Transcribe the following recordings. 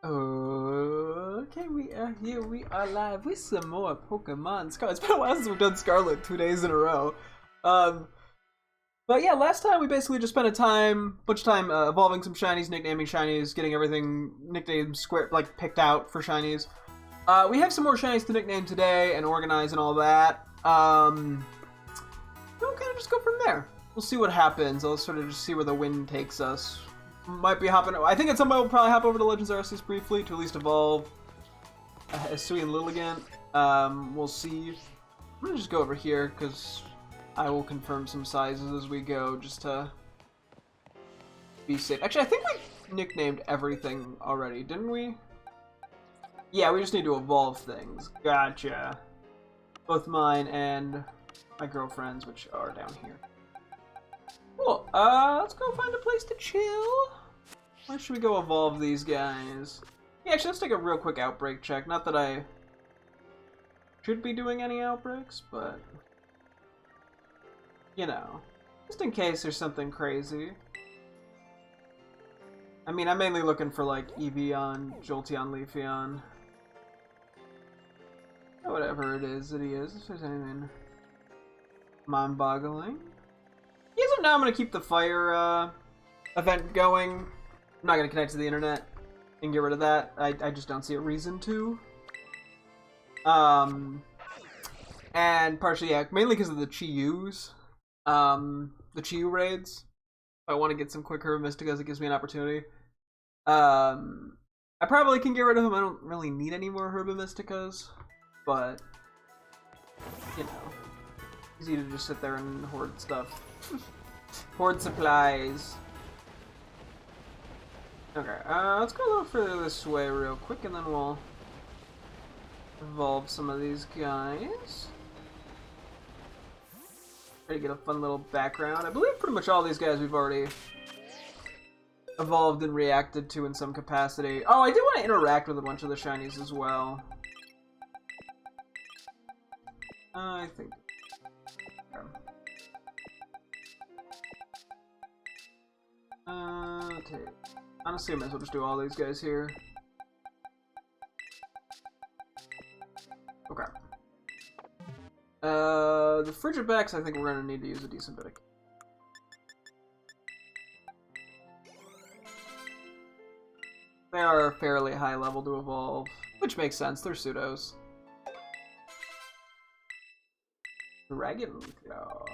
Okay, we are here. We are live with some more Pokemon Scarlet. It's been a while since we've done Scarlet 2 days in a row. But yeah, last time we basically just spent bunch of time evolving some shinies, nicknaming shinies, getting everything nicknamed square, like picked out for shinies. We have some more shinies to nickname today and organize and all that. We'll kind of just go from there. We'll see what happens. I'll sort of just see where the wind takes us. Might be hopping. I think at some point we'll probably hop over to Legends Arceus briefly to at least evolve Hisui and Lilligant. We'll see. I'm gonna just go over here because I will confirm some sizes as we go just to be safe. Actually, I think we nicknamed everything already, didn't we? Yeah, we just need to evolve things. Gotcha. Both mine and my girlfriend's, which are down here. Cool. Let's go find a place to chill. Where should we go evolve these guys? Yeah, actually, let's take a real quick outbreak check. Not that I should be doing any outbreaks, but you know, just in case there's something crazy. I mean, I'm mainly looking for like Eevee-on, Jolteon, Leafeon. Whatever it is, if there's anything mind-boggling. Yeah, so now I'm gonna keep the fire event going. I'm not gonna connect to the internet and get rid of that. I just don't see a reason to. And partially, yeah, mainly because of the Chi-Yus. The Chi-Yu raids. If I want to get some quick Herba Mysticas, it gives me an opportunity. I probably can get rid of them. I don't really need any more Herba Mysticas, but you know, easy to just sit there and hoard stuff. Hoard supplies. Okay, let's go a little further this way real quick, and then we'll evolve some of these guys. Try to get a fun little background. I believe pretty much all these guys we've already evolved and reacted to in some capacity. Oh, I do want to interact with a bunch of the shinies as well. I think. Okay. Honestly, I might as well just do all these guys here. Okay. The Frigibacks, I think we're gonna need to use a decent bit of. They are fairly high level to evolve, which makes sense. They're pseudos. Dragon Claw.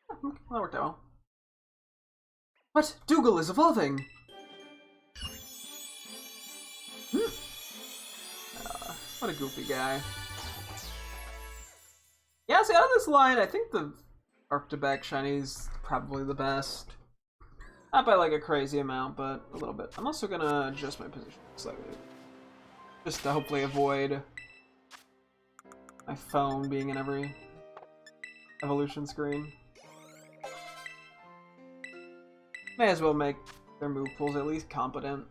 That worked out well. What? Dougal is evolving! What a goofy guy. Yeah, see, out of this line, I think the Arctibac Shiny's probably the best. Not by like a crazy amount, but a little bit. I'm also gonna adjust my position slightly. Just to hopefully avoid my phone being in every evolution screen. May as well make their move pools at least competent.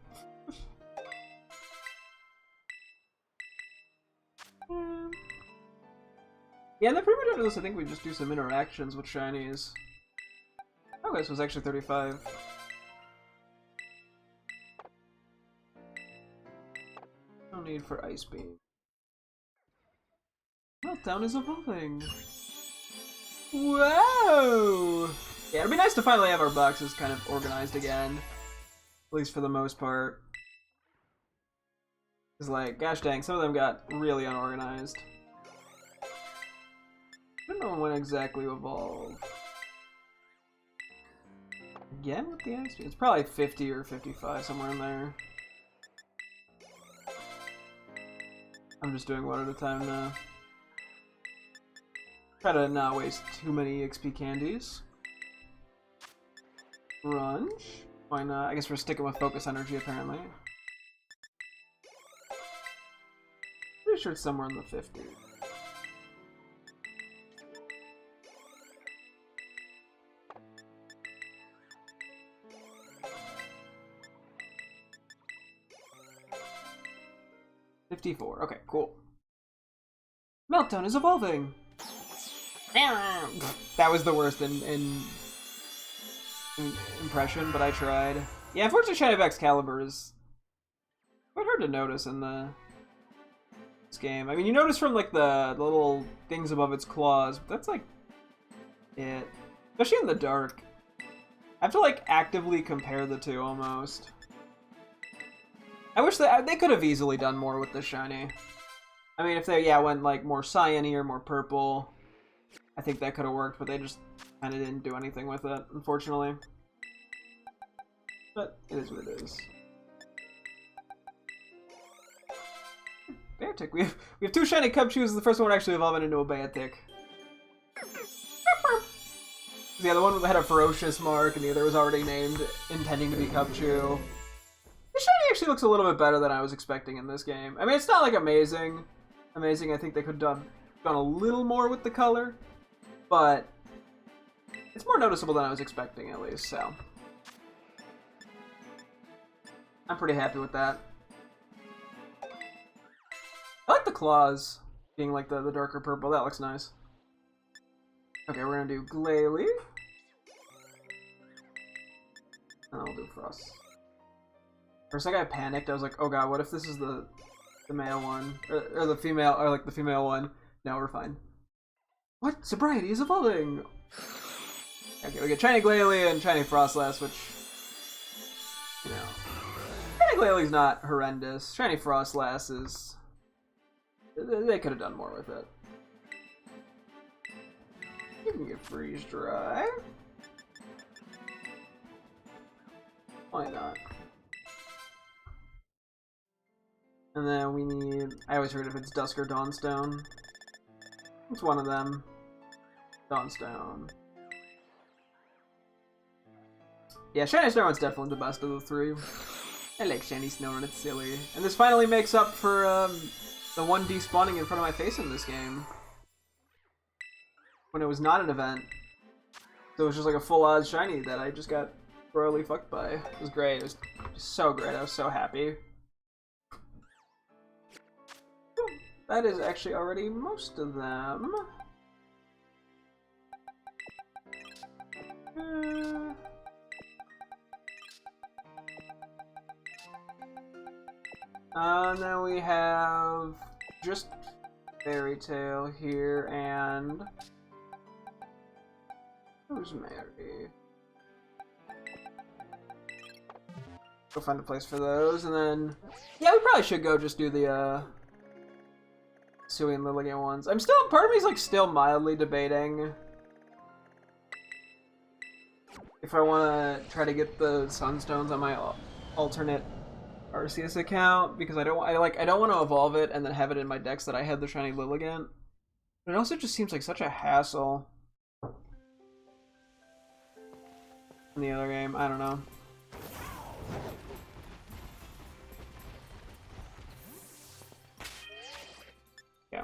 Yeah, and then pretty much after this, I think we just do some interactions with shinies. Oh, this was actually 35. No need for Ice Beam. Meltdown is evolving. Whoa! Yeah, it'd be nice to finally have our boxes kind of organized again. At least for the most part. Because, like, gosh dang, some of them got really unorganized. I don't know when exactly to evolve. Again with the Ice Beam? It's probably 50 or 55, somewhere in there. I'm just doing one at a time now. Try to not waste too many XP candies. Grunge? Why not? I guess we're sticking with Focus Energy, apparently. Pretty sure it's somewhere in the 50s. Okay, cool. Meltdown is evolving! That was the worst impression, but I tried. Yeah, unfortunately, Shiny of Excalibur is quite hard to notice in this game. I mean, you notice from like the little things above its claws, but that's like it. Especially in the dark. I have to like actively compare the two almost. I wish that they could have easily done more with this shiny. I mean, if they went like more cyan-y or more purple, I think that could have worked, but they just kind of didn't do anything with it, unfortunately. But it is what it is. Beartic. We have two shiny Cubchews. The first one actually evolving into a Beartic. The other one had a ferocious mark, and the other was already named intending to be Cubchew. The shiny actually looks a little bit better than I was expecting in this game. I mean, it's not like amazing. I think they could have done a little more with the color, but it's more noticeable than I was expecting, at least, so I'm pretty happy with that. I like the claws being like the darker purple. That looks nice. Okay, we're gonna do Glalie. And I'll do Frost. For a second I panicked. I was like, oh god, what if this is the male one? Or the female, or like the female one. No, we're fine. What? Sobriety is evolving! Okay, we get Shiny Glalie and Shiny Frostlass, which, you know, Shiny Glalie's not horrendous. Shiny Frostlass is... They could have done more with it. You can get Freeze Dry. Why not? And then we need... I always forget if it's Dusk or Dawnstone. It's one of them. Dawnstone. Yeah, Shiny Snorunt's definitely the best of the three. I like Shiny Snorunt, it's silly. And this finally makes up for the one despawning in front of my face in this game. When it was not an event. So it was just like a full odds shiny that I just got royally fucked by. It was great. It was so great. I was so happy. That is actually already most of them. And then we have just Fairy Tail here and who's Mary? Go find a place for those, and then yeah, we probably should go just do the Sui and Lilligant ones. I'm still, part of me's like still mildly debating if I want to try to get the Sunstones on my alternate Arceus account, because I don't want to evolve it and then have it in my decks that I had the shiny Lilligant. But it also just seems like such a hassle in the other game. I don't know. Yeah.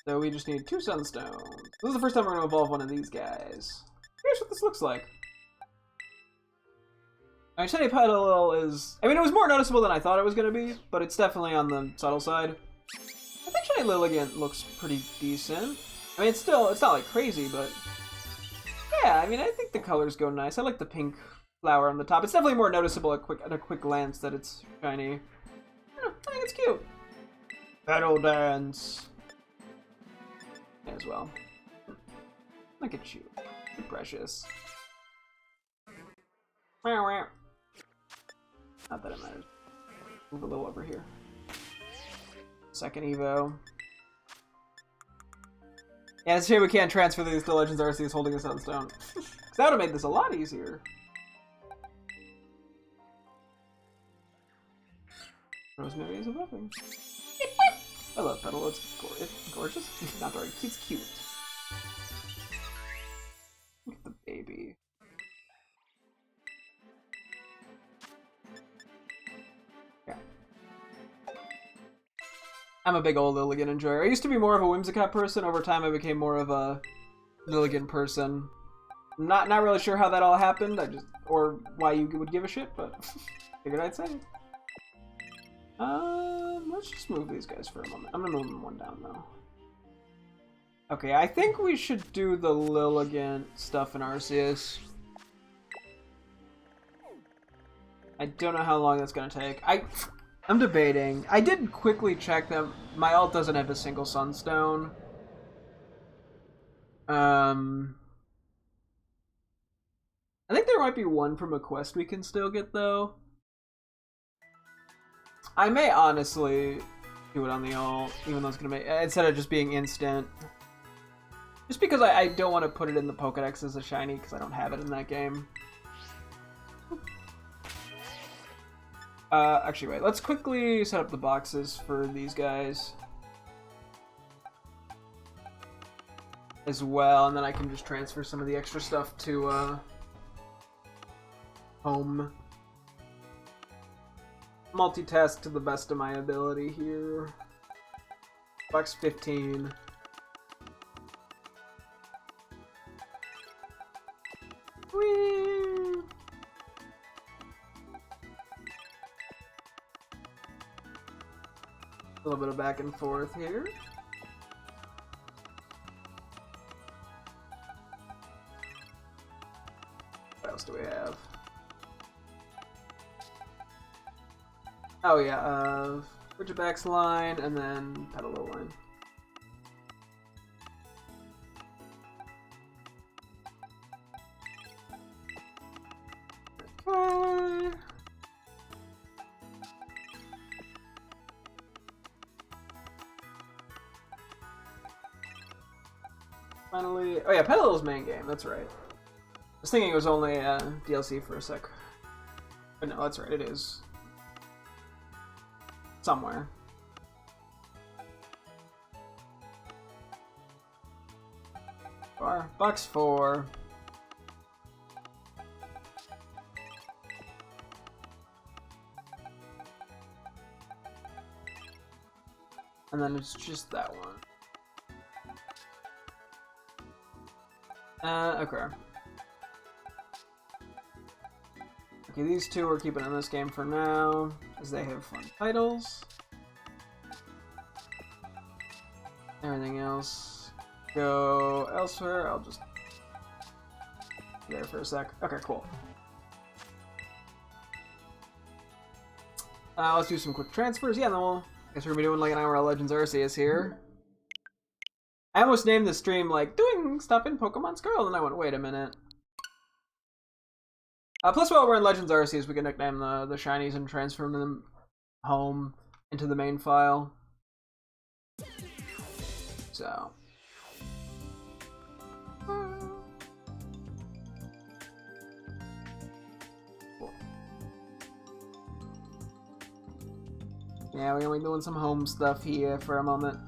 So we just need 2 Sunstones. This is the first time we're going to evolve one of these guys. Here's what this looks like. I mean, Shiny Petal is... I mean, it was more noticeable than I thought it was going to be, but it's definitely on the subtle side. I think Shiny Lilligant looks pretty decent. I mean, it's not like crazy, but... Yeah, I mean, I think the colors go nice. I like the pink flower on the top. It's definitely more noticeable at a quick glance that it's shiny. I think it's cute. Battle Dance. As well. Look at you. You're precious. Not that it matters. Move a little over here. Second Evo. Yeah, it's a shame we can't transfer these to Legends Arceus holding a Sunstone. That would have made this a lot easier. Rosemary is evolving. I love Petal, it's gorgeous. Not very, it's cute. Look at the baby. Yeah. I'm a big old Lilligant enjoyer. I used to be more of a Whimsicott person. Over time I became more of a Lilligant person. Not really sure how that all happened, or why you would give a shit, but figured I'd say. Let's just move these guys for a moment. I'm gonna move them one down though. Okay, I think we should do the Lilligant stuff in Arceus. I don't know how long that's gonna take. I'm debating. I did quickly check them. My alt doesn't have a single sunstone. I think there might be one from a quest we can still get though. I may honestly do it on the alt, even though it's gonna make instead of just being instant. Just because I don't want to put it in the Pokédex as a shiny because I don't have it in that game. Actually, wait. Let's quickly set up the boxes for these guys as well, and then I can just transfer some of the extra stuff to home. Multitask to the best of my ability here. Box 15. Whee! A little bit of back and forth here. What else do we have? Oh yeah, Ridgebacks line and then Petalil line. Okay. Finally, oh yeah, Petalil's main game, that's right. I was thinking it was only DLC for a sec. But no, that's right, it is. Somewhere. Box 4. And then it's just that one. Okay. Okay, these two we're keeping in this game for now, as they have fun titles. Everything else go elsewhere. I'll just be there for a sec. Okay, cool. Let's do some quick transfers. Yeah, then I guess we're gonna be doing like an hour of Legends Arceus here. I almost named the stream like doing stuff in Pokemon Scarlet, and I went, wait a minute. Plus, while we're in Legends Arceus, we can nickname the shinies and transfer them home into the main file. So. Cool. Yeah, we're gonna be doing some home stuff here for a moment.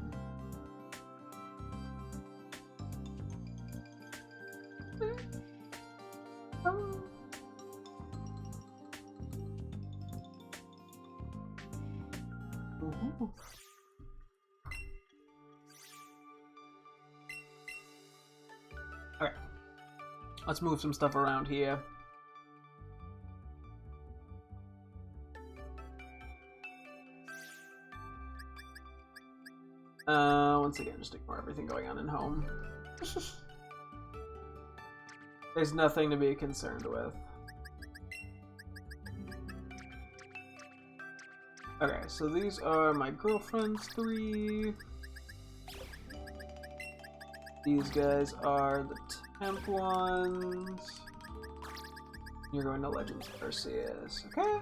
Okay, let's move some stuff around here. Once again, just ignore everything going on in home. There's nothing to be concerned with. Okay, so these are my girlfriend's 3. These guys are the temp ones. You're going to Legends Arceus, okay?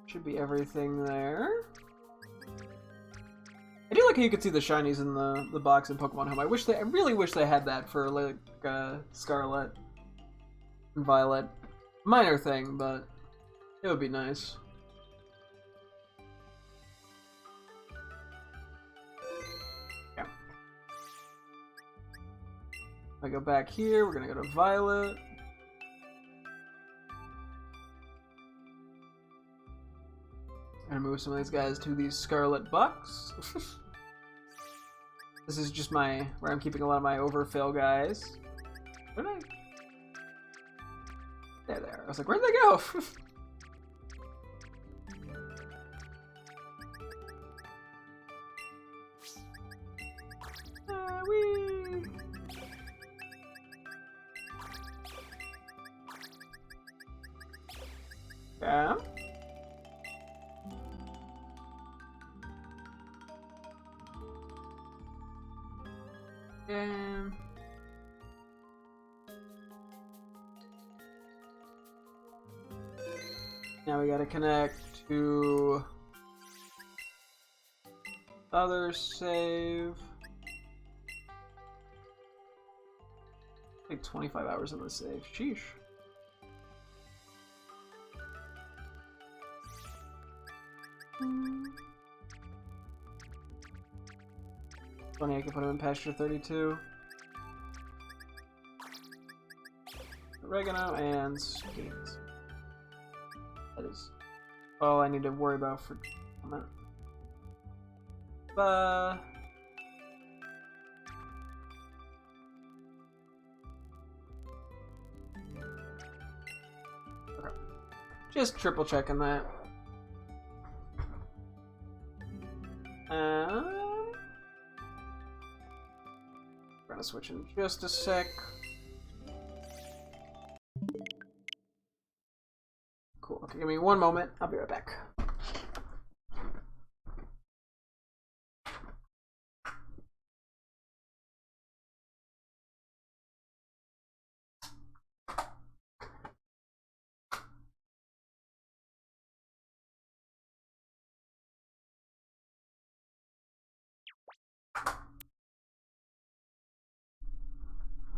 Should be everything there. I do like how you could see the shinies in the box in Pokemon Home. I really wish they had that for like Scarlet and Violet. Minor thing, but it would be nice. Yeah. If I go back here, we're gonna go to Violet. And move some of these guys to the Scarlet box. This is just where I'm keeping a lot of my overfill guys. Where did There. I was like, where'd they go? Okay. Now we gotta connect to other save. Like 25 hours on the save. Sheesh. Funny, I can put him in pasture 32. Oregano and sweet. That is all I need to worry about for a minute. Okay. Just triple checking that. We're gonna switch in just a sec. Cool. Okay, give me one moment. I'll be right back.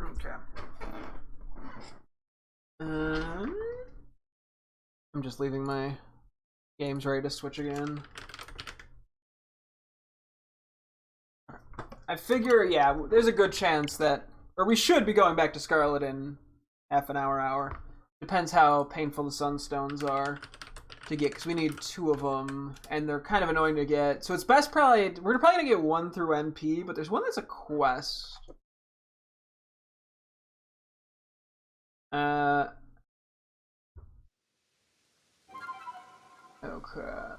Okay. I'm just leaving my games ready to switch again. I figure, yeah, there's a good chance that, or we should be going back to Scarlet in half an hour. Depends how painful the sunstones are to get, because we need 2 of them, and they're kind of annoying to get. So it's best we're probably gonna get 1 through NP, but there's one that's a quest. Okay.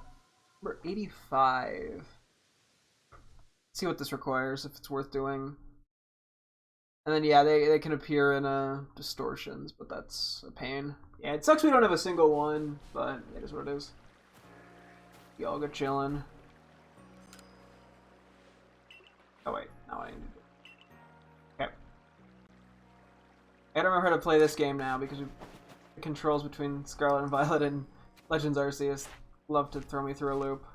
We're 85. Let's see what this requires, if it's worth doing. And then, yeah, they can appear in distortions, but that's a pain. Yeah, it sucks we don't have a single one, but it is what it is. Y'all go chillin'. Oh, wait. No, I need to do it. Okay. I gotta remember how to play this game now, because the controls between Scarlet and Violet and Legends Arceus love to throw me through a loop.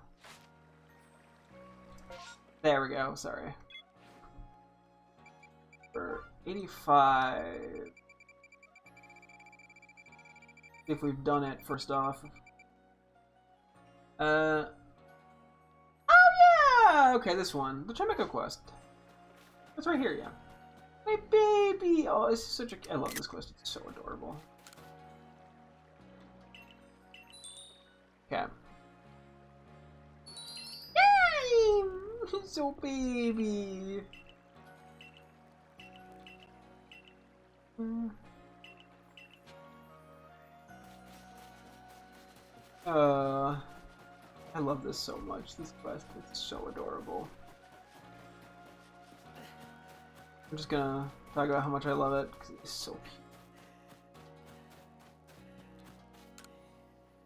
There we go, sorry. For 85. See if we've done it first off. Oh yeah! Okay, this one. The Chimico quest. It's right here, yeah. My baby! Oh, this is such a... I love this quest. It's so adorable. Okay. He's so baby. I love this so much. This quest is so adorable. I'm just gonna talk about how much I love it because it's so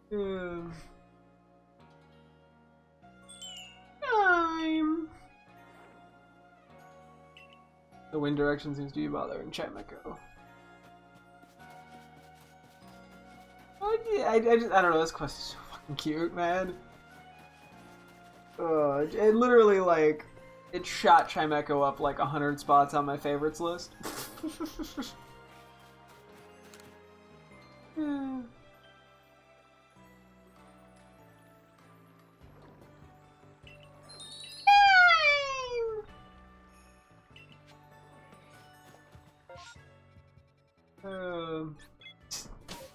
cute. Time. The wind direction seems to be bothering Chimico. Oh, yeah, I don't know. This quest is so fucking cute, man. It literally like it shot Chimico up like 100 spots on my favorites list. Yeah.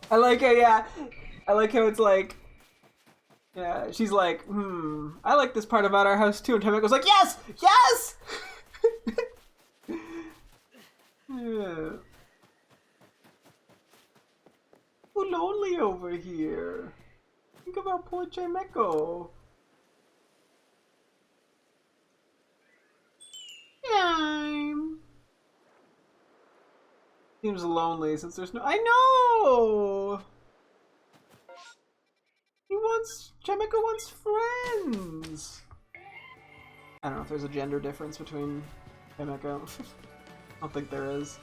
I like it, yeah. I like how it's like, yeah, she's like, I like this part about our house too. And Chimico's like, yes! Yes! Yeah. So lonely over here. Think about poor Chimico. Time. Seems lonely since there's no. I know. wants friends. I don't know if there's a gender difference between Chemico. I don't think there is.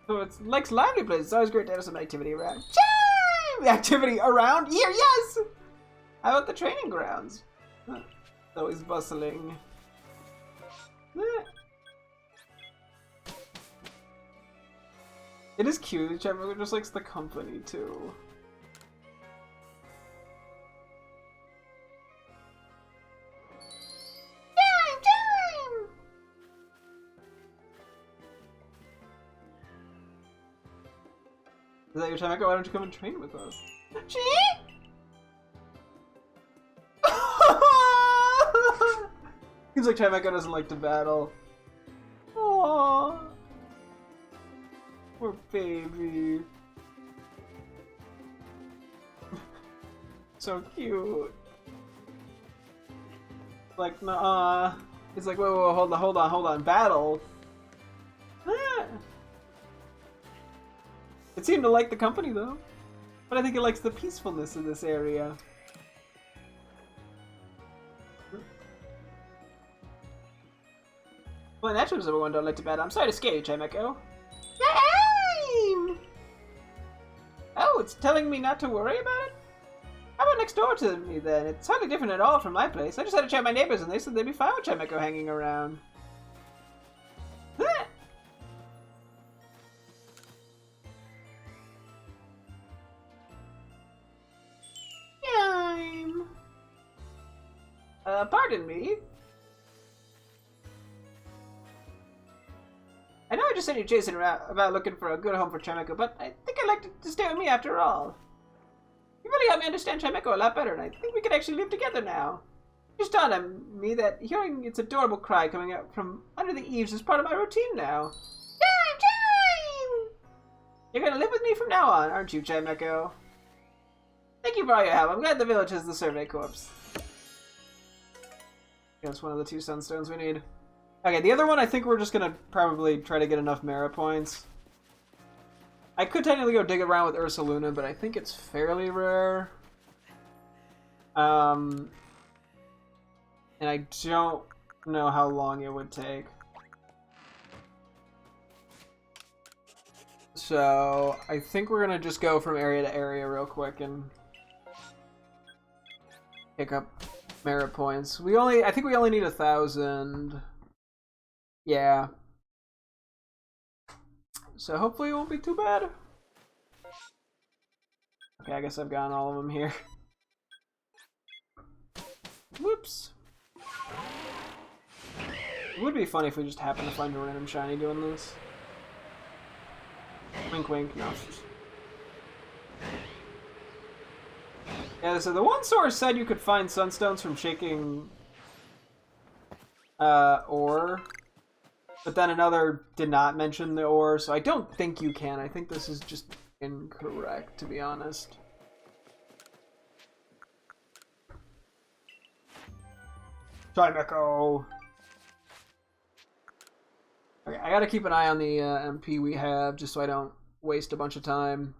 So it's like lively place. It's always great to have some activity around. Chime! Activity around here, yes! How about the training grounds? Huh. It's always bustling. It is cute. Chemico just likes the company too. Is that your Chemico? Why don't you come and train with us? Seems like Chemico doesn't like to battle. Aww. Poor baby. So cute. Like, nah. He's like, whoa, hold on. Battle? Ah. It seemed to like the company, though. But I think it likes the peacefulness of this area. Well, naturally, everyone don't like to battle. I'm sorry to scare you, Chemico. Oh, it's telling me not to worry about it? How about next door to me, then? It's hardly different at all from my place. I just had to check my neighbors, and they said they'd be fine with Chemico hanging around. Pardon me? I know I just said you're chasing around about looking for a good home for Chemico, but I think I'd like to stay with me after all. You really helped me understand Chemico a lot better, and I think we could actually live together now. It just dawned on me that hearing its adorable cry coming out from under the eaves is part of my routine now. Chime! You're gonna live with me from now on, aren't you, Chemico? Thank you for all your help. I'm glad the village has the survey corps. That's one of the 2 sunstones we need. Okay, the other one I think we're just gonna probably try to get enough merit points. I could technically go dig around with Ursaluna, but I think it's fairly rare. And I don't know how long it would take. So I think we're gonna just go from area to area real quick and pick up merit points. I think we only need 1,000. Yeah. So hopefully it won't be too bad. Okay, I guess I've gotten all of them here. Whoops. It would be funny if we just happened to find a random shiny doing this. Wink wink, no. Yeah, so the one source said you could find sunstones from shaking ore, but then another did not mention the ore, so I don't think you can. I think this is just incorrect, to be honest. Chimico! Okay, I gotta keep an eye on the MP we have, just so I don't waste a bunch of time.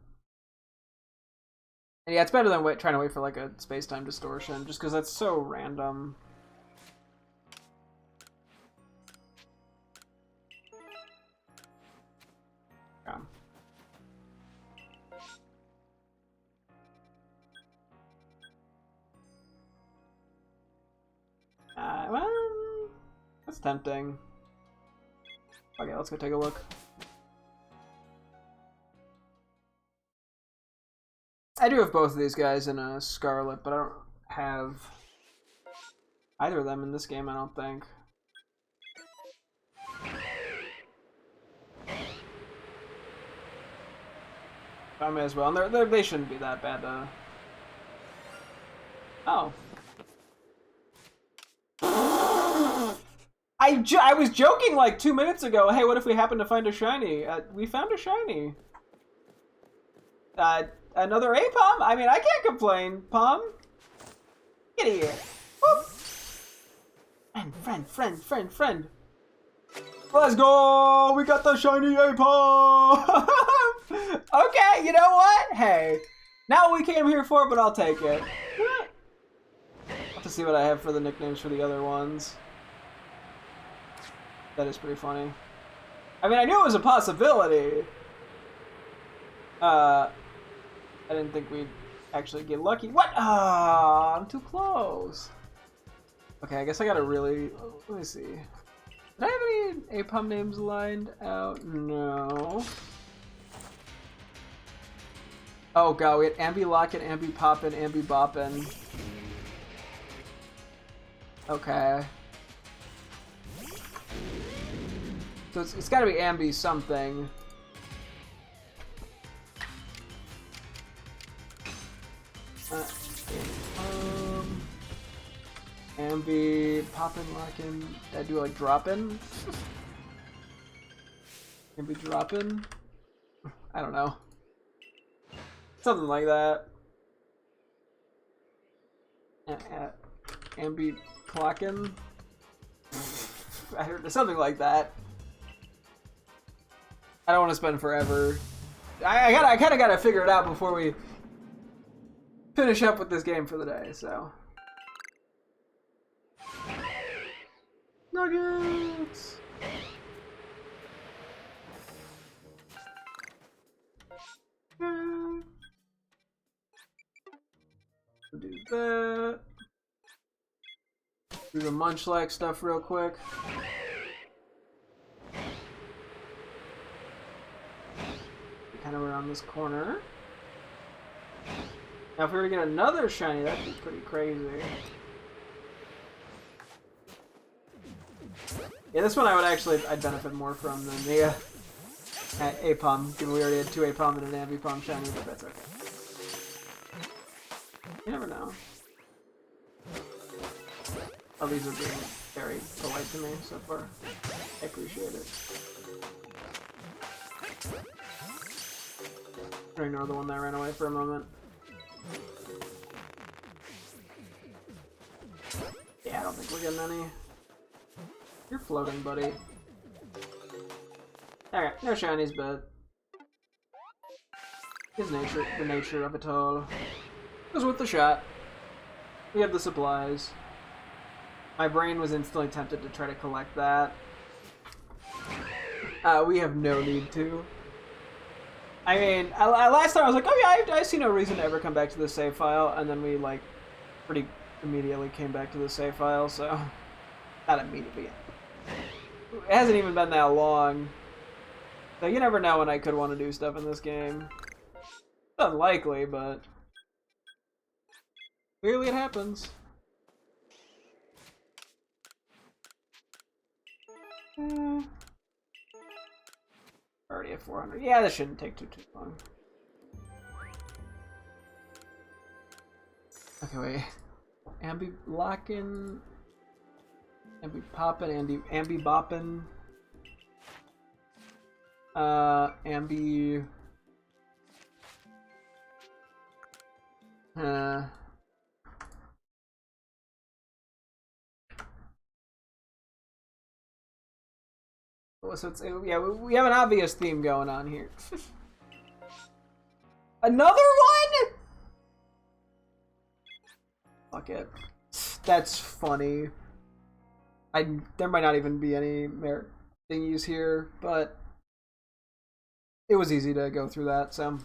And yeah, it's better than trying to wait for like a space-time distortion, just because that's so random. Yeah. Well, that's tempting. Okay, let's go take a look. I do have both of these guys in a Scarlet, but I don't have either of them in this game, I don't think. I may as well. And they shouldn't be that bad, though. Oh. I was joking like 2 minutes ago. Hey, what if we happen to find a shiny? We found a shiny. Another A-Pom? I mean, I can't complain, Pom. Get here. Whoop. Friend. Let's go! We got the shiny Apom! Okay, you know what? Hey, not what we came here for, but I'll take it. I'll have to see what I have for the nicknames for the other ones. That is pretty funny. I mean, I knew it was a possibility. I didn't think we'd actually get lucky. What? Ah, I'm too close. Okay, I guess I gotta really... Let me see. Did I have any Apom names lined out? No. Oh god, we had Ambi Locket, Ambi Poppin', Ambi Boppin'. Okay. So it's gotta be Ambi something. Ambi Poppin', Lockin'. Did I do like droppin'? Ambi droppin'? I don't know. Something like that. Ambi clockin'? I heard something like that. I don't want to spend forever. I kind of gotta figure it out before we finish up with this game for the day. So nuggets. Do that. Do the Munchlax stuff real quick. Kind of around this corner. Now, if we were to get another shiny, that'd be pretty crazy. Yeah, this one I'd benefit more from than the Apom, given we already had 2 Apom and an Ambipom shiny, but that's okay. You never know. Oh, these are being very polite to me so far. I appreciate it. I'm gonna ignore the one that ran away for a moment. Yeah, I don't think we're getting any. You're floating, buddy. Alright, no shinies, but his nature, the nature of it all. It was worth the shot. We have the supplies. My brain was instantly tempted to try to collect that. We have no need to. I mean, last time I was like, oh yeah, I see no reason to ever come back to the save file, and then we, like, pretty immediately came back to the save file, so... Not immediately. It hasn't even been that long. So you never know when I could want to do stuff in this game. It's unlikely, but... Clearly it happens. Already at 400. Yeah, this shouldn't take too long. Okay, wait. Ambi Lockin', Ambi Poppin', Ambi Boppin', Ambi. So it's, yeah, we have an obvious theme going on here. Another one? Fuck it. That's funny. There might not even be any merit thingies here, but it was easy to go through that, so.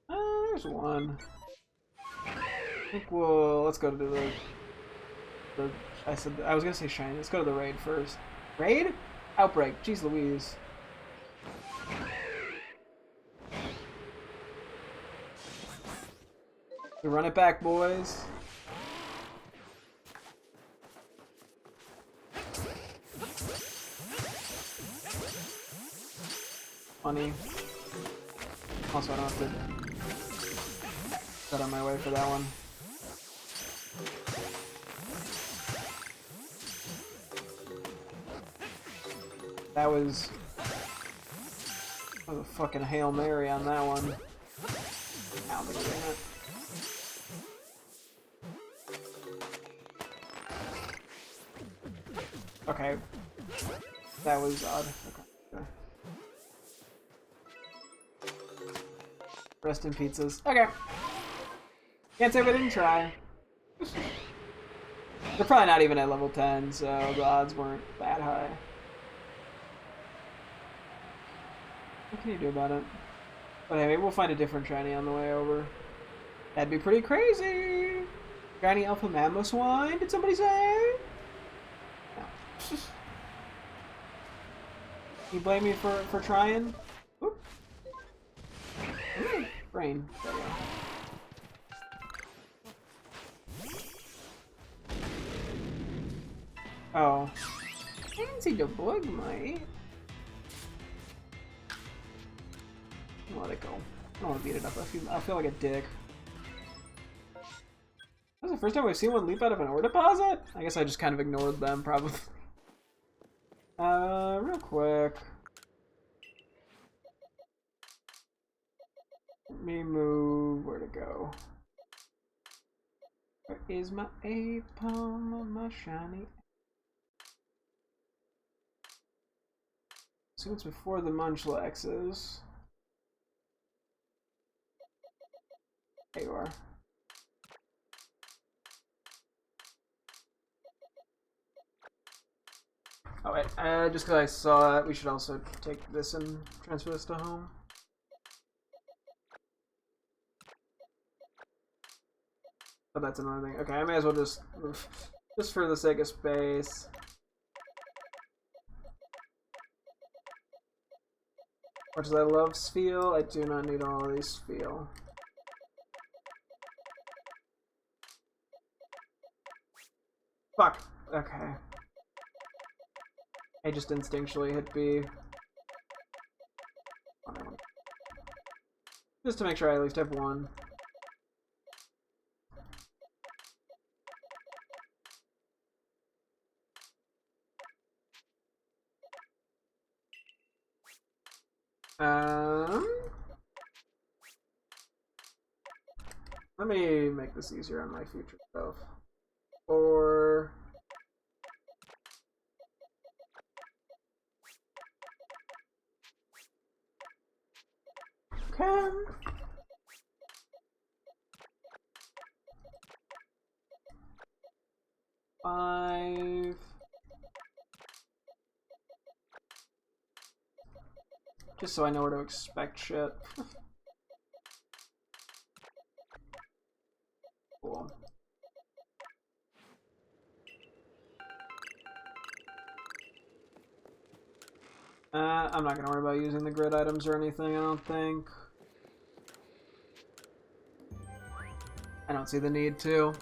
There's one. I think let's go to the I was gonna say shiny. Let's go to the raid first. Raid? Outbreak. Jeez Louise. We run it back, boys. Funny. Also, I don't have to set on my way for that one. That was a fucking Hail Mary on that one. Ow, look at that. Okay. That was odd. Okay. Rest in pizzas. Okay. Can't say we didn't try. They're probably not even at level 10, so the odds weren't that high. What can you do about it? But hey, maybe we'll find a different shiny on the way over. That'd be pretty crazy! Shiny Alpha Mamoswine, did somebody say? No. You blame me for trying? Oop. Ooh, brain. There we go. Oh. I didn't see the bug, mate. Let it go. I don't want to beat it up. I feel like a dick. This is the first time we've seen one leap out of an ore deposit? I guess I just kind of ignored them, probably. Real quick. Let me move. Where to go? Where is my Apom, my shiny? So it's before the Munchlaxes. There you are. Oh wait, just because I saw it, we should also take this and transfer this to home. Oh, that's another thing. Okay, I may as well just for the sake of space. Much as I love Spheal, I do not need all of these Spheal. Fuck. Okay. I just instinctually hit B. Just to make sure I at least have one. Let me make this easier on my future self. Or okay. 5. Just so I know where to expect shit. Cool. I'm not gonna worry about using the grid items or anything, I don't think. I don't see the need to.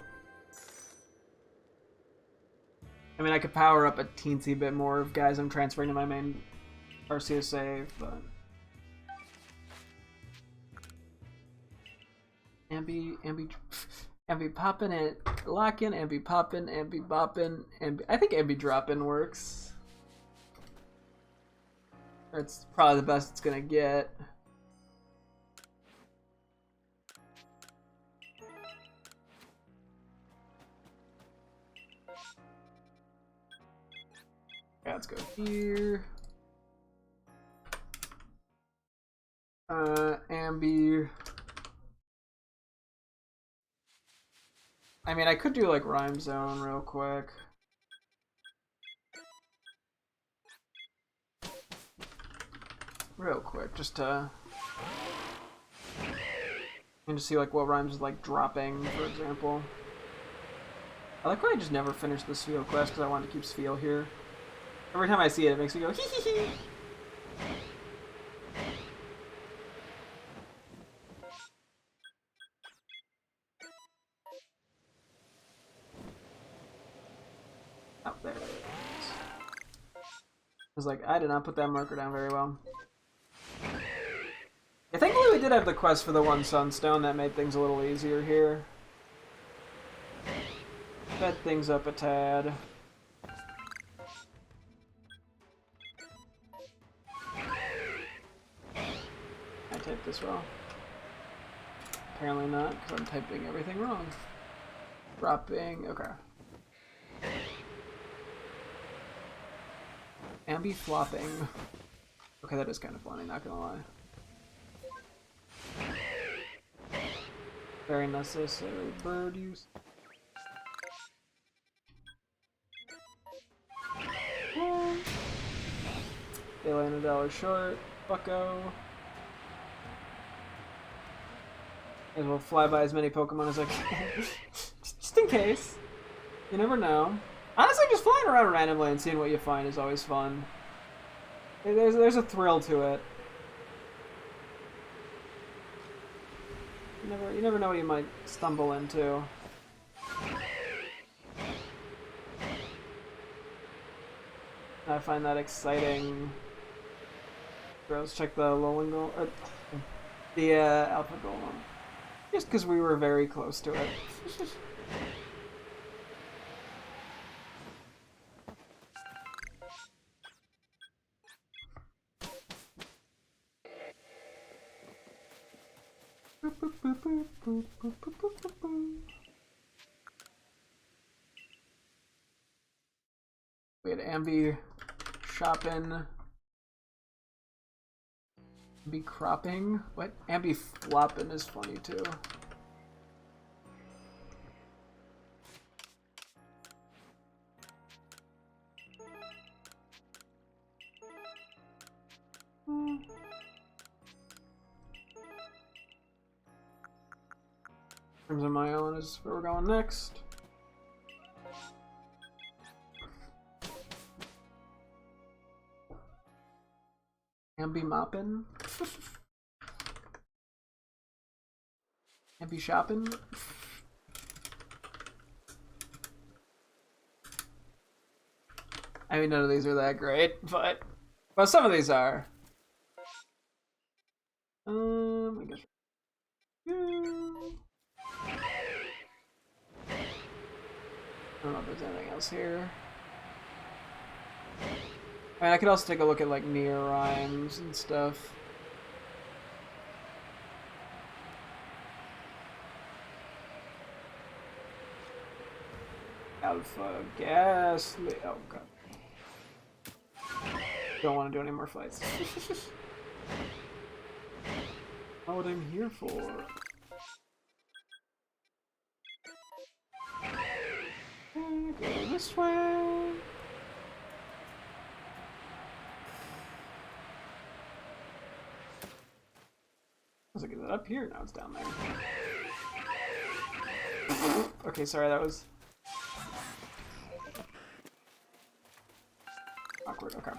I mean, I could power up a teensy bit more of guys I'm transferring to my main Arceus save, but... Ambi poppin' and lockin', Ambi poppin', Ambi boppin', Ambi... I think Ambi droppin' works. That's probably the best it's gonna get. Yeah, let's go here. Ambi. I mean, I could do like Rhyme Zone real quick. Real quick, just to... and to see like what rhymes is like dropping, for example. I like when I just never finish the Spheal quest because I want to keep Spheal here. Every time I see it, it makes me go hee hee hee. Oh, there it is. I was like, I did not put that marker down very well. Yeah, thankfully we did have the quest for the one Sunstone that made things a little easier here. Sped things up a tad. I typed this wrong. Apparently not, because I'm typing everything wrong. Dropping, okay. Ambi flopping. Okay, that is kind of funny, not gonna lie. Very necessary bird use. They land $1 short. Bucko. As well fly by as many Pokemon as I can. Just in case. You never know. Honestly, just flying around randomly and seeing what you find is always fun. There's a thrill to it. You never know what you might stumble into. I find that exciting. Let's check the Alolan Golem, or the Alpha Golem. Just because we were very close to it. We had Ambi shopping. Ambi cropping? What? Ambi flopping is funny too. Crimson My Island is where we're going next. Ambi moppin'? Ambi shopping? I mean, none of these are that great, but some of these are. I guess. I don't know if there's anything else here. I mean, I could also take a look at like near rhymes and stuff. Alpha Ghastly. Oh god. Don't want to do any more fights. Not what I'm here for. Okay, go this way. Was it up here? Now it's down there. Okay, sorry, that was awkward. Okay.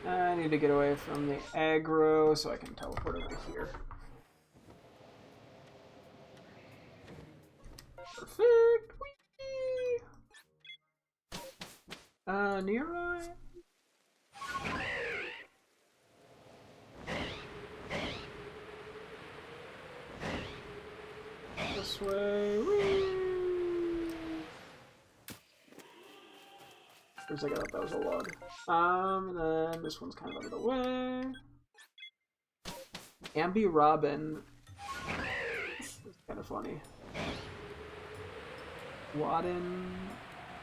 I need to get away from the aggro so I can teleport over here. Perfect. Whee! Nearby. This way. Whee! For a second, I thought that was a log. And then this one's kind of out of the way. Ambi Robin. It's kind of funny. Wadden,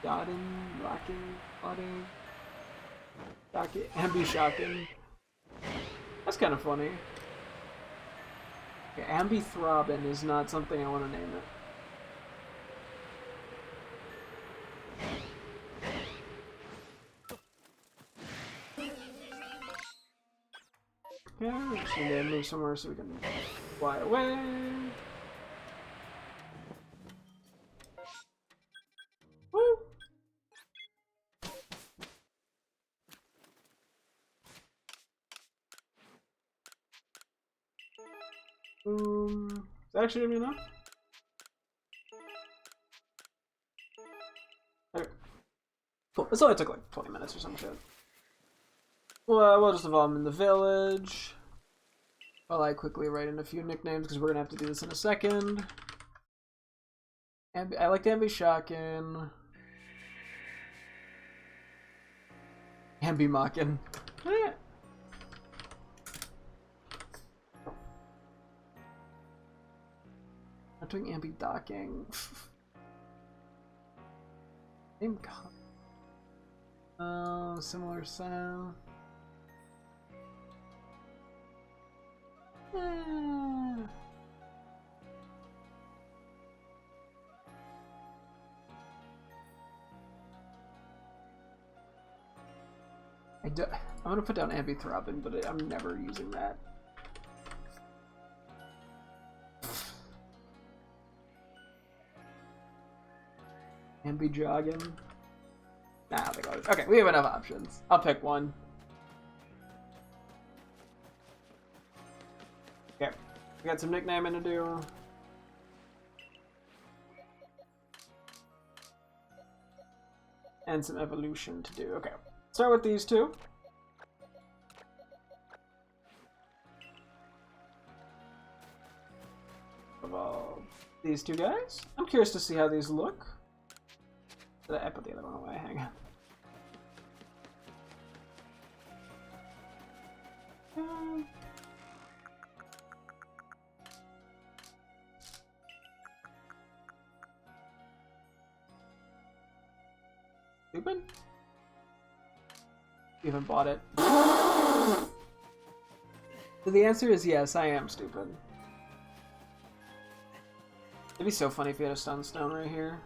Dodden, Rockin', Wadden, Docket, Ambi Shockin'. That's kind of funny. Okay, Ambi Throbbin' is not something I want to name it. Yeah, we just need to move somewhere so we can fly away. Woo! Is that actually gonna be enough? Okay. Cool. This only took like 20 minutes or some shit. Well, we'll just evolve them in the village. While I quickly write in a few nicknames because we're gonna have to do this in a second. I like Ambi Shockin'. Ambi Mockin'. Eh. I'm doing Ambi Docking. Same god. Similar sound. I'm gonna put down ambithrobin, but I'm never using that. Ambijoggin. Nah, I think okay, we have enough options. I'll pick one. Okay, we got some nicknaming to do. And some evolution to do. Okay, start with these two. Evolve these two guys. I'm curious to see how these look. Did I put the other one away? Hang on. Stupid? You haven't bought it. So the answer is yes, I am stupid. It'd be so funny if you had a sunstone right here.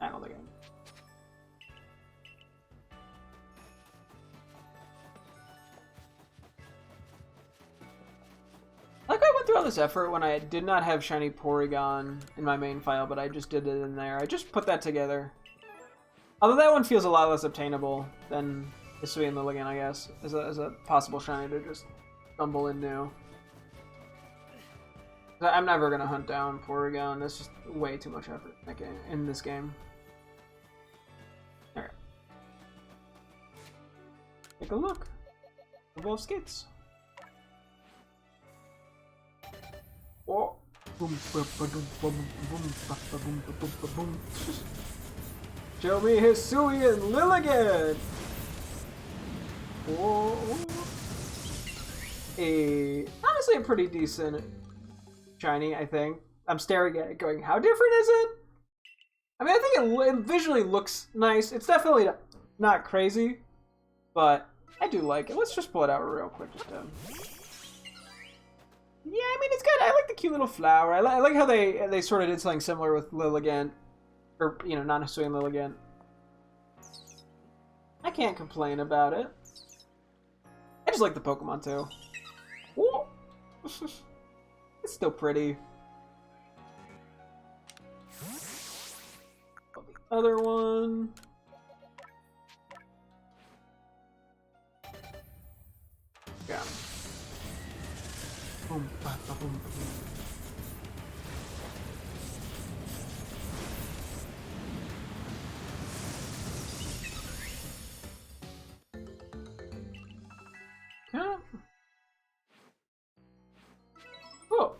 I don't think like I went through all this effort when I did not have shiny Porygon in my main file, but I just did it in there. I just put that together. Although that one feels a lot less obtainable than Hisui and Lilligant, I guess, as a possible shiny to just stumble into. I'm never gonna hunt down Porygon. That's just way too much effort in this game. Alright. Take a look. Evolve Skates. Oh. Show me Hisui and Lilligant! Oh. Honestly a pretty decent shiny, I think. I'm staring at it going, how different is it? I mean, I think it visually looks nice. It's definitely not crazy, but I do like it. Let's just pull it out real quick. Just yeah, I mean, it's good. I like the cute little flower. I like how they sort of did something similar with Lilligant, or, you know, not Hisui and Lilligant. I can't complain about it. I just like the Pokemon, too. It's still pretty. The other one. Yeah. Boom, ba, ba, boom, ba, boom. Yeah. Cool.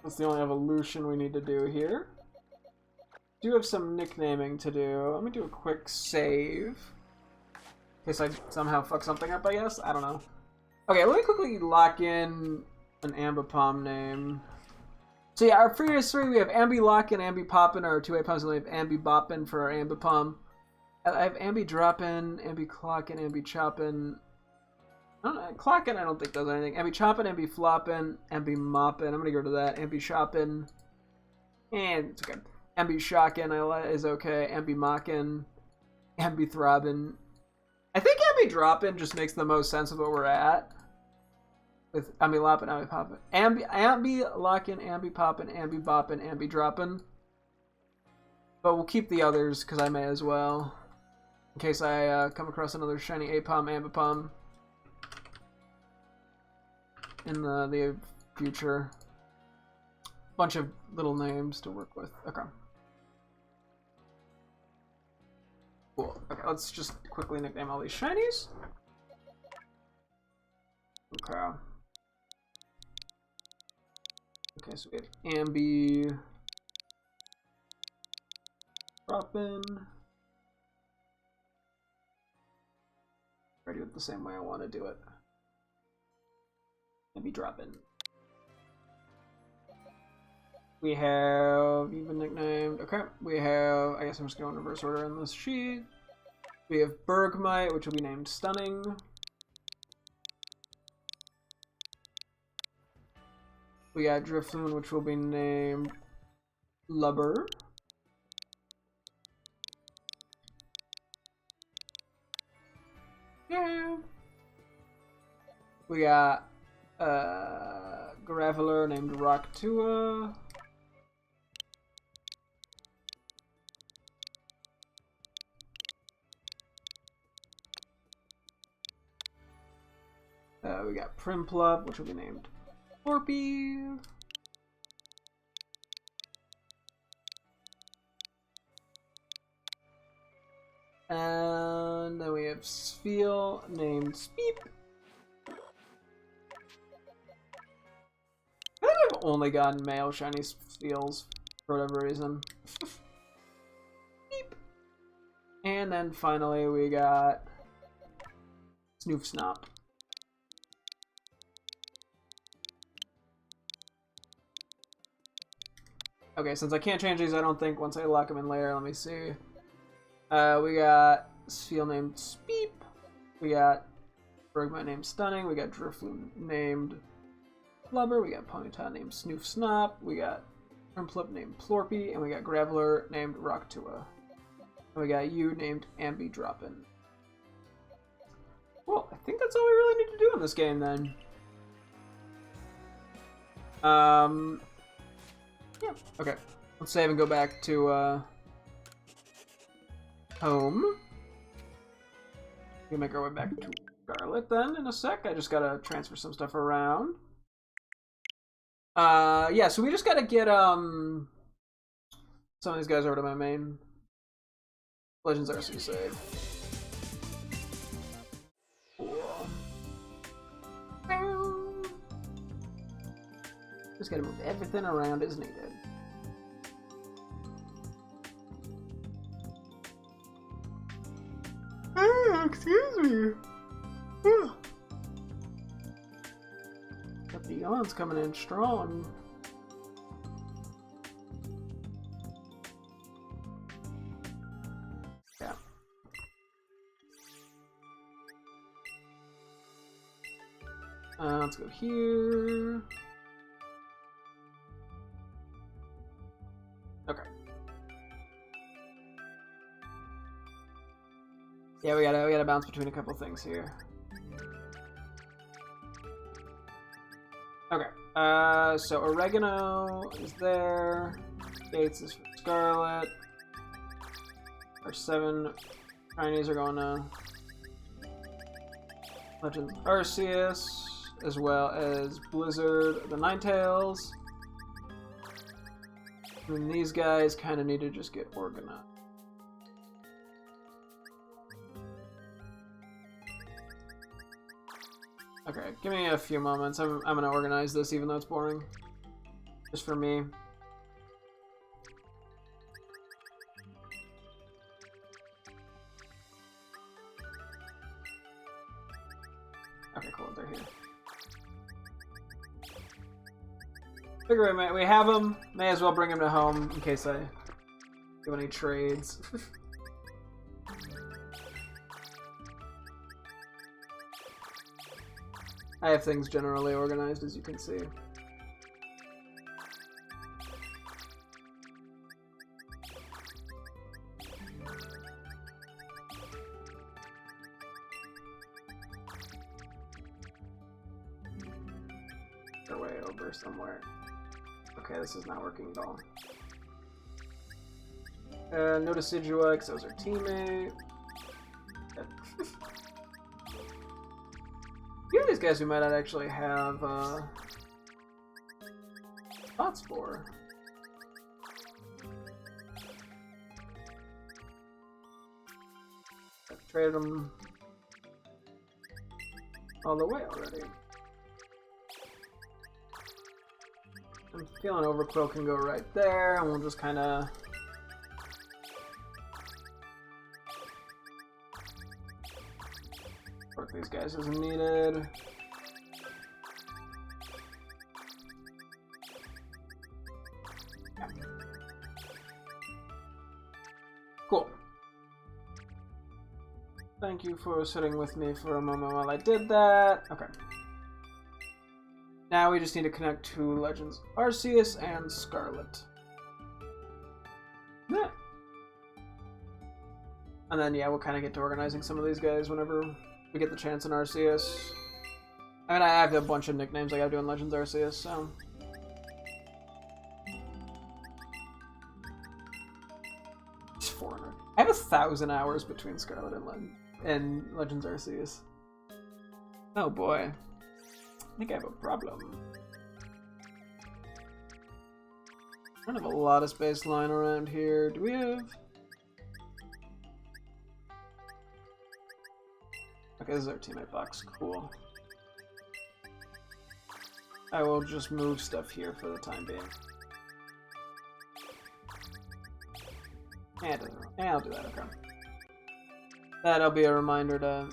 That's the only evolution we need to do here. Do have some nicknaming to do. Let me do a quick save. In case I somehow fuck something up, I guess. I don't know. Okay, let me quickly lock in an Ambipom name. So yeah, our previous three, we have Ambi-Lockin, Ambi-Poppin, our two-way pumps, and we have Ambi-Boppin for our Ambipom. I have Ambi-Droppin, Ambi-Clockin, Ambi-Choppin. I don't know, Clockin I don't think does anything. Ambi-Choppin, Ambi-Floppin, Ambi-Moppin. I'm gonna go to that. Ambi-Shoppin. And it's okay. Ambi-Shockin is okay. Ambi-Mockin. Ambi-Throbbin. I think Ambi-Droppin just makes the most sense of what we're at. With Ambi-Loppin, Ambi-Poppin. Ambi-Lockin, Ambi-Poppin, Ambi-Boppin, Ambi-Droppin. But we'll keep the others, because I may as well. In case I come across another shiny Apom, Ambipom. In the future. Bunch of little names to work with. Okay. Cool. Okay, let's just quickly nickname all these shinies. Okay. Okay, so we have Ambi, Droppin. I do it the same way I want to do it. and be dropping. We have even nicknamed. Okay, we have. I guess I'm just going in reverse order on this sheet. We have Bergmite, which will be named Stunning. We got Drifloon, which will be named Lubber. Yeah. We got Graveler named Rocktua. We got Primplup, which will be named Orpy. And then we have Spheal named Speep. I think I've only gotten male shiny Spheals for whatever reason. Beep. And then finally we got Snoof Snop. Okay, since I can't change these, I don't think, once I lock them in later. Let me see. We got Spheal named Speep. We got Bergmite named Stunning. We got Drifloon named Flubber. We got Ponyta named Snoof Snop. We got Primplup named Plorpy. And we got Graveler named Rocktua. And we got you named Ambi Droppin'. Well, I think that's all we really need to do in this game then. Yeah, okay. Let's save and go back to home. We'll make our way back to Scarlet then in a sec. I just gotta transfer some stuff around. Yeah, so we just gotta get some of these guys over to my main Legends Arceus save. Cool. Just gotta move everything around as needed. Excuse me. But the yawns coming in strong. Yeah. Let's go here. Okay. Yeah, we gotta bounce between a couple things here. Okay. So Oregano is there. Gates is for Scarlet. Our 7 Chinese are going to Legends Arceus, as well as Blizzard, the Ninetales. And these guys kind of need to just get organized. Okay, give me a few moments. I'm gonna organize this even though it's boring. Just for me. Okay, cool, they're here. Figure we have them. May as well bring them to home in case I do any trades. I have things generally organized, as you can see. They're way over somewhere. Okay, this is not working at all. No Decidueye, because that was our teammate. A few of these guys we might not actually have spots for. I've traded them all the way already. I'm feeling Overquill can go right there, and we'll just kind of work these guys as needed. Cool. Thank you for sitting with me for a moment while I did that. Okay. Now we just need to connect to Legends Arceus and Scarlet. Yeah. And then, yeah, we'll kind of get to organizing some of these guys whenever we get the chance in Arceus. I mean, I have a bunch of nicknames I gotta do in Legends Arceus, so... It's 400. I have 1,000 hours between Scarlet and Legends Arceus. Oh boy. I think I have a problem. I don't have a lot of space lying around here. Do we have... Okay, this is our teammate box. Cool. I will just move stuff here for the time being. Yeah, it doesn't. Yeah, I'll do that. Okay. That'll be a reminder to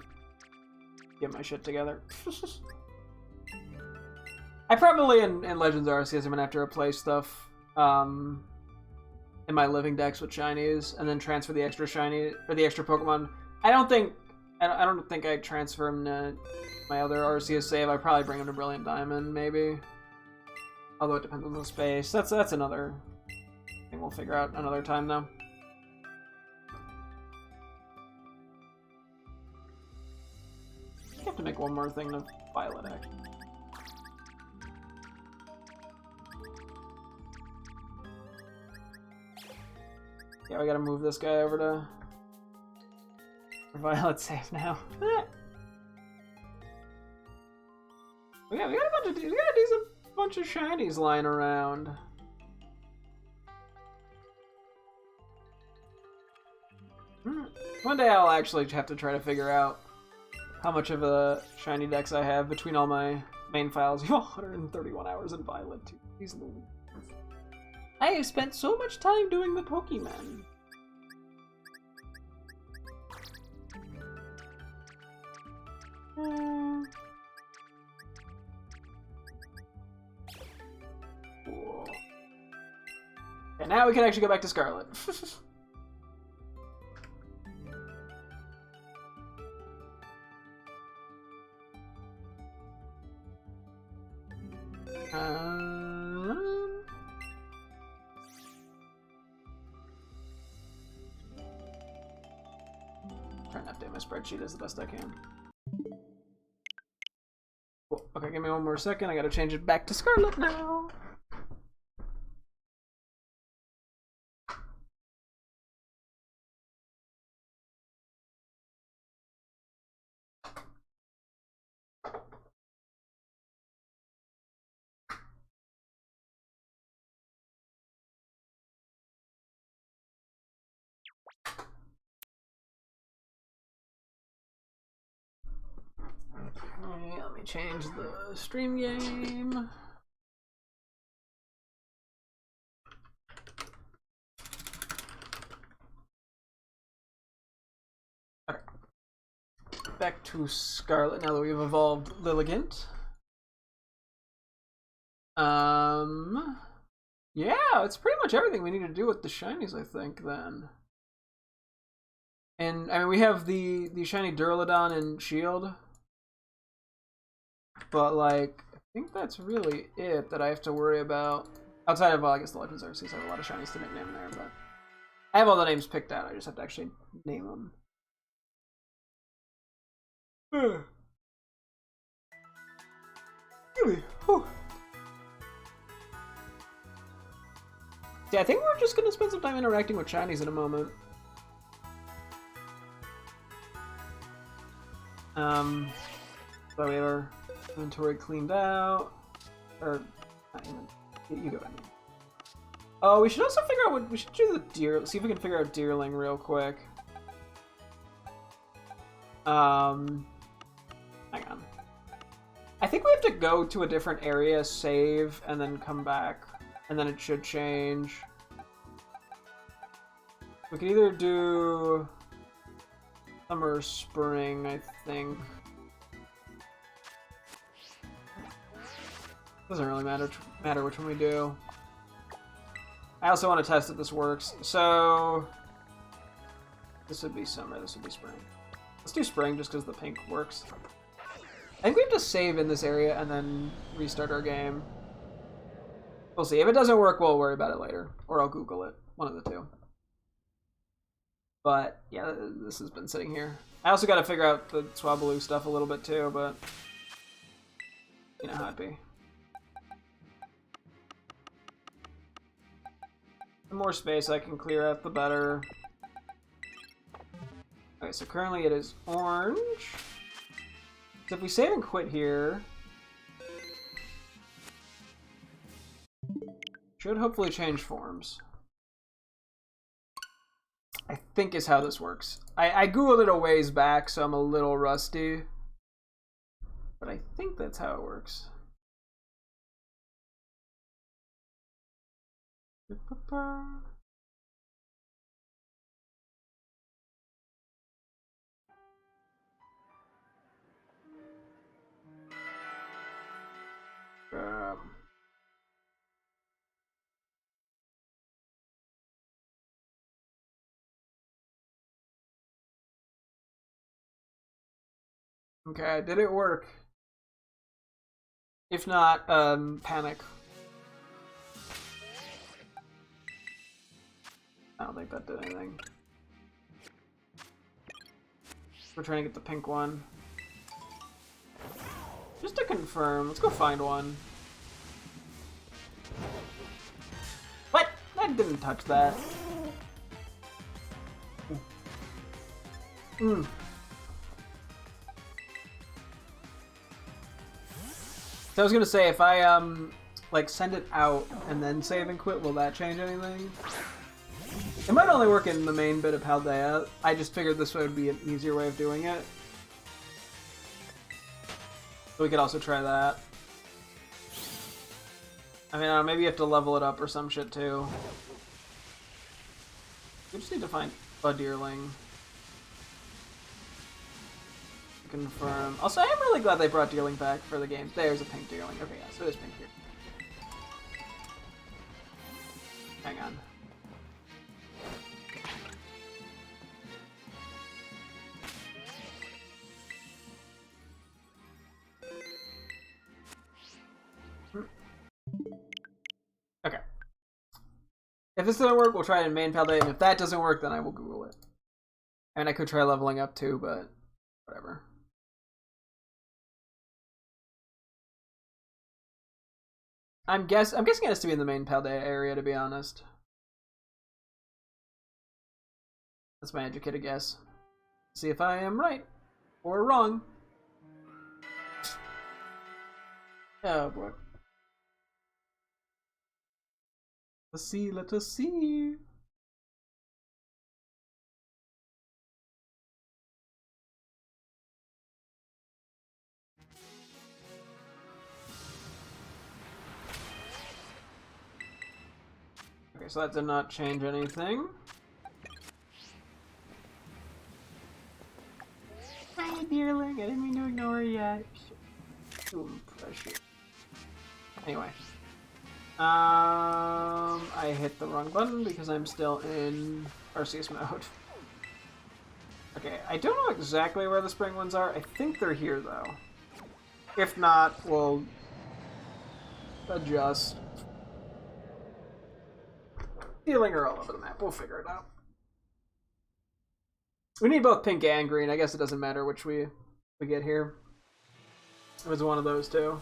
get my shit together. I probably in Legends Arceus I'm gonna have to replace stuff in my living decks with shinies, and then transfer the extra shiny or the extra Pokemon. I don't think I transfer them to my other Arceus save. I probably bring them to Brilliant Diamond, maybe. Although it depends on the space. That's another thing we'll figure out another time, though. I have to make one more thing to Violet Egg. Yeah, we gotta move this guy over to Violet safe now. We got a bunch of shinies lying around. One day I'll actually have to try to figure out how much of a shiny dex I have between all my main files. You have 131 hours in Violet too. I have spent so much time doing the Pokemon. Cool. And now we can actually go back to Scarlet. Trying to update my spreadsheet as the best I can. Cool. Okay, give me one more second. I gotta change it back to Scarlet now. Okay, let me change the stream game. Okay. Back to Scarlet now that we've evolved Lilligant. Yeah, it's pretty much everything we need to do with the shinies, I think, then. And, I mean, we have the shiny Duraludon and Shield. But, like, I think that's really it that I have to worry about. Outside of, well, I guess the Legends Arceus have a lot of shinies to nickname there, but... I have all the names picked out, I just have to actually name them. Yeah, I think we're just gonna spend some time interacting with shinies in a moment. So we have our inventory cleaned out. Or, not even, you go ahead. Oh, we should also figure out what, we should do the deer, see if we can figure out Deerling real quick. Hang on. I think we have to go to a different area, save, and then come back. And then it should change. We can either do summer or spring, I think. Doesn't really matter which one we do. I also want to test that this works. So this would be summer, this would be spring. Let's do spring just because the pink works. I think we have to save in this area and then restart our game. We'll see. If it doesn't work, we'll worry about it later. Or I'll Google it. One of the two. But, yeah, this has been sitting here. I also got to figure out the Swablu stuff a little bit too, but you know how it be. The more space I can clear out, the better. Okay, so currently it is orange. So if we save and quit here, should hopefully change forms. I think is how this works. I googled it a ways back, so I'm a little rusty. But I think that's how it works. Okay, did it work? If not, panic. I don't think that did anything. We're trying to get the pink one. Just to confirm, let's go find one. What? I didn't touch that. Hmm. So I was gonna say, if I like send it out and then save and quit, will that change anything? It might only work in the main bit of Paldea. I just figured this would be an easier way of doing it. So we could also try that. I mean, maybe you have to level it up or some shit too. We just need to find a deerling. Confirm. Also, I am really glad they brought deerling back for the games. There's a pink deerling. Okay, yeah, so it is pink here. Hang on. Okay. If this doesn't work, we'll try it in main Paldea, and if that doesn't work, then I will Google it. I mean, I could try leveling up too, but whatever. I'm guessing it has to be in the main Paldea area, to be honest. That's my educated guess. See if I am right or wrong. Oh boy. Let's see, let us see. Okay, so that did not change anything. Hi, dearling. I didn't mean to ignore you yet. Ooh, pressure. Anyway. I hit the wrong button because I'm still in Arceus mode. Okay, I don't know exactly where the spring ones are. I think they're here, though. If not, we'll adjust. Dealing are all over the map. We'll figure it out. We need both pink and green. I guess it doesn't matter which we get here. It was one of those two.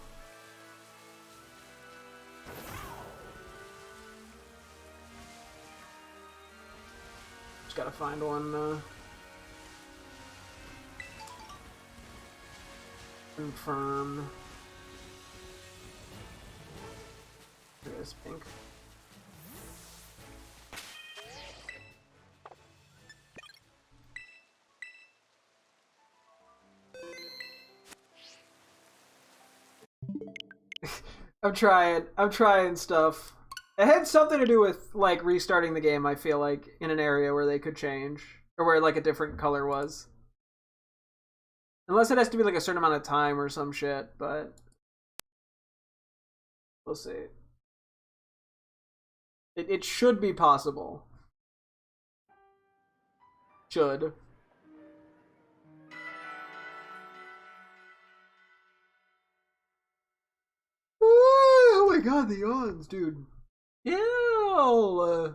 Just gotta find one. Confirm. It is pink. I'm trying stuff. It had something to do with, like, restarting the game, I feel like, in an area where they could change. Or where, like, a different color was. Unless it has to be, like, a certain amount of time or some shit, but... we'll see. It should be possible. Should. Oh my god, the yawns, dude. Ew. Oh,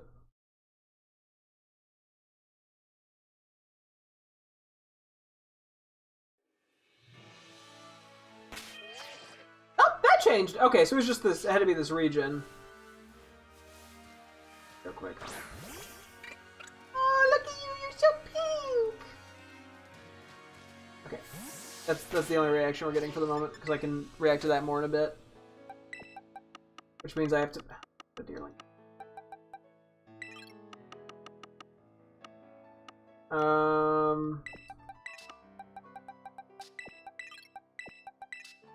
that changed. Okay, so it was just this. It had to be this region. Real quick. Oh, look at you! You're so pink. Okay, that's the only reaction we're getting for the moment because I can react to that more in a bit. Which means I have to... The deerling.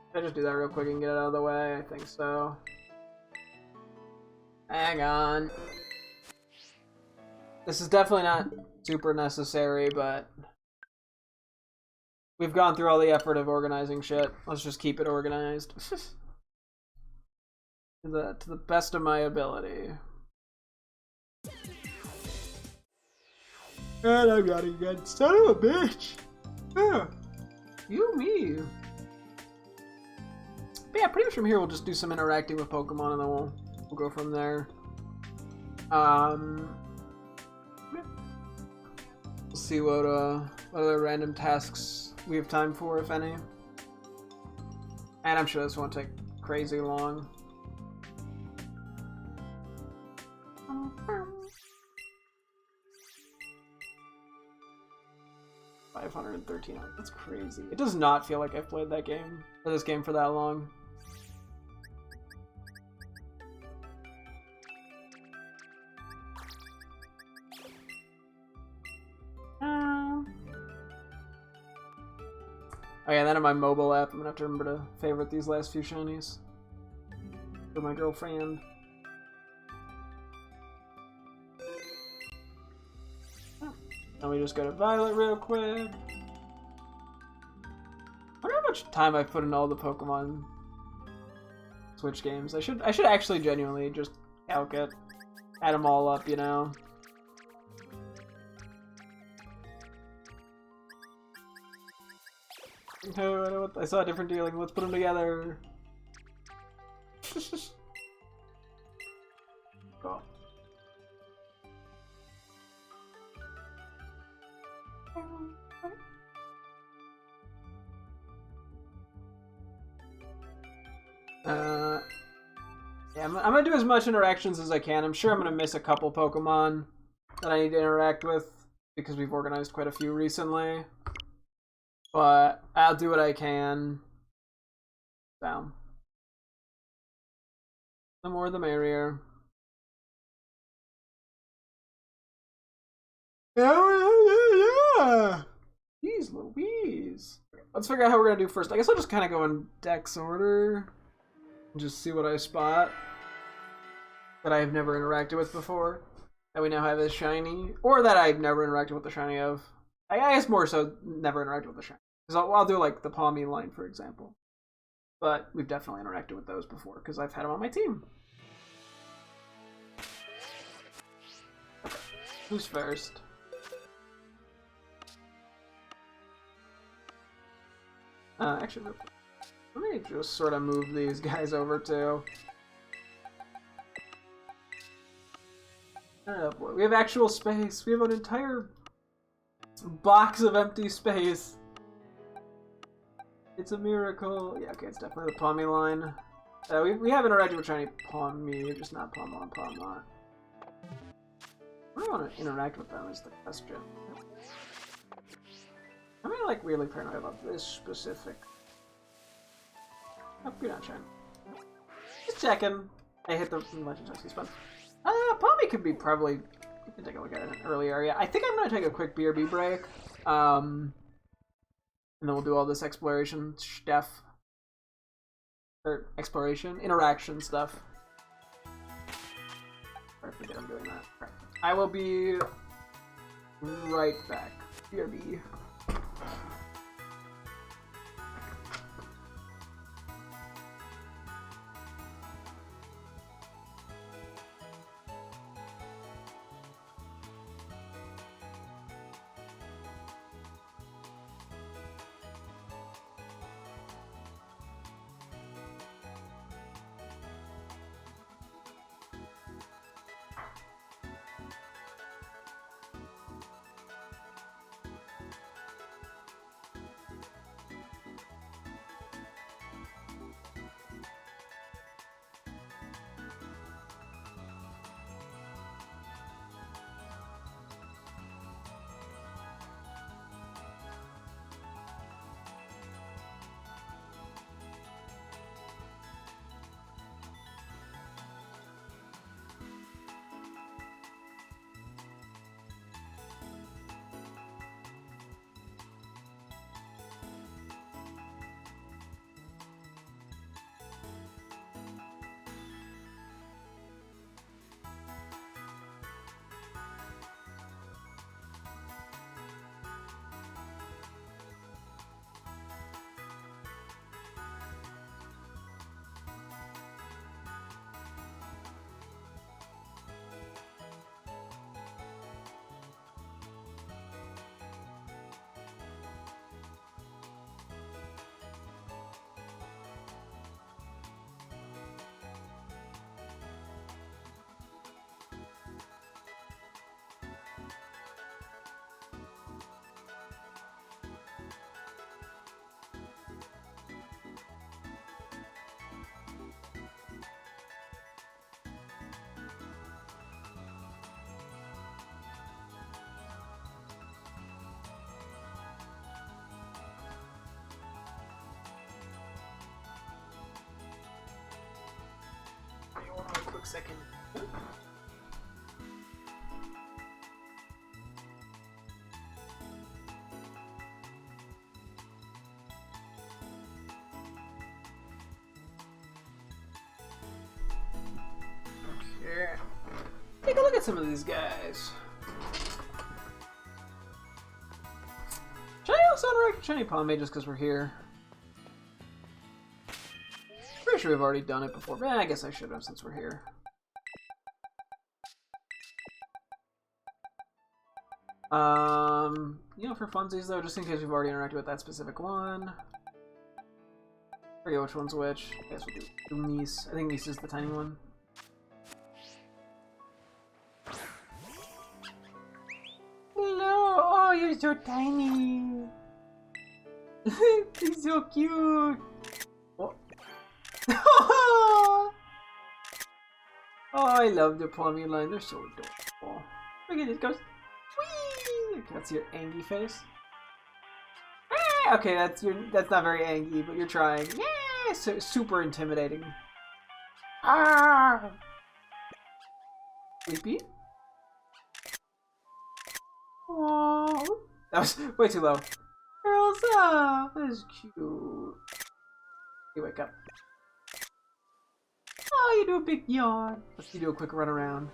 Should I just do that real quick and get it out of the way? I think so. Hang on. This is definitely not super necessary, but... We've gone through all the effort of organizing shit. Let's just keep it organized. To the best of my ability. And I'm not again. Son of a bitch! Yeah. You me. But yeah, pretty much from here we'll just do some interacting with Pokemon and then we'll go from there. Yeah. We'll see what other random tasks we have time for, if any. And I'm sure this won't take crazy long. 513. That's crazy. It does not feel like I've played that game or this game for that long. Oh yeah, then on my mobile app, I'm gonna have to remember to favorite these last few shinies for my girlfriend. And we just go to Violet real quick. I wonder how much time I've put in all the Pokemon Switch games. I should actually genuinely just calc it, add them all up, you know. Oh, I saw a different dealing. Let's put them together. Cool. Yeah, I'm gonna do as much interactions as I can. I'm sure I'm gonna miss a couple Pokemon that I need to interact with because we've organized quite a few recently. But I'll do what I can. So, the more the merrier. Yeah. Jeez Louise. Let's figure out how we're gonna do first. I guess I'll just kind of go in Dex order and just see what I spot that I've never interacted with before. That we now have as shiny, or that I've never interacted with the shiny of. I guess more so never interacted with the shiny. Because I'll do like the Palmy line, for example. But we've definitely interacted with those before because I've had them on my team. Okay. Who's first? Actually, let me just sort of move these guys over too. Oh boy, we have actual space. We have an entire box of empty space. It's a miracle. Yeah, okay, it's definitely the Palmy line. We have interacted with shiny Palmy, just not Palmon, Palmon. What do I want to interact with them is the question. Am I like really paranoid about this specific? Oh, you're not shiny. Just checking. I hit the Legend Toxic Sponge. Palmy could be probably. You can take a look at it in an early area. I think I'm gonna take a quick BRB break. And then we'll do all this exploration stuff. Or exploration? Interaction stuff. I forget I'm doing that. Right. I will be right back. BRB. quick second. Okay. Take a look at some of these guys. Should I also interact with Shiny Pomade just because we're here? Pretty sure we've already done it before, but I guess I should have since we're here. You know, for funsies though, just in case we've already interacted with that specific one. I forget which one's which. I guess we'll do Mies. I think Mies is the tiny one. Hello! Oh, you're so tiny! He's so cute! Oh. Oh, I love the Palmy line. They're so adorable. Look at it, goes. Whee! That's your Angie face. Ah, okay, that's not very Angie, but you're trying. Yeah, so super intimidating. Ah. Sleepy. Oh, that was way too low. Elsa, that is cute. You wake up. Oh, you do a big yawn. Let's do a quick run around.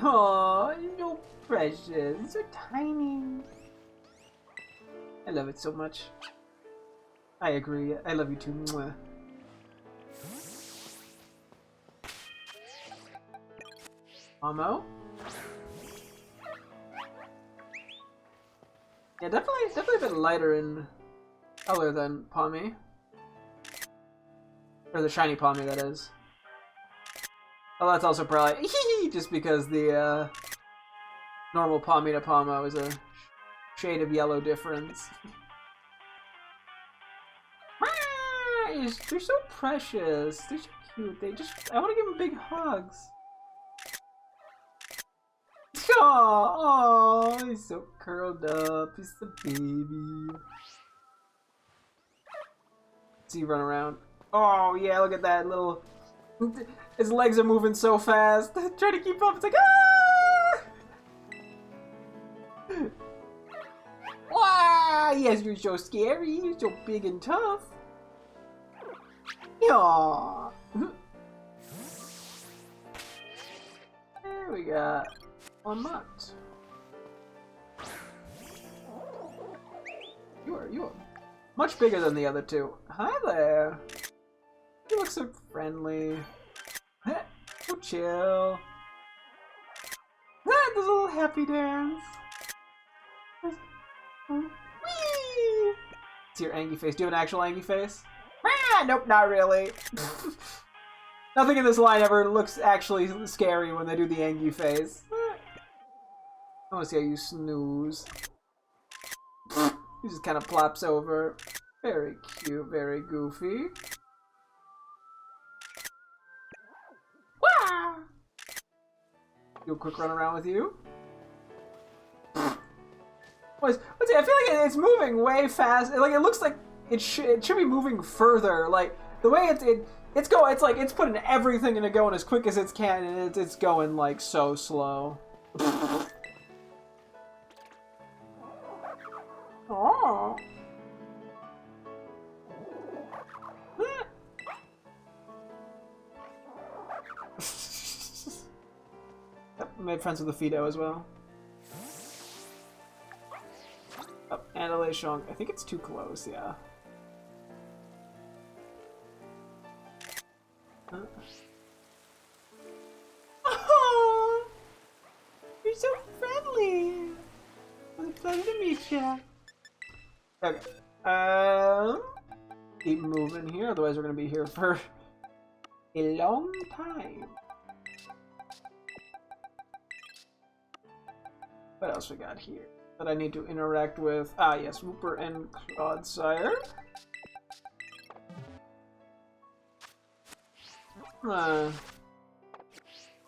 Oh, you're so precious. You're so tiny. I love it so much. I agree. I love you too. Mwah. Amo? Yeah, definitely a bit lighter in color than Palmy. Or the shiny Palmy, that is. Oh, that's also probably just because the normal Palmy to Palmo is a shade of yellow difference. They're so precious. They're so cute. I want to give them big hugs. Oh, he's so curled up. He's the baby. See you run around. Oh yeah, look at that little. His legs are moving so fast. Trying to keep up. It's like ah! Wow! Yes, you're so scary. You're so big and tough. Yeah. There we got one month. You are much bigger than the other two. Hi there. You look so friendly. So chill. There's a little happy dance. Whee! It's your Angie face. Do you have an actual Angie face? Ah, nope, not really. Nothing in this line ever looks actually scary when they do the Angie face. I want to see how you snooze. He just kind of plops over. Very cute, very goofy. Wah! Do a quick run around with you. What's it? I feel like it's moving way fast. Like it looks like it should be moving further. Like the way it's going. It's like it's putting everything into going as quick as it can, and it's going like so slow. Oh. I made friends with the Fido as well. Oh, and a Lechonk. I think it's too close, yeah. Oh, you're so friendly. It's a pleasure to meet you. Okay. Keep moving here, otherwise we're gonna be here for a long time. What else we got here that I need to interact with? Ah, yes, Wooper and Clodsire.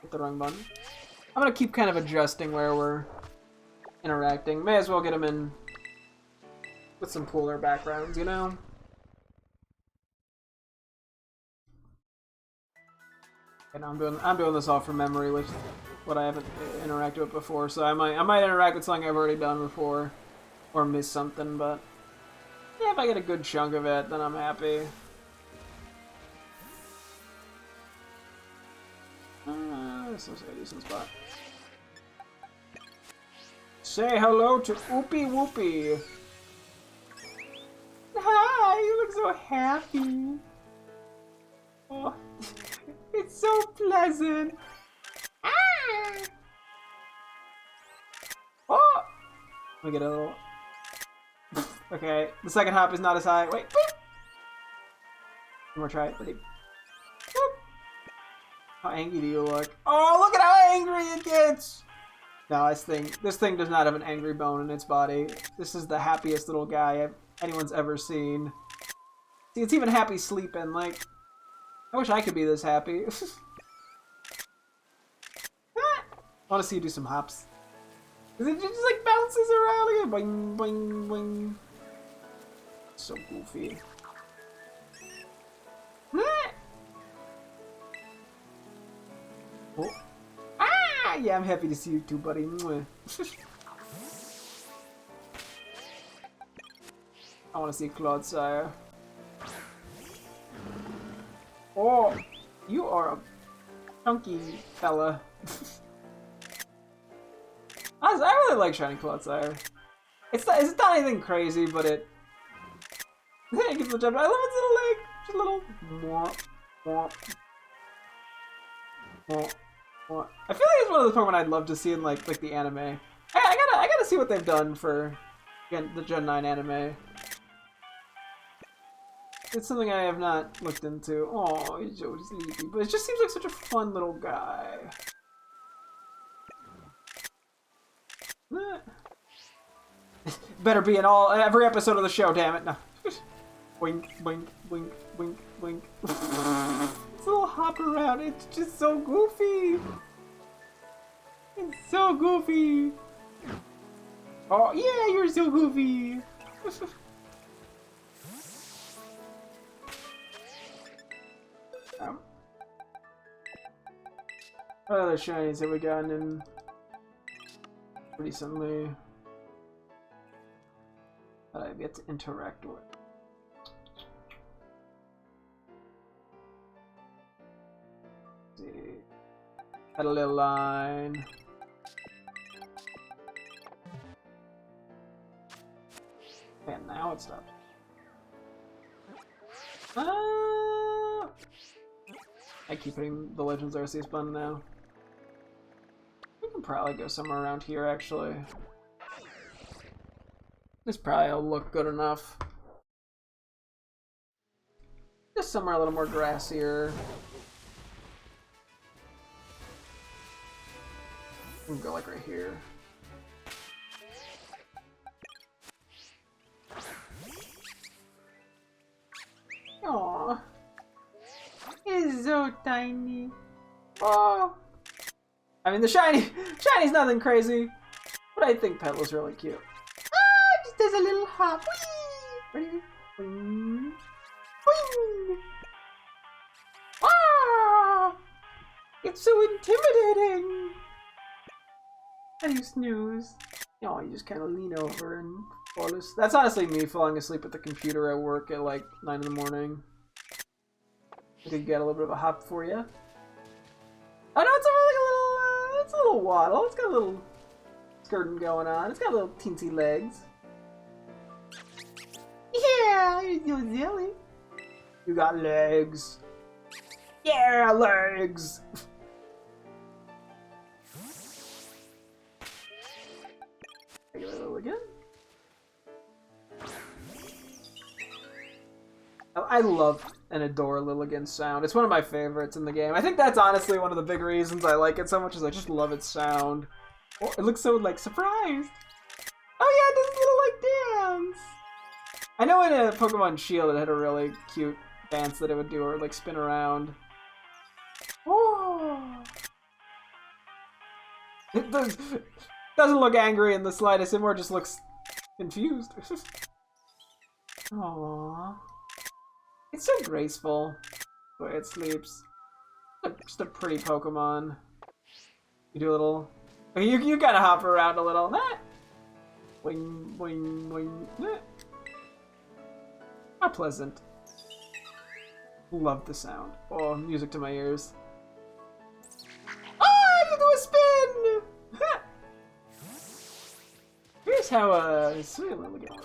Hit the wrong button. I'm gonna keep kind of adjusting where we're interacting. May as well get them in with some cooler backgrounds, you know? And I'm doing this all from memory with what I haven't interacted with before, so I might interact with something I've already done before, or miss something. But yeah, if I get a good chunk of it, then I'm happy. This looks like a decent spot. Say hello to Oopie Whoopie. Hi, you look so happy. Oh, it's so pleasant. Ah! Oh! Let me get a little. Okay, the second hop is not as high. Wait. Boop. One more try. Ready? Boop. How angry do you look? Oh, look at how angry it gets! No, this thing does not have an angry bone in its body. This is the happiest little guy anyone's ever seen. See, it's even happy sleeping. Like, I wish I could be this happy. I want to see you do some hops. Cause it just like bounces around like boing, boing, boing. So goofy. Oh. Ah, yeah, I'm happy to see you too, buddy. I want to see Claude Sire. Oh, you are a chunky fella. I really like shiny Claude Sire. It's not anything crazy, but it gives the jump. I love its little leg. Just a little. I feel like it's one of those Pokemon I'd love to see in like the anime. I gotta see what they've done for the Gen 9 anime. It's something I have not looked into. Oh, he's so sleepy, but it just seems like such a fun little guy. Better be in every episode of the show, damn it! No. Wink, wink, wink, wink, wink. This little hop around, it's just so goofy. It's so goofy. Oh yeah, you're so goofy. What other shinies have we gotten in recently that I've yet to interact with? Let's see. Had a little line. And now it stopped. I keep hitting the Legends Arceus button now. We can probably go somewhere around here, actually. This probably will look good enough. Just somewhere a little more grassier. We can go like right here. Aww. It's so tiny. Oh. I mean, the shiny's nothing crazy, but I think Petal's really cute. Ah, just does a little hop. Whee! Whee! Whee! Ah! It's so intimidating. How do you snooze? Oh, you just kind of lean over and fall asleep. That's honestly me falling asleep at the computer at work at like 9 in the morning. I could get a little bit of a hop for you. Oh no, it's a little waddle. It's got a little skirting going on. It's got little teensy legs. Yeah, you're so silly. You got legs. Yeah, legs. Take it a little again. I love and adore Lilligant's sound. It's one of my favorites in the game. I think that's honestly one of the big reasons I like it so much is I just love its sound. Oh, it looks so, like, surprised. Oh yeah, it does a little, like, dance. I know in Pokemon Shield it had a really cute dance that it would do, or, like, spin around. Oh. It doesn't look angry in the slightest. It more just looks confused. Aww. It's so graceful the way it sleeps. Just a pretty Pokemon. You do a little... You gotta hop around a little. Nah. Boing, boing, boing. Nah. How pleasant. Love the sound. Oh, music to my ears. Ah, you do a spin! Here's how, sweet, let me get one.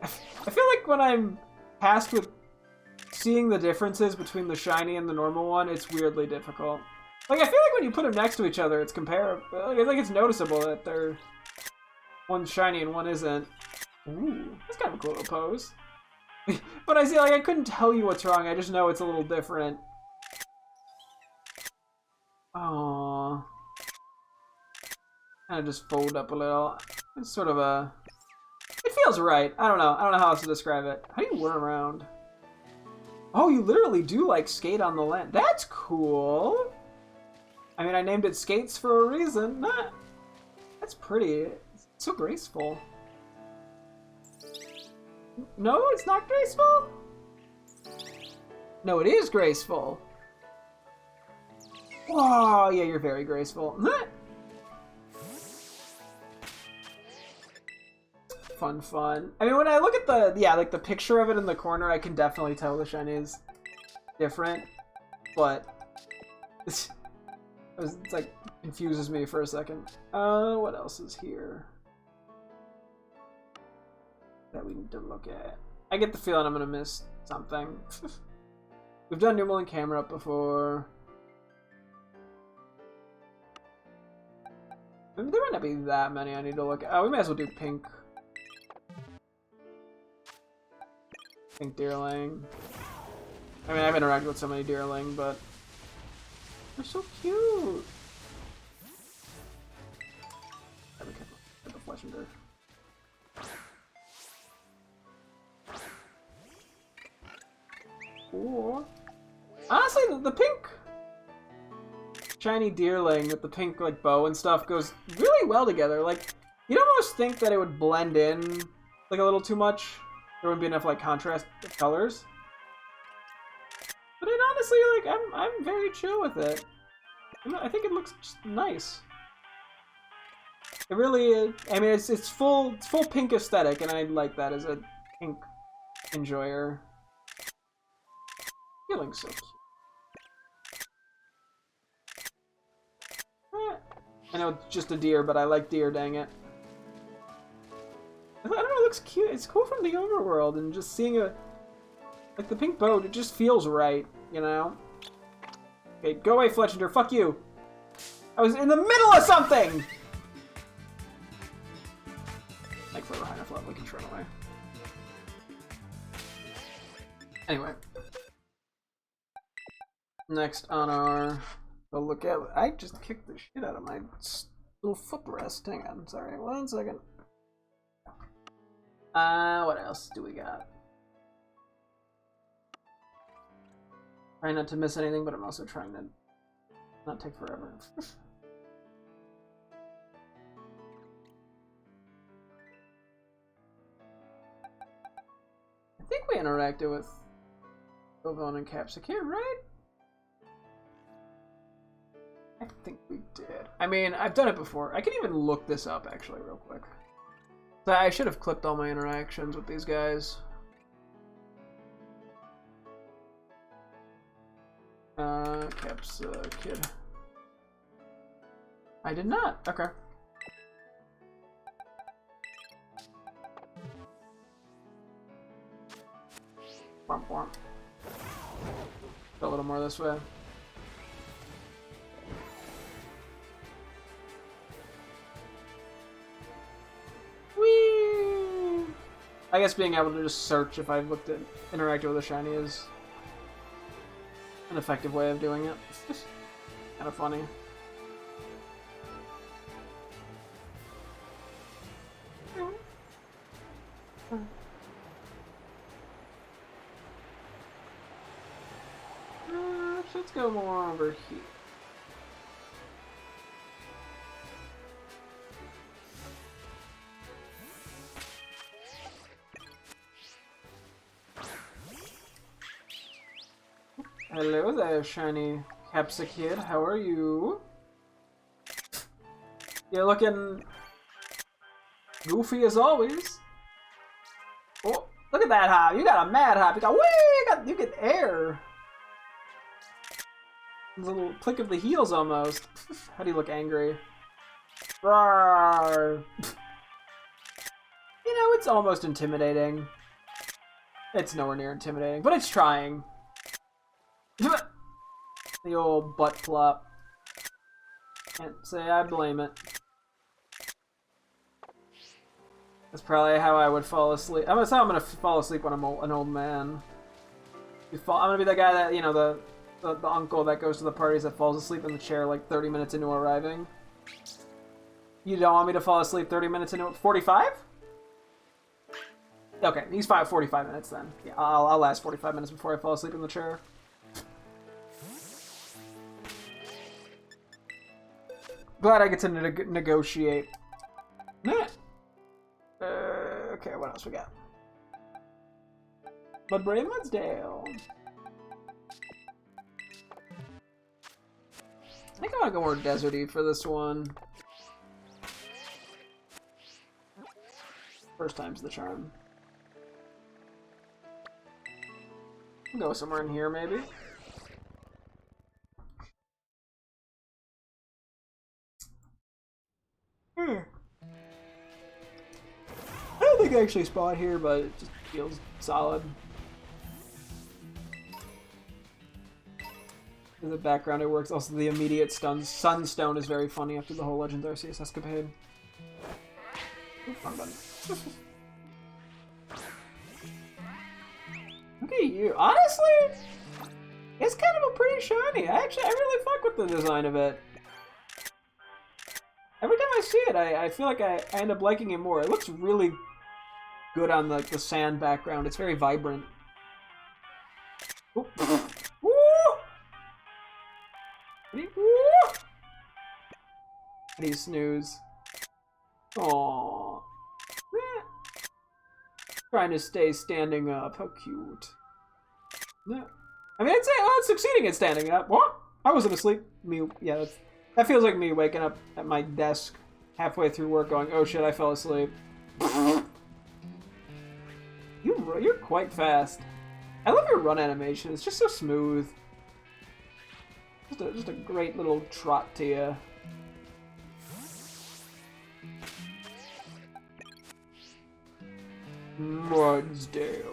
I feel like when I'm tasked with seeing the differences between the shiny and the normal one, it's weirdly difficult. Like, I feel like when you put them next to each other, it's comparable. Like, I think it's noticeable that they're... One's shiny and one isn't. Ooh, that's kind of a cool little pose. But I see, like, I couldn't tell you what's wrong. I just know it's a little different. Aww. Kind of just fold up a little. It's sort of a... It feels right. I don't know. I don't know how else to describe it. How do you whirl around? Oh, you literally do, like, skate on the land. That's cool. I mean, I named it Skates for a reason. Nah. That's pretty. It's so graceful. No, it's not graceful? No, it is graceful. Oh, yeah, you're very graceful. Fun, fun. I mean, when I look at the, yeah, like the picture of it in the corner, I can definitely tell the shiny is different, but it's like, confuses me for a second. What else is here that we need to look at? I get the feeling I'm gonna miss something. We've done Numel and Camera up before. I mean, there might not be that many I need to look at. Oh, we may as well do Pink. Pink Deerling. I mean, I've interacted with so many Deerling, but they're so cute. Get the flesh and dirt. Cool. Honestly, the pink shiny Deerling with the pink like bow and stuff goes really well together. Like, you'd almost think that it would blend in like a little too much. There wouldn't be enough like contrast of colors. But it honestly, like, I'm very chill with it. I think it looks just nice. It really is. I mean, it's full pink aesthetic, and I like that as a pink enjoyer. Feeling so cute. I know it's just a deer, but I like deer, dang it. I don't know, it looks cute. It's cool from the overworld, and just seeing like the pink boat, it just feels right, you know? Okay, go away, Fletchender, fuck you! I was in the middle of something! Like, for high enough level, we can turn away. Anyway. Next on our... We'll look at... I just kicked the shit out of my little footrest. Hang on, sorry, 1 second. What else do we got? Trying not to miss anything, but I'm also trying to not take forever. I think we interacted with Sylveon and Capsicum, right? I think we did. I mean, I've done it before. I can even look this up, actually, real quick. So I should have clipped all my interactions with these guys. Kid. I did not. Okay. Womp womp. Go a little more this way. Whee! I guess being able to just search if I've looked at interacted with a shiny is an effective way of doing it. Kind of funny. Let's go more over here. Hello there, shiny Capsicid. How are you? You're looking goofy as always. Oh, look at that hop. You got a mad hop. You got you get air. There's a little click of the heels almost. How do you look angry? Roar. You know, it's almost intimidating. It's nowhere near intimidating, but it's trying. The old butt flop. Can't say I blame it. That's probably how I would fall asleep. That's how I'm gonna fall asleep when I'm an old man. I'm gonna be the guy that, you know, the uncle that goes to the parties that falls asleep in the chair like 30 minutes into arriving. You don't want me to fall asleep 30 minutes into 45? Okay, he's 45 minutes then. Yeah, I'll last 45 minutes before I fall asleep in the chair. Glad I get to negotiate. Okay, what else we got? Mudbray and Mudsdale. I think I want to go more deserty for this one. First time's the charm. Go somewhere in here, maybe. I don't think I actually spawn here, but it just feels solid. In the background it works. Also, the immediate sunstone is very funny after the whole Legends Arceus escapade. Ooh, wrong button. Look at you. Honestly, it's kind of a pretty shiny. I really fuck with the design of it. Every time I see it, I feel like I end up liking it more. It looks really good on the sand background. It's very vibrant. Ooh. Woo! How do you snooze? Aww. Trying to stay standing up. How cute. Yeah. I mean, I'd say, oh, it's succeeding at standing up. What? I wasn't asleep. Me, yeah, that feels like me waking up at my desk halfway through work going, oh shit, I fell asleep. You're quite fast. I love your run animation. It's just so smooth. Just a great little trot to you. Mudsdale.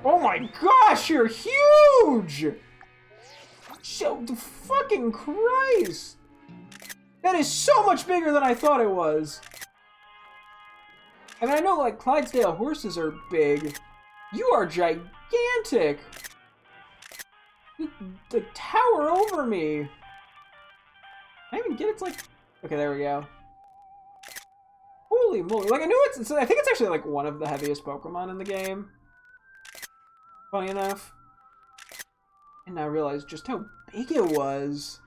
Oh my gosh, you're huge! The fucking Christ! That is so much bigger than I thought it was. I mean, I know like Clydesdale horses are big. You are gigantic. The tower over me. I even get it's like. Okay, there we go. Holy moly! Like I knew I think it's actually like one of the heaviest Pokemon in the game. Funny enough. And I realized just how big it was.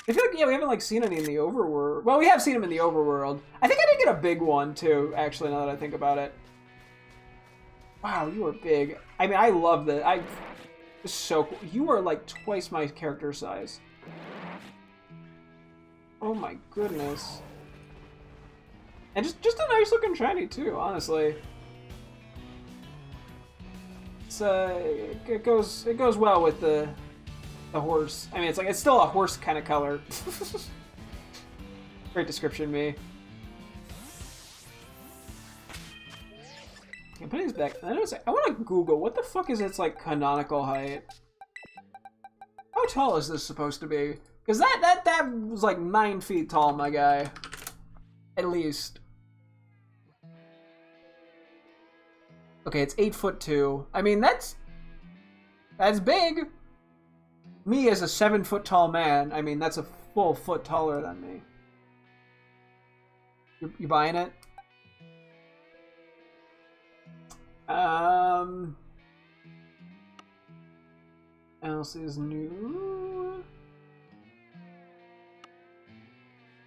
I feel like, yeah, we haven't like seen any in the overworld. Well, we have seen them in the overworld. I think I did get a big one too, actually, now that I think about it. Wow, you are big. I mean, I love that. It's so cool. You are like twice my character size. Oh my goodness. And just a nice looking shiny too, honestly. It's it goes well with the horse. I mean, it's still a horse kind of color. Great description, me. Okay, put these back. I want to Google what the fuck is its like canonical height. How tall is this supposed to be? Because that was like 9 feet tall, my guy. At least. Okay, it's 8'2". I mean, that's big. Me as a 7-foot tall man, I mean, that's a full foot taller than me. You buying it? Else is new.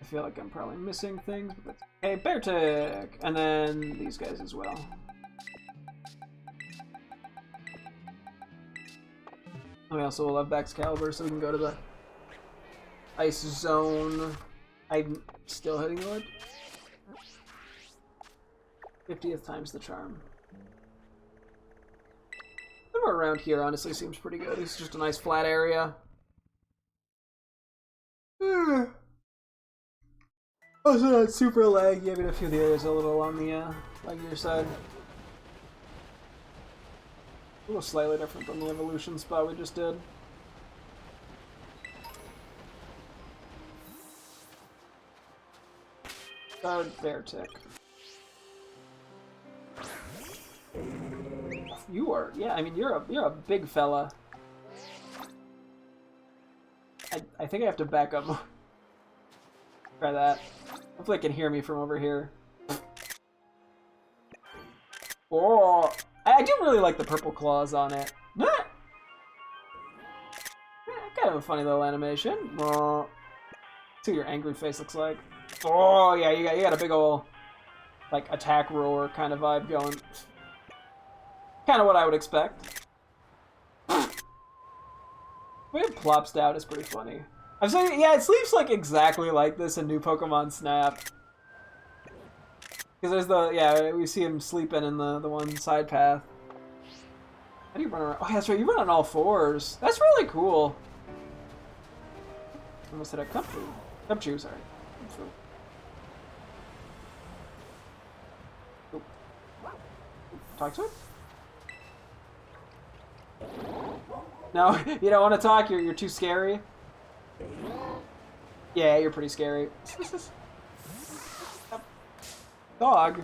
I feel like I'm probably missing things, but that's okay. Beartick, and then these guys as well. We also will have Excalibur, so we can go to the ice zone. I'm still hitting the lid. 50th time's the charm. Somewhere around here, honestly, seems pretty good. It's just a nice flat area. Also not super laggy. I mean, a few of the areas are a little on the laggier side. A little slightly different than the evolution spot we just did. Guard bear tick. You are, yeah. I mean, you're a big fella. I think I have to back up more. Try that. Hopefully, it can hear me from over here. Oh, I do really like the purple claws on it. Kind of a funny little animation. See what your angry face looks like. Oh yeah, you got a big ol' like attack roar kind of vibe going. Kind of what I would expect. The way it plops down is pretty funny. I'm saying, yeah, it sleeps like exactly like this in new Pokemon Snap. Because there's the, yeah, we see him sleeping in the one side path. How do you run around? Oh, yeah, that's right, you run on all fours. That's really cool. Almost hit a Cubchoo, sorry. Oop. Talk to it? No, you don't want to talk? You're too scary? Yeah, you're pretty scary. Dog.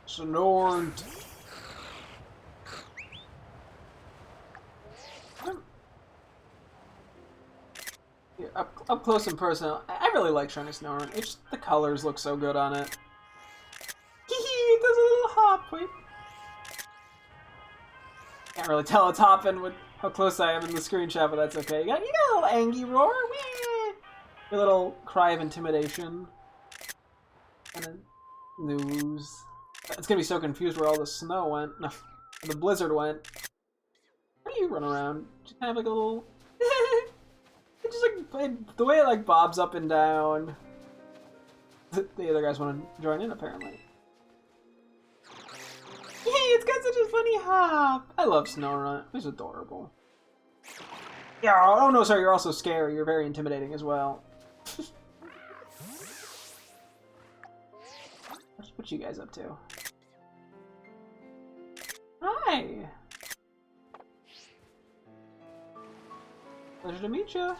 Snort. Yeah, up close and personal, I really like Shiny Snorunt. It's just, the colors look so good on it. It does a little hop. Wait. Can't really tell it's hopping with how close I am in the screenshot, but that's okay. You got a little angry roar. Wee! Your little cry of intimidation. And then news. It's gonna be so confused where all the snow went. No, the blizzard went. How do you run around? Just kind of like a little. It's just like the way it like bobs up and down. The other guys want to join in apparently. Hey, it's got such a funny hop. I love Snorunt. It's adorable. Yeah. Oh no, sorry. You're also scary. You're very intimidating as well. What you guys up to? Hi. Pleasure to meet you.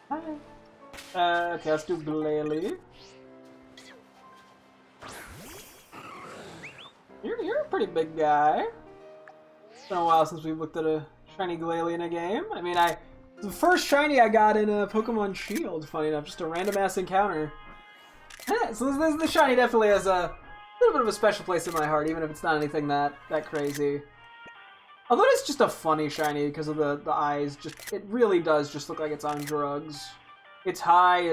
Hi. Okay, let's do Glalie. You're a pretty big guy. It's been a while since we've looked at a shiny Glalie in a game. I mean, the first shiny I got in a Pokemon Shield, funny enough, just a random ass encounter. Yeah, so this shiny definitely has a little bit of a special place in my heart, even if it's not anything that crazy. Although it's just a funny shiny because of the eyes, it really does just look like it's on drugs. It's high,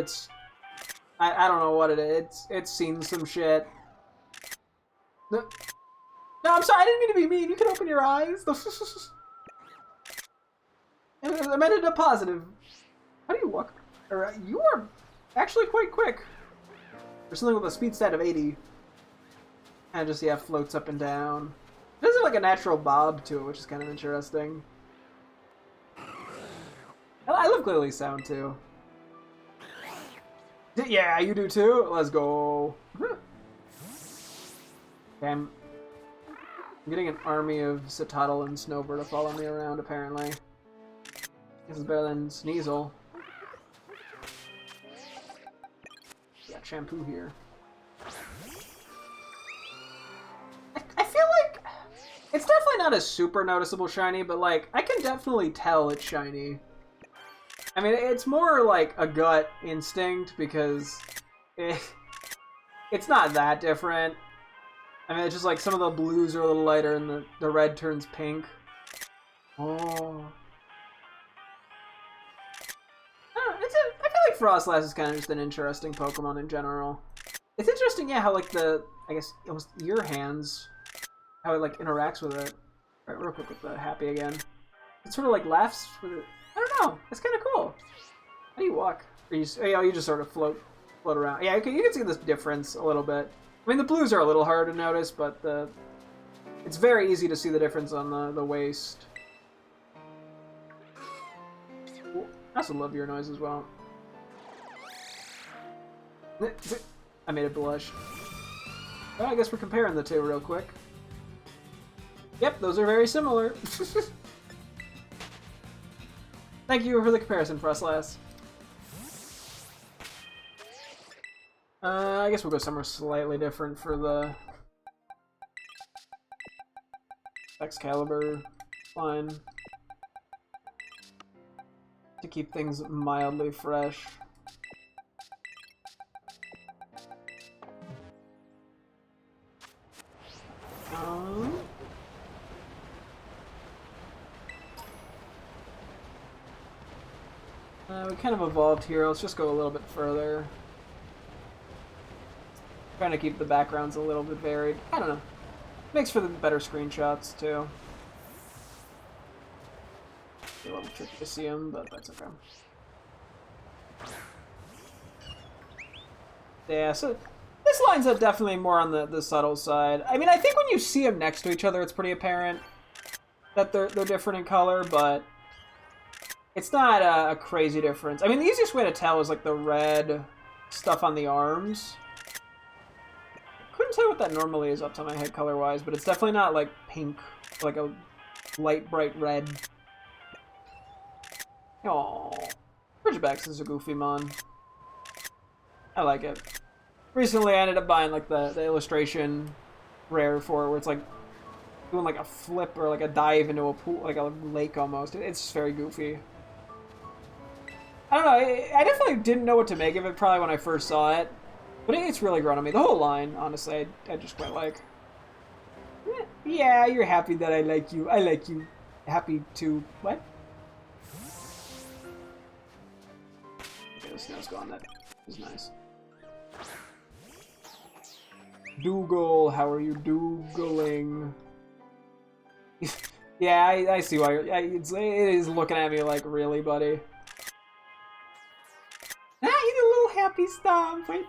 I don't know what it is. It's seen some shit. No, I'm sorry, I didn't mean to be mean. You can open your eyes. I meant it a positive. How do you walk? You are actually quite quick. There's something with a speed stat of 80. And just, yeah, floats up and down. It does have like a natural bob to it, which is kind of interesting. I love Glalie's sound too. Yeah, you do too? Let's go. Okay, I'm getting an army of Citadel and Snowbird to follow me around, apparently. This is better than Sneasel. Got shampoo here. I feel like it's definitely not a super noticeable shiny, but like I can definitely tell it's shiny. I mean, it's more like a gut instinct because it's not that different. I mean, it's just like some of the blues are a little lighter and the red turns pink. Oh. I feel like Frostlass is kind of just an interesting Pokemon in general. It's interesting, yeah, how like I guess almost your hands, how it like interacts with it. Alright, real quick with the Happy again. It sort of like laughs with it. I don't know. It's kind of cool. How do you walk? Or you just sort of float around. Yeah, you can see this difference a little bit. I mean, the blues are a little hard to notice, but it's very easy to see the difference on the waist. Ooh, I also love your noise as well. I made it blush. Well, I guess we're comparing the two real quick. Yep, those are very similar. Thank you for the comparison, Frostlass. I guess we'll go somewhere slightly different for the Excalibur line to keep things mildly fresh. We kind of evolved here. Let's just go a little bit further. Trying to keep the backgrounds a little bit varied. I don't know. Makes for the better screenshots, too. A little tricky to see them, but that's okay. Yeah, so this line's up definitely more on the subtle side. I mean, I think when you see them next to each other, it's pretty apparent that they're different in color, but it's not a crazy difference. I mean, the easiest way to tell is like the red stuff on the arms. Couldn't tell what that normally is up to my head color-wise, but it's definitely not like pink, like a light, bright red. Aww. Ridgebacks is a goofy mon. I like it. Recently, I ended up buying like the illustration rare for it, where it's like doing like a flip or like a dive into a pool, like a lake almost. It's just very goofy. I don't know, I definitely didn't know what to make of it probably when I first saw it. But it's really grown on me. The whole line, honestly, I just quite like. Yeah, you're happy that I like you. I like you. Happy to... What? Okay, the snow's gone. That is nice. Dougal, how are you doogling? Yeah, I see why you're... it is looking at me like, really, buddy? Ah, he's a little happy stomp. Wait.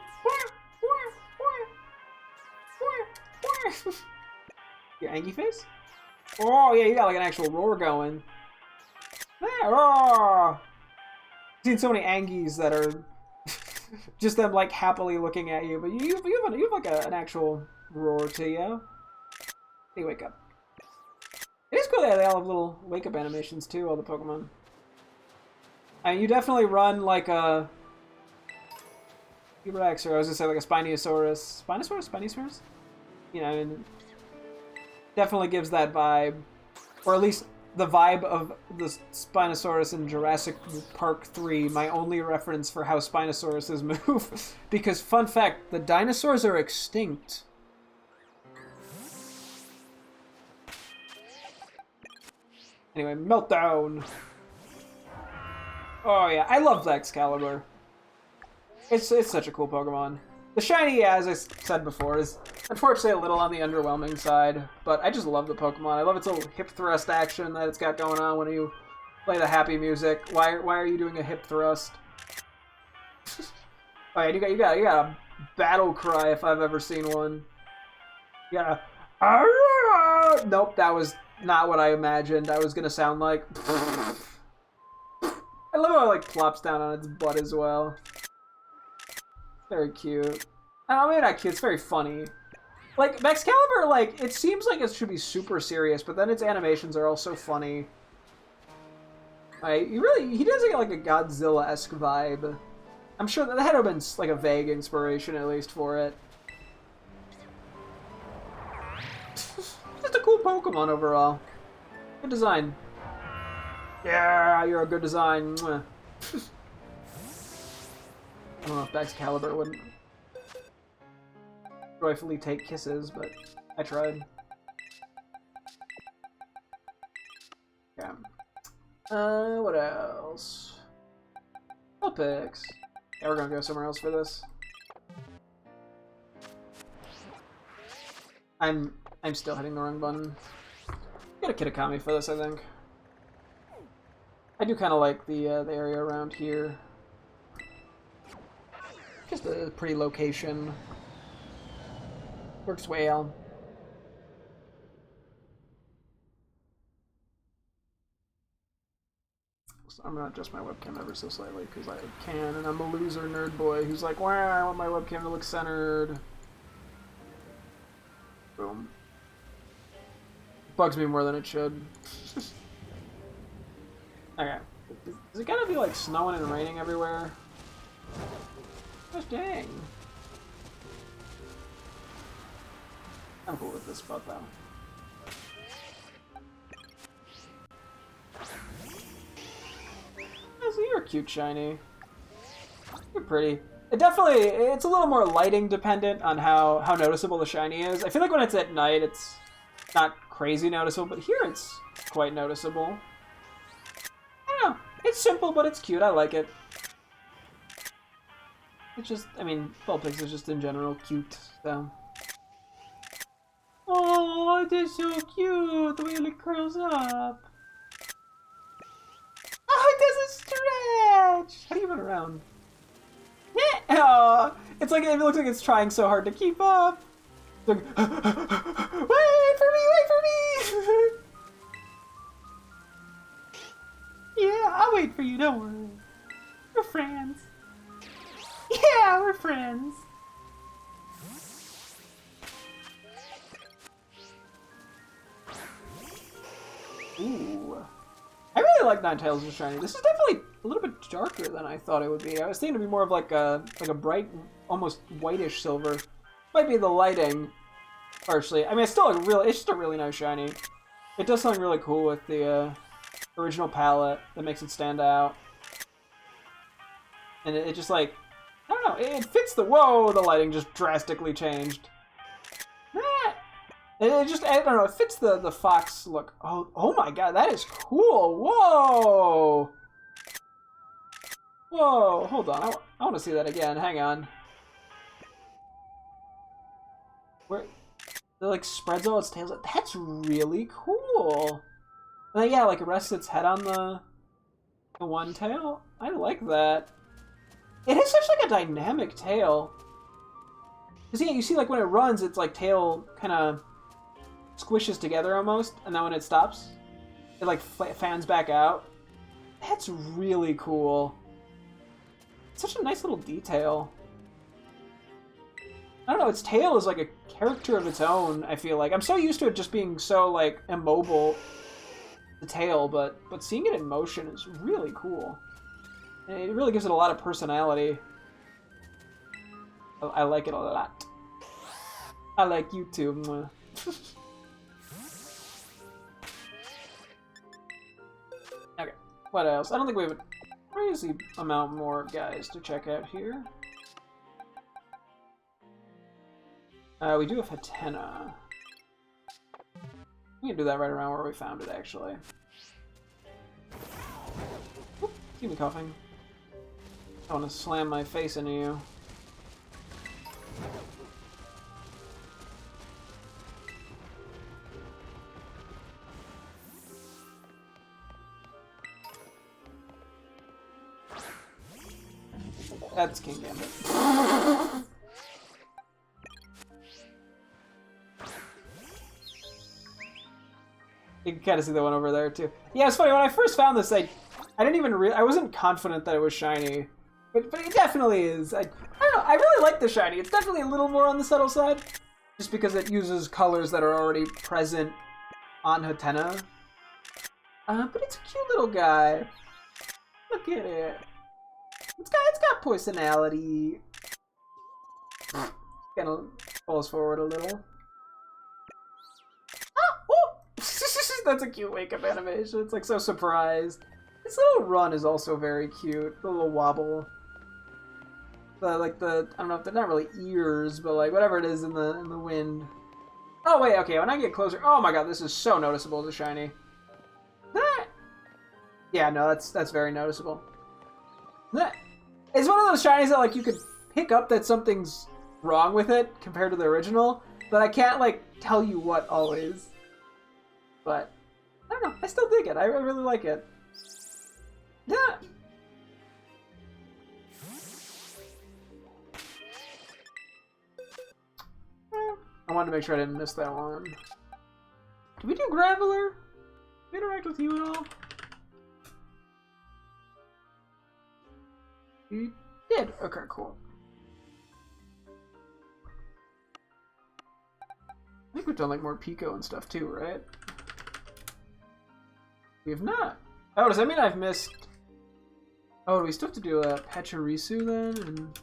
Your Angie face? Oh, yeah, you got like an actual roar going. Yeah, roar! I've seen so many Angies that are just them like happily looking at you, but you have like an actual roar to you. Hey, wake up. It is cool that they all have little wake up animations too, all the Pokemon. I mean, you definitely run like a T-Rex, or I was gonna say like a Spinosaurus. Spinosaurus? You know, and definitely gives that vibe. Or at least the vibe of the Spinosaurus in Jurassic Park 3, my only reference for how Spinosauruses move. Because, fun fact, the dinosaurs are extinct. Anyway, Meltdown! Oh yeah, I love the Excalibur. It's such a cool Pokemon. The shiny, yeah, as I said before, is unfortunately a little on the underwhelming side, but I just love the Pokemon. I love its little hip thrust action that it's got going on when you play the happy music. Why are you doing a hip thrust? Oh yeah, you got a battle cry if I've ever seen one. You got a... Nope, that was not what I imagined I was gonna sound like. I love how it like plops down on its butt as well. Very cute. I don't know, maybe not cute, it's very funny. Like, Excalibur, like, it seems like it should be super serious, but then its animations are all so funny. Right? He does get like a Godzilla-esque vibe. I'm sure that had to have been like a vague inspiration at least for it. Just a cool Pokemon overall. Good design. Yeah, you're a good design. Mwah. I don't know if Excalibur wouldn't joyfully take kisses, but I tried. Yeah. What else? Vulpix. Yeah, we're gonna go somewhere else for this. I'm still hitting the wrong button. Get a Kitakami for this, I think. I do kind of like the area around here. Just a pretty location. Works well. So I'm gonna adjust my webcam ever so slightly because I can, and I'm a loser nerd boy who's like, wow, I want my webcam to look centered. Boom. Bugs me more than it should. Okay. Is it gonna be like snowing and raining everywhere? Gosh dang. I'm cool with this spot though. Oh, so you're cute, shiny. You're pretty. It's a little more lighting dependent on how noticeable the shiny is. I feel like when it's at night, it's not crazy noticeable, but here it's quite noticeable. I don't know. It's simple, but it's cute. I like it. It's just, I mean, Vulpix is just in general cute, so. Oh, it is so cute, the way it curls up. Oh, it does a stretch! How do you run around? Oh, it's like, it looks like it's trying so hard to keep up. It's like, wait for me, wait for me! Yeah, I'll wait for you, don't worry. We're friends. Yeah, we're friends. Ooh. I really like Ninetales and Shiny. This is definitely a little bit darker than I thought it would be. I was thinking it'd be more of like a bright, almost whitish silver. Might be the lighting, partially. I mean, it's still it's just a really nice Shiny. It does something really cool with the original palette that makes it stand out. And it just like, I don't know, it fits the, whoa, the lighting just drastically changed. It just, I don't know, it fits the fox look. Oh my god, that is cool. Whoa. Whoa, hold on. I want to see that again. Hang on. Where it like spreads all its tails. That's really cool. And then, yeah, like it rests its head on the one tail. I like that. It has such like a dynamic tail. Cause yeah, you see like when it runs, its like tail kind of squishes together almost, and then when it stops, it like fans back out. That's really cool. It's such a nice little detail. I don't know, its tail is like a character of its own, I feel like. I'm so used to it just being so like immobile, the tail, but seeing it in motion is really cool. And it really gives it a lot of personality. I like it a lot. I like you too. Okay, what else? I don't think we have a crazy amount more guys to check out here. We do have Hatena. We can do that right around where we found it, actually. Oop, keep me coughing. I want to slam my face into you. That's King Gambit. You can kind of see the one over there too. Yeah, it's funny. When I first found this, I didn't even I wasn't confident that it was shiny, but it definitely is. I don't know. I really like the shiny. It's definitely a little more on the subtle side, just because it uses colors that are already present on Hatena. But it's a cute little guy. Look at it. It's got personality. Kind of falls forward a little. That's a cute wake-up animation. It's like so surprised. This little run is also very cute. The little wobble. I don't know if they're not really ears, but like whatever it is in the wind. Oh, wait, okay, when I get closer... Oh my god, this is so noticeable as a shiny. Yeah, no, that's very noticeable. It's one of those shinies that, like, you could pick up that something's wrong with it compared to the original, but I can't, like, tell you what always. But, I don't know, I still dig it. I really like it. Yeah. I wanted to make sure I didn't miss that one. Did we do Graveler? Did we interact with you at all? You did? Okay, cool. I think we've done like more Pico and stuff too, right? We have not. Oh, does that mean I've missed... Oh, do we still have to do a Pachirisu then? And...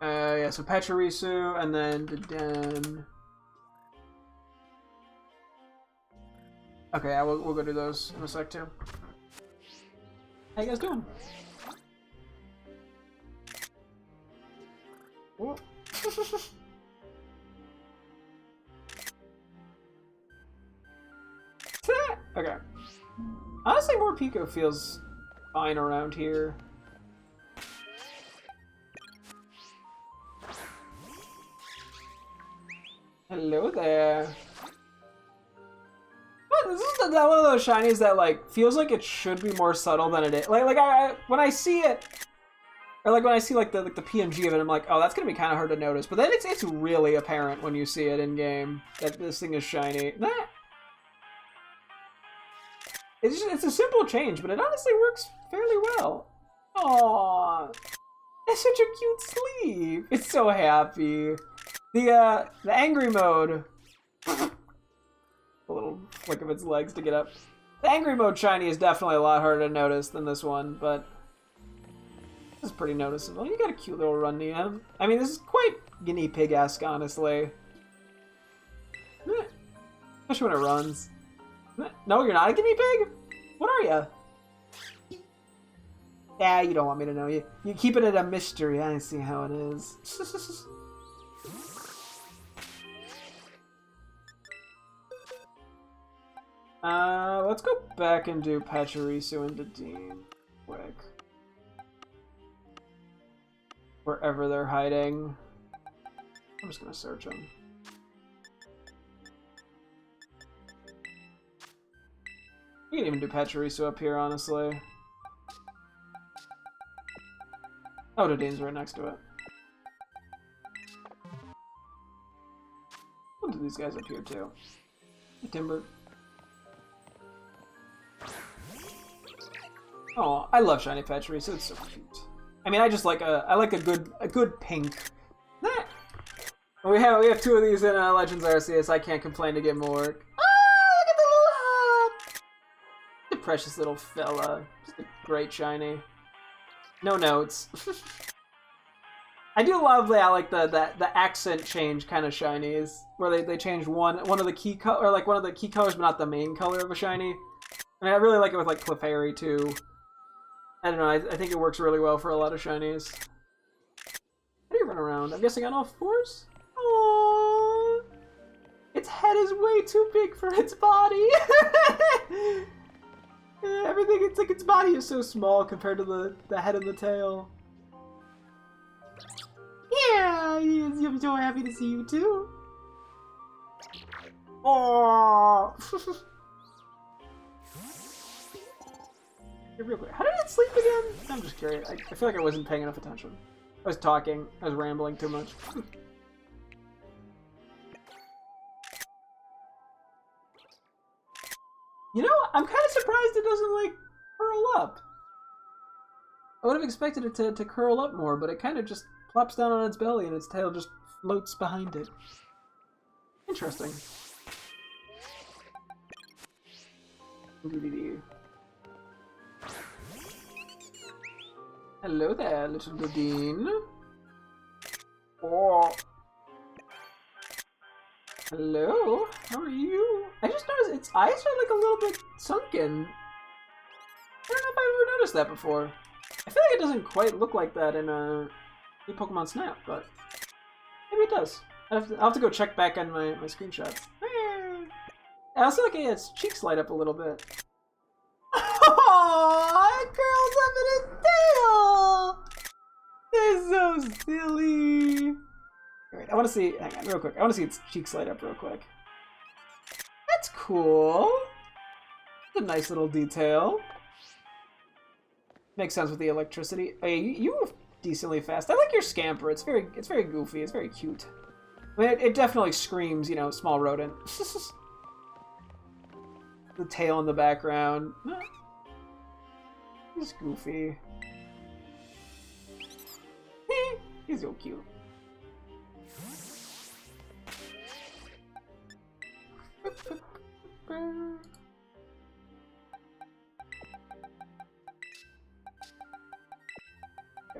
yeah, so Pachirisu and then the Den. Okay, yeah, we'll go do those in a sec too. How you guys doing? Okay. Honestly, more Pico feels fine around here. Hello there. This is one of those shinies that like feels like it should be more subtle than it is. Like when I see it, or like when I see like the PNG of it, I'm like, oh, that's gonna be kind of hard to notice. But then it's really apparent when you see it in game that this thing is shiny. It's a simple change, but it honestly works fairly well. Aww, it's such a cute sleeve. It's so happy. The angry mode. A little flick of its legs to get up. The angry mode shiny is definitely a lot harder to notice than this one, but this is pretty noticeable. You got a cute little run to you. I mean, this is quite guinea pig-esque, honestly. Especially when it runs. No, you're not a guinea pig? What are you? Yeah, you don't want me to know. You keeping it a mystery. I see how it is. Let's go back and do Pachirisu and Dedenne quick. Wherever they're hiding. I'm just gonna search them. We can even do Pachirisu up here, honestly. Oh, Dedenne's right next to it. We'll do these guys up here, too. Hey, Timber. Oh, I love shiny Pachirisu. It's so cute. I mean, I just like a good pink. We have two of these in Legends Arceus. I can't complain to get more. Ah, look at the little hop! The precious little fella. Just a great shiny. No notes. I do love the accent change kind of shinies, where they change one of the key color, or like one of the key colors, but not the main color of a shiny. I mean, I really like it with like Clefairy too. I don't know. I think it works really well for a lot of shinies. How do you run around? I'm guessing on all fours. Aww. Its head is way too big for its body. Everything. It's like its body is so small compared to the head and the tail. Yeah, I'm so happy to see you too. Aww. Real quick, how did it sleep again? I'm just curious. I feel like I wasn't paying enough attention. I was talking. I was rambling too much. You know, I'm kind of surprised it doesn't, like, curl up. I would have expected it to curl up more, but it kind of just plops down on its belly and its tail just floats behind it. Interesting. Hello there, little Dedenne. Oh. Hello, how are you? I just noticed its eyes are like a little bit sunken. I don't know if I've ever noticed that before. I feel like it doesn't quite look like that in Pokemon Snap, but maybe it does. I'll have to go check back on my screenshots. I also like its cheeks light up a little bit. Oh, it curls up in its tail! It's so silly. Alright, I want to see. Hang on, real quick. I want to see its cheeks light up real quick. That's cool. It's a nice little detail. Makes sense with the electricity. Hey, you move decently fast. I like your scamper. It's very goofy. It's very cute. I mean, it definitely screams, you know, small rodent. The tail in the background. He's goofy. He's so cute. Okay,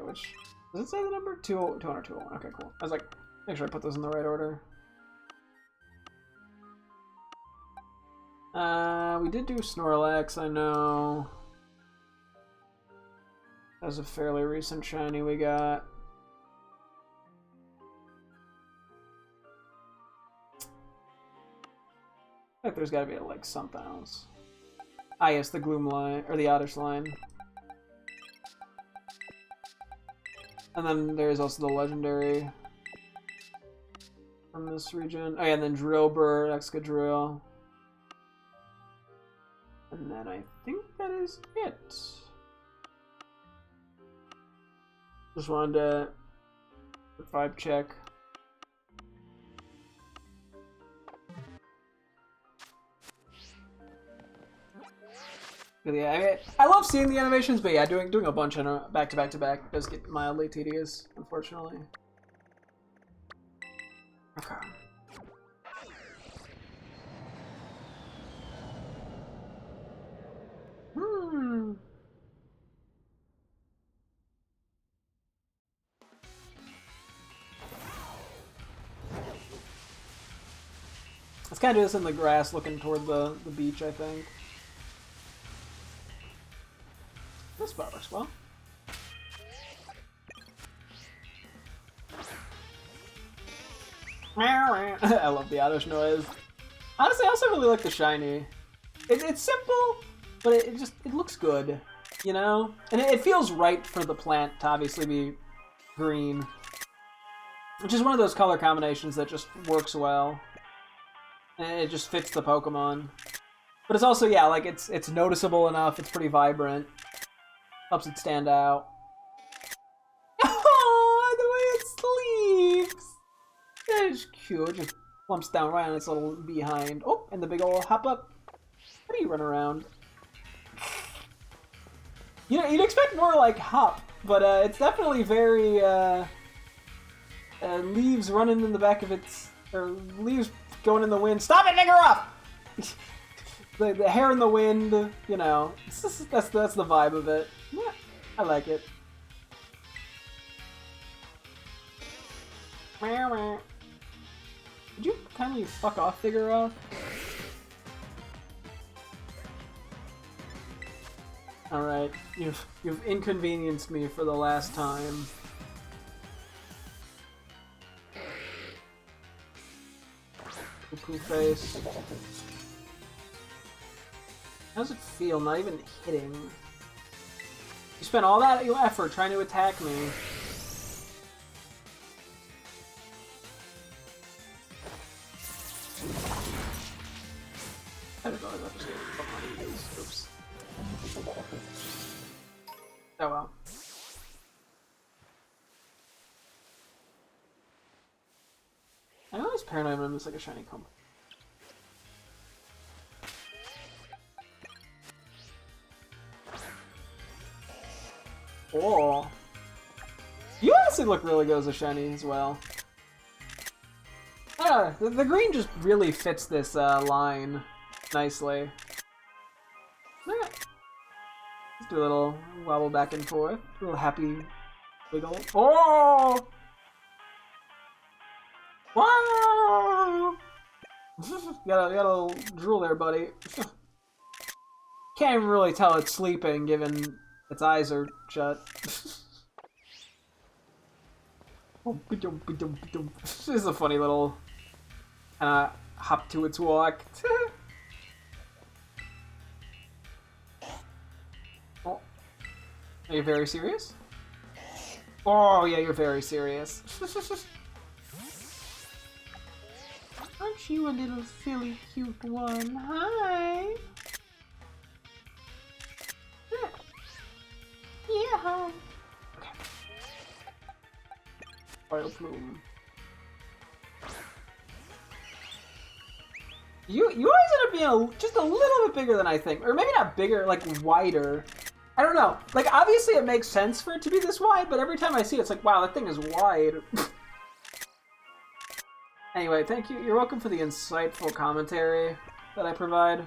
which does it say the number? 200, 201. Okay, cool. I was like, make sure I put those in the right order. We did do Snorlax, I know. That was a fairly recent shiny we got. I think there's gotta be like something else. Ah yes, the Gloom line, or the Oddish line. And then there's also the legendary from this region. Oh yeah, and then Drillbur, Excadrill. And then I think that is it. Just wanted to vibe check. But yeah, I mean, I love seeing the animations, but yeah, doing a bunch in a back to back to back does get mildly tedious, unfortunately. Okay. Let's kind of do this in the grass, looking toward the beach, I think. This spot works well. I love the Oddish noise. Honestly, I also really like the shiny. It's simple, but it looks good, you know? And it feels right for the plant to obviously be green. Which is one of those color combinations that just works well. And it just fits the Pokemon. But it's also, yeah, like it's noticeable enough, it's pretty vibrant. Helps it stand out. Oh, the way it sleeps! That is cute. It just plumps down right on its little behind. Oh, and the big ol' hop up. How do you run around? You know, you'd expect more like hop, but it's definitely very leaves running in the back of its, or leaves going in the wind. Stop it, nigger off! the hair in the wind, you know, that's the vibe of it. Yeah, I like it. Would you kindly fuck off, Vigoroth? Alright, you've inconvenienced me for the last time. Poo-poo face. How does it feel not even hitting? You spent all that effort trying to attack me. I don't know if I'm just gonna fuck on these. Oops. Oh well. I know I was paranoid when I miss like a shiny combo. Oh. You honestly look really good as a shiny as well. The green just really fits this line nicely. Let's do a little wobble back and forth. A little happy wiggle. Oh! Wow! you got a little drool there, buddy. Can't even really tell it's sleeping, given its eyes are shut. This is a funny little hop to its walk. Oh. Are you very serious? Oh, yeah, you're very serious. Aren't you a little silly, cute one? Hi. Yeah, hi. Okay. Fire plume. You always end up being just a little bit bigger than I think. Or maybe not bigger, like wider. I don't know. Like, obviously it makes sense for it to be this wide, but every time I see it, it's like, wow, that thing is wide. Anyway, thank you. You're welcome for the insightful commentary that I provide.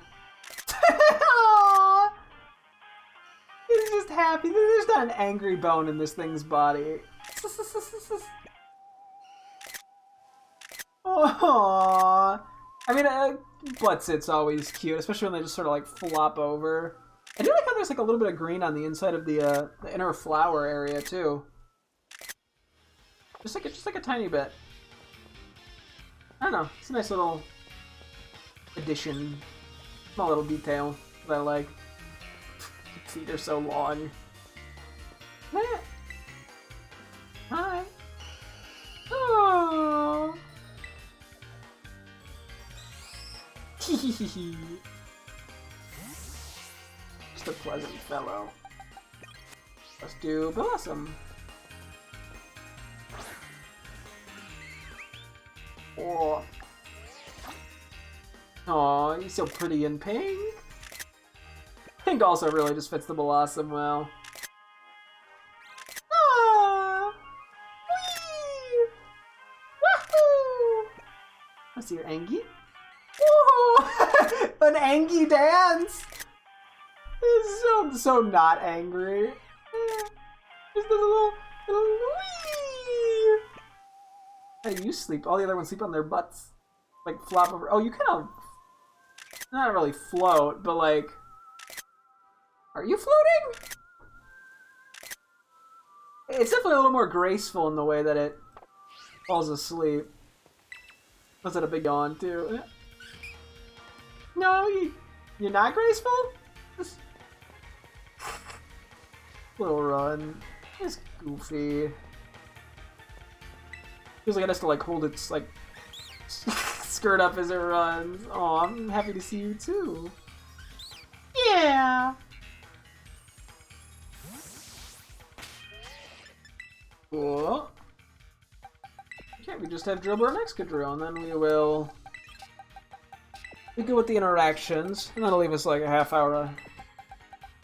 He's just happy. There's not an angry bone in this thing's body. Aww. I mean, Bloodsit's always cute, especially when they just sort of like flop over. I do like how there's like a little bit of green on the inside of the inner flower area too. Just like a tiny bit. I don't know. It's a nice little addition, small little detail that I like. Feet are so long. Hi. Oh. Just a pleasant fellow. Let's do Blossom. Oh. Aw, he's so pretty in pink. Pink also really just fits the Blossom well. Aww. Whee! Wahoo! I see your Angie. Whoa! An Angie dance! It's so not angry. Just a little wee! Hey, you sleep. All the other ones sleep on their butts. Like, flop over. Oh, you kind of... Not really float, but like... Are you floating? It's definitely a little more graceful in the way that it falls asleep. Was it a big yawn, too? No, you're not graceful? Little run. It's goofy. Feels like it has to like hold its like skirt up as it runs. Oh, I'm happy to see you too. Yeah. Cool. Okay, we just have Drillbur and Excadrill, and then we will be good with the interactions, and that'll leave us like a half hour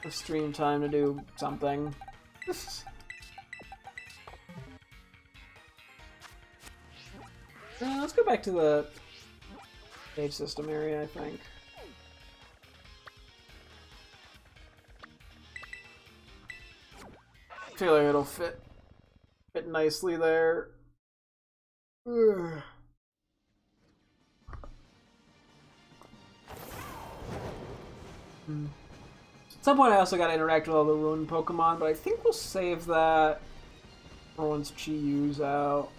of stream time to do something. Let's go back to the cave system area, I think. I feel like it'll fit nicely there. Ugh. At some point I also gotta interact with all the ruined Pokemon, but I think we'll save that for once Chi-Yu's out.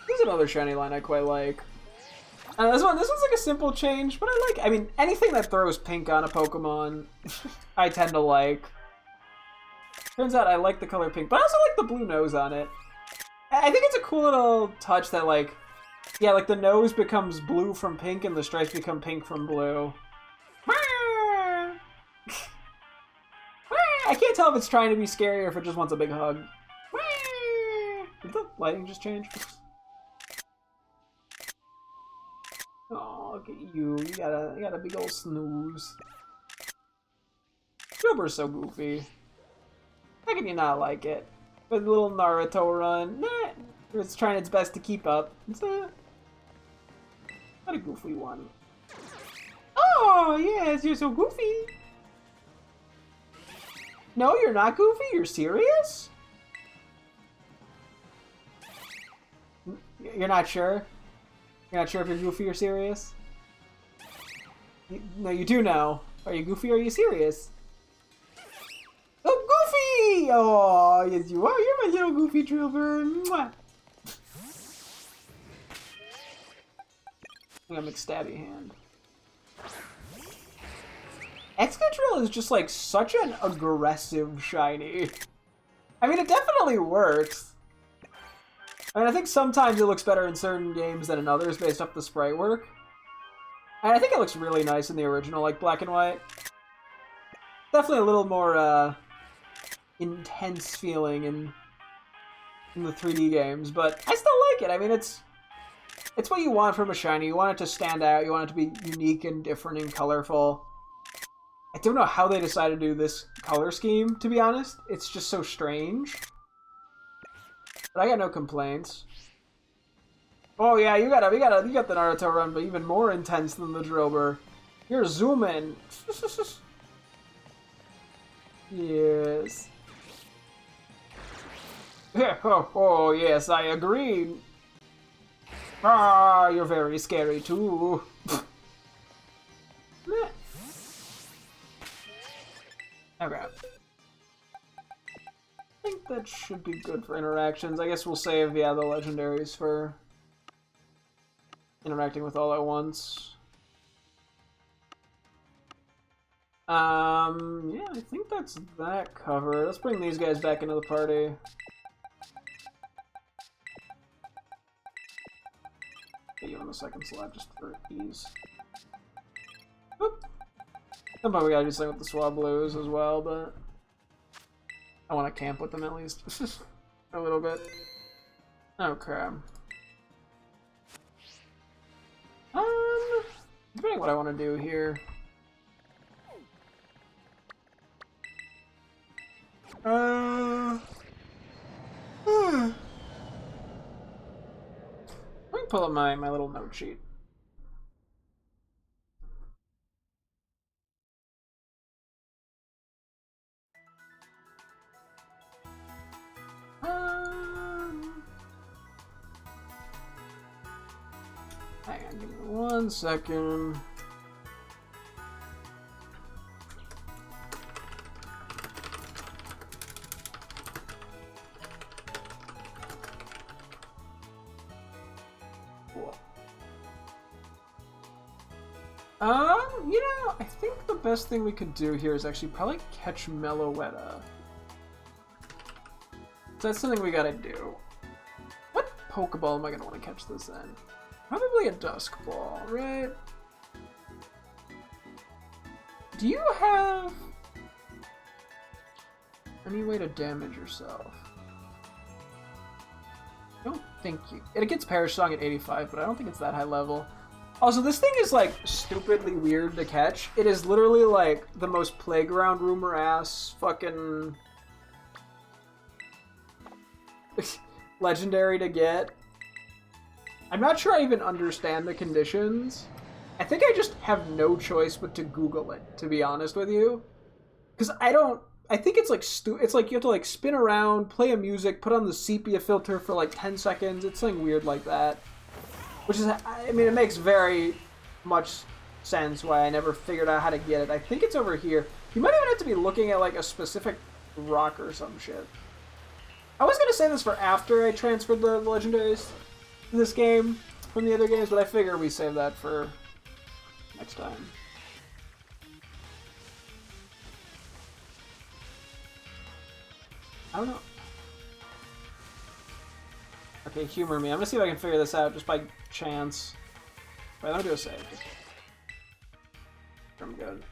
There's another shiny line I quite like. This one's like a simple change, but I mean, anything that throws pink on a Pokemon, I tend to like. Turns out I like the color pink, but I also like the blue nose on it. I think it's a cool little touch that like, yeah, like the nose becomes blue from pink and the stripes become pink from blue. I can't tell if it's trying to be scary or if it just wants a big hug. Did the lighting just change? Oh, look at you. You got a big old snooze. Drillbur's so goofy. How can you not like it? With a little Naruto run. Nah, it's trying its best to keep up. It's not a goofy one. Oh, yes, you're so goofy. No, you're not goofy? You're serious? You're not sure? You're not sure if you're goofy or serious? No, you do know. Are you goofy or are you serious? Oh, yes you are. You're my little goofy trooper. Mwah. I got McStabby hand. Excadrill is just like such an aggressive shiny. I mean, it definitely works. I mean, I think sometimes it looks better in certain games than in others based off the sprite work. And I think it looks really nice in the original, like black and white. Definitely a little more intense feeling in the 3D games, but I still like it. I mean, it's what you want from a shiny. You want it to stand out. You want it to be unique and different and colorful. I don't know how they decided to do this color scheme, to be honest. It's just so strange. But I got no complaints. Oh yeah, you got the Naruto run, but even more intense than the Drillbur. You're zooming. Yes. Oh yes, I agree. Ah, you're very scary too. Okay. I think that should be good for interactions. I guess we'll save, yeah, the legendaries for interacting with all at once. Yeah, I think that's that covered. Let's bring these guys back into the party. Get you on the second slab just for ease. Oop. Sometimes we gotta do something with the Swablues as well, but I want to camp with them at least. A little bit. Oh crap. Depending what I want to do here. Let me pull up my little note sheet. Hang on, give me 1 second. Cool. You know, I think the best thing we could do here is actually probably catch Meloetta. So that's something we gotta do. What Pokeball am I gonna want to catch this in? Probably a Dusk Ball, right? Do you have any way to damage yourself? I don't think you... It gets Perish Song at 85, but I don't think it's that high level. Also, this thing is, like, stupidly weird to catch. It is literally, like, the most playground rumor-ass fucking... legendary to get. I'm not sure I even understand the conditions. I think I just have no choice but to Google it, to be honest with you. Because I think it's like it's like you have to like spin around, play a music, put on the sepia filter for like 10 seconds. It's something weird like that. Which is, I mean, it makes very much sense why I never figured out how to get it. I think it's over here. You might even have to be looking at like a specific rock or some shit. I was going to say this for after I transferred the legendaries in this game from the other games, but I figure we save that for next time. I don't know. Okay, humor me. I'm gonna see if I can figure this out just by chance. Wait, let me do a save. I'm good.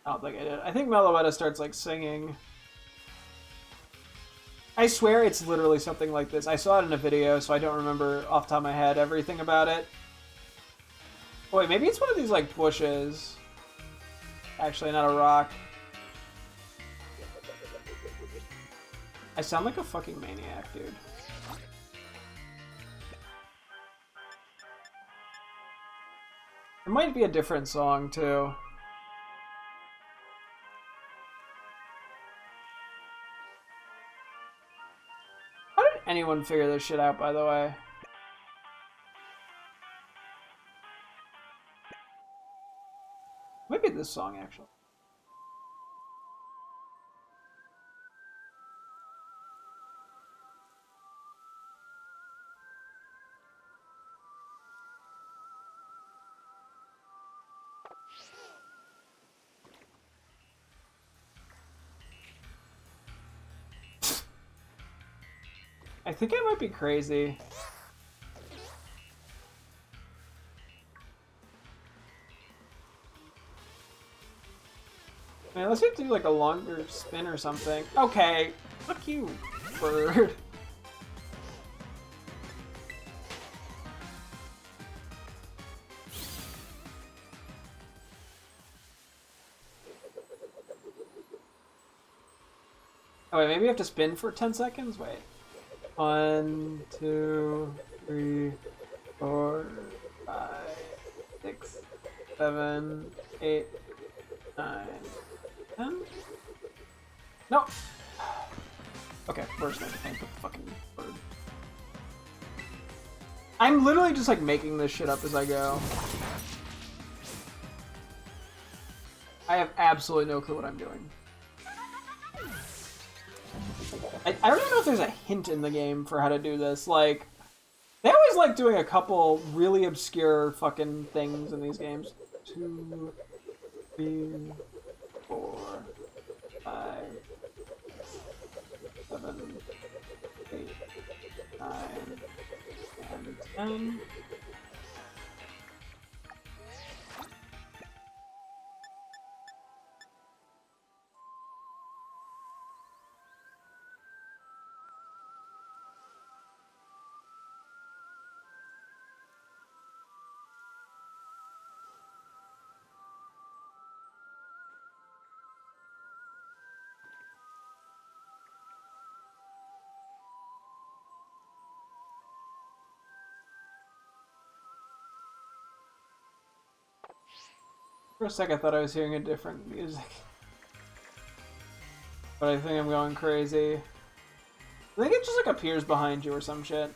I don't think I did. I think Meloetta starts like singing. I swear it's literally something like this. I saw it in a video, so I don't remember off the top of my head everything about it. Oh, wait, maybe it's one of these like bushes. Actually, not a rock. I sound like a fucking maniac, dude. It might be a different song, too. How did anyone figure this shit out, by the way? Maybe this song, actually. I think I might be crazy. Man, let's have to do like a longer spin or something. Okay, fuck you, bird. Oh wait, maybe I have to spin for 10 seconds? Wait. 1, 2, 3, 4, 5, 6, 7, 8, 9, 10? No! Okay, where's my fucking bird? I'm literally just like making this shit up as I go. I have absolutely no clue what I'm doing. I don't even know if there's a hint in the game for how to do this. Like, they always like doing a couple really obscure fucking things in these games. 2, 3, 4, 5, 7, 8, 9, and 10. For a sec I thought I was hearing a different music. But I think I'm going crazy. I think it just like appears behind you or some shit.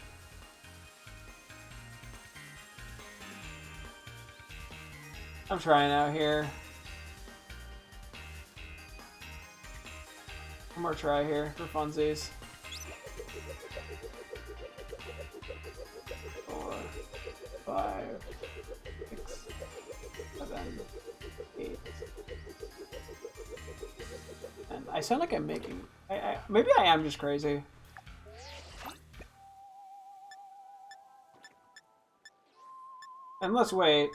I'm trying out here. One more try here for funsies. 4, 5, 6, 7, 8. And I sound like I'm making... maybe I am just crazy. And let's wait.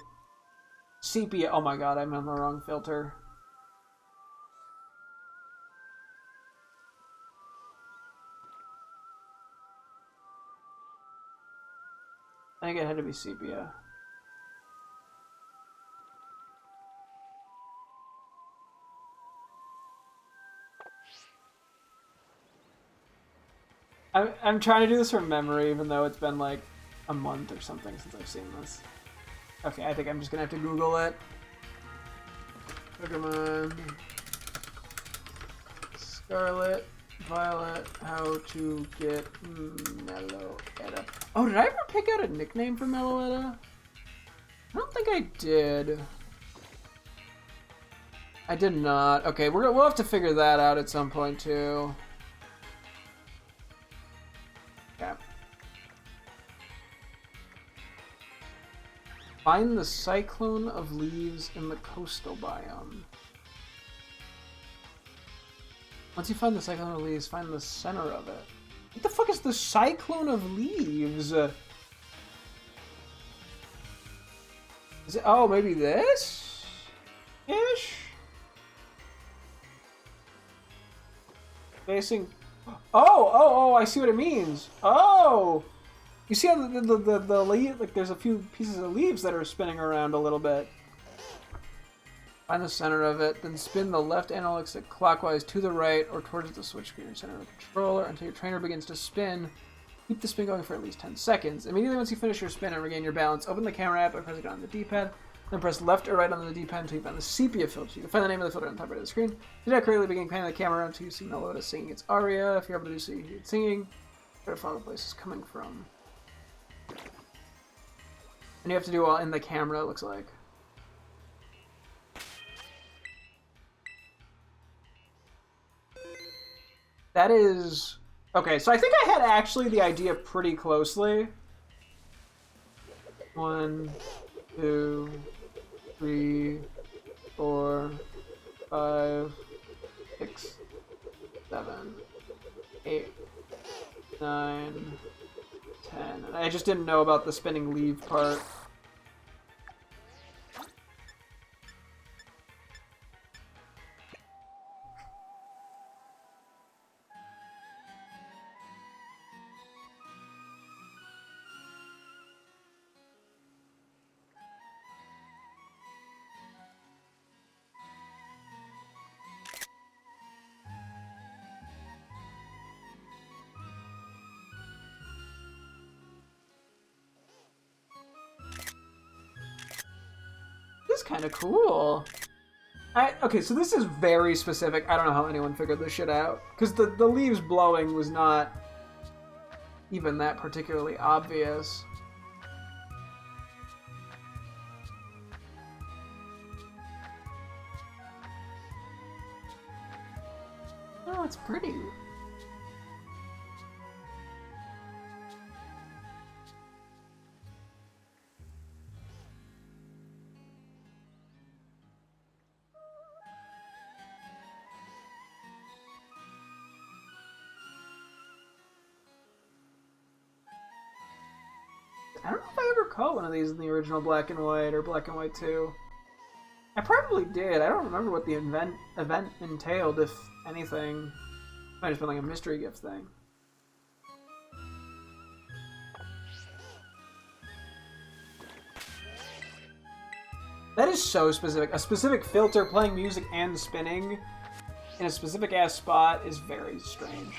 Sepia. Oh my god, I'm on the wrong filter. I think it had to be sepia. I'm trying to do this from memory, even though it's been like a month or something since I've seen this. Okay, I think I'm just gonna have to Google it. Pokémon Scarlet, Violet, how to get Meloetta. Oh, did I ever pick out a nickname for Meloetta? I don't think I did. I did not. Okay, we'll have to figure that out at some point too. Yeah. Find the cyclone of leaves in the coastal biome. Once you find the cyclone of leaves, find the center of it. What the fuck is the cyclone of leaves? Is it? Oh, maybe this? Ish? Facing... Oh, I see what it means. Oh! You see how the leaf, like there's a few pieces of leaves that are spinning around a little bit. Find the center of it, then spin the left analog stick clockwise to the right or towards the switch screen or center of the controller until your trainer begins to spin. Keep the spin going for at least 10 seconds. Immediately once you finish your spin and regain your balance, open the camera app by pressing down on the D-pad, then press left or right on the D-pad until you find the sepia filter. You can find the name of the filter on the top right of the screen. Do not correctly begin panning the camera until you see Melota singing its aria. If you're able to do so, you hear it singing. Try to follow the place it's coming from. And you have to do all in the camera, it looks like. That is... Okay, so I think I had actually the idea pretty closely. 1, 2, 3, 4, 5, 6, 7, 8, 9, 10. I just didn't know about the spinning leave part. This is kind of cool. Okay, so this is very specific. I don't know how anyone figured this shit out. Because the leaves blowing was not even that particularly obvious. Oh, it's pretty. I don't know if I ever caught one of these in the original Black and White or Black and White 2. I probably did. I don't remember what the event entailed, if anything. It might have just been like a mystery gift thing. That is so specific. A specific filter playing music and spinning in a specific ass spot is very strange.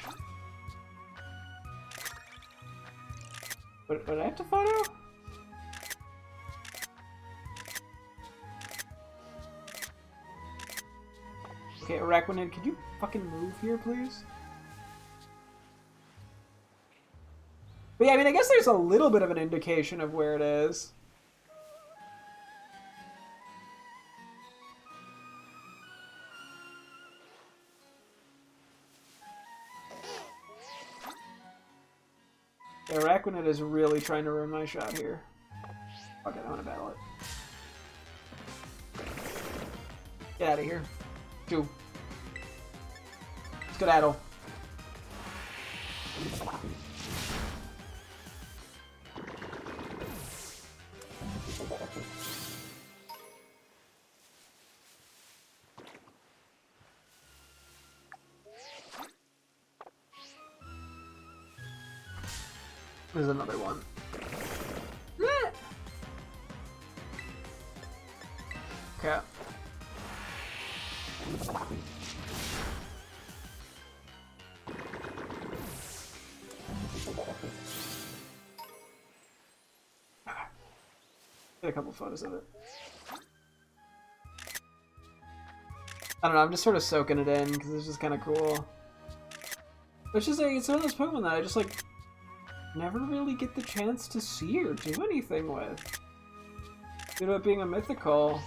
What I have to photo? Okay, Araquanid, could you fucking move here, please? But yeah, I mean, I guess there's a little bit of an indication of where it is. Araquanid is really trying to ruin my shot here. Okay, I want to battle it. Get out of here. Let's skedaddle. There's another one. Okay. Get a couple photos of it. I don't know, I'm just sort of soaking it in because it's just kind of cool. It's just like, it's one of those Pokemon that I just like never really get the chance to see or do anything with. Due to it being a mythical.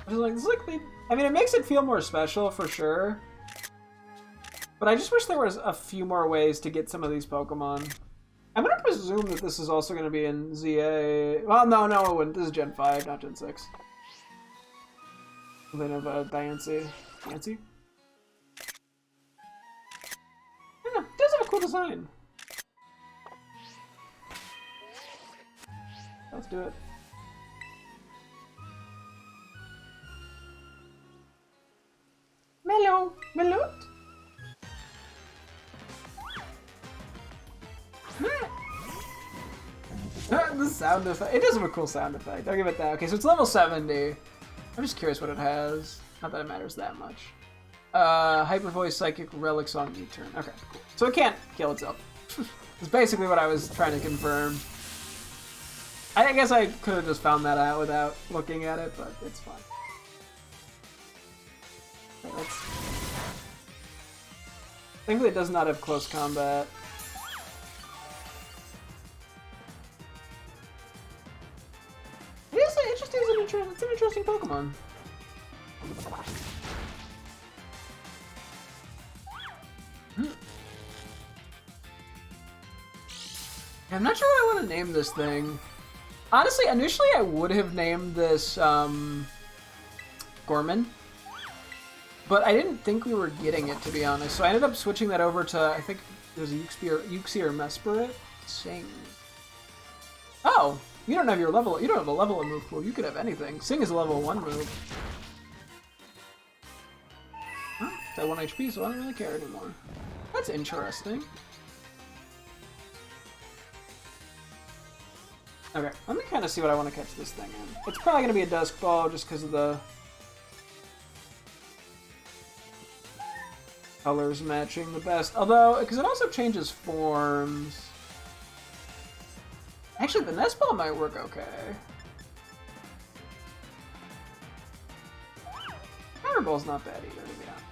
It's like, I mean, it makes it feel more special for sure. But I just wish there was a few more ways to get some of these Pokemon. I'm gonna presume that this is also gonna be in ZA. Well, no, it wouldn't. This is Gen 5, not Gen 6. Then of Diancie. Diancie? Yeah, it does have a cool design. Let's do it. Mellow! Mellow! The sound effect. It does have a cool sound effect. I'll give it that. Okay, so it's level 70. I'm just curious what it has. Not that it matters that much. Hyper Voice, Psychic, Relics on U-turn. Okay, cool. So it can't kill itself. That's basically what I was trying to confirm. I guess I could have just found that out without looking at it, but it's fine. Okay, thankfully it does not have close combat. It's an interesting Pokemon. I'm not sure what I want to name this thing. Honestly, initially I would have named this Gorman, but I didn't think we were getting it, to be honest. So I ended up switching that over to, I think there's a Uxie or Mesprit. Sing. Oh, you don't have your level. You don't have a level of move pool. You could have anything. Sing is a level 1 move. Huh? It's at 1 HP, so I don't really care anymore. That's interesting. Okay, let me kind of see what I want to catch this thing in. It's probably going to be a Dusk Ball just because of the colors matching the best. Although, because it also changes forms. Actually, the Nest Ball might work okay. Hammer Ball's not bad either, to be honest.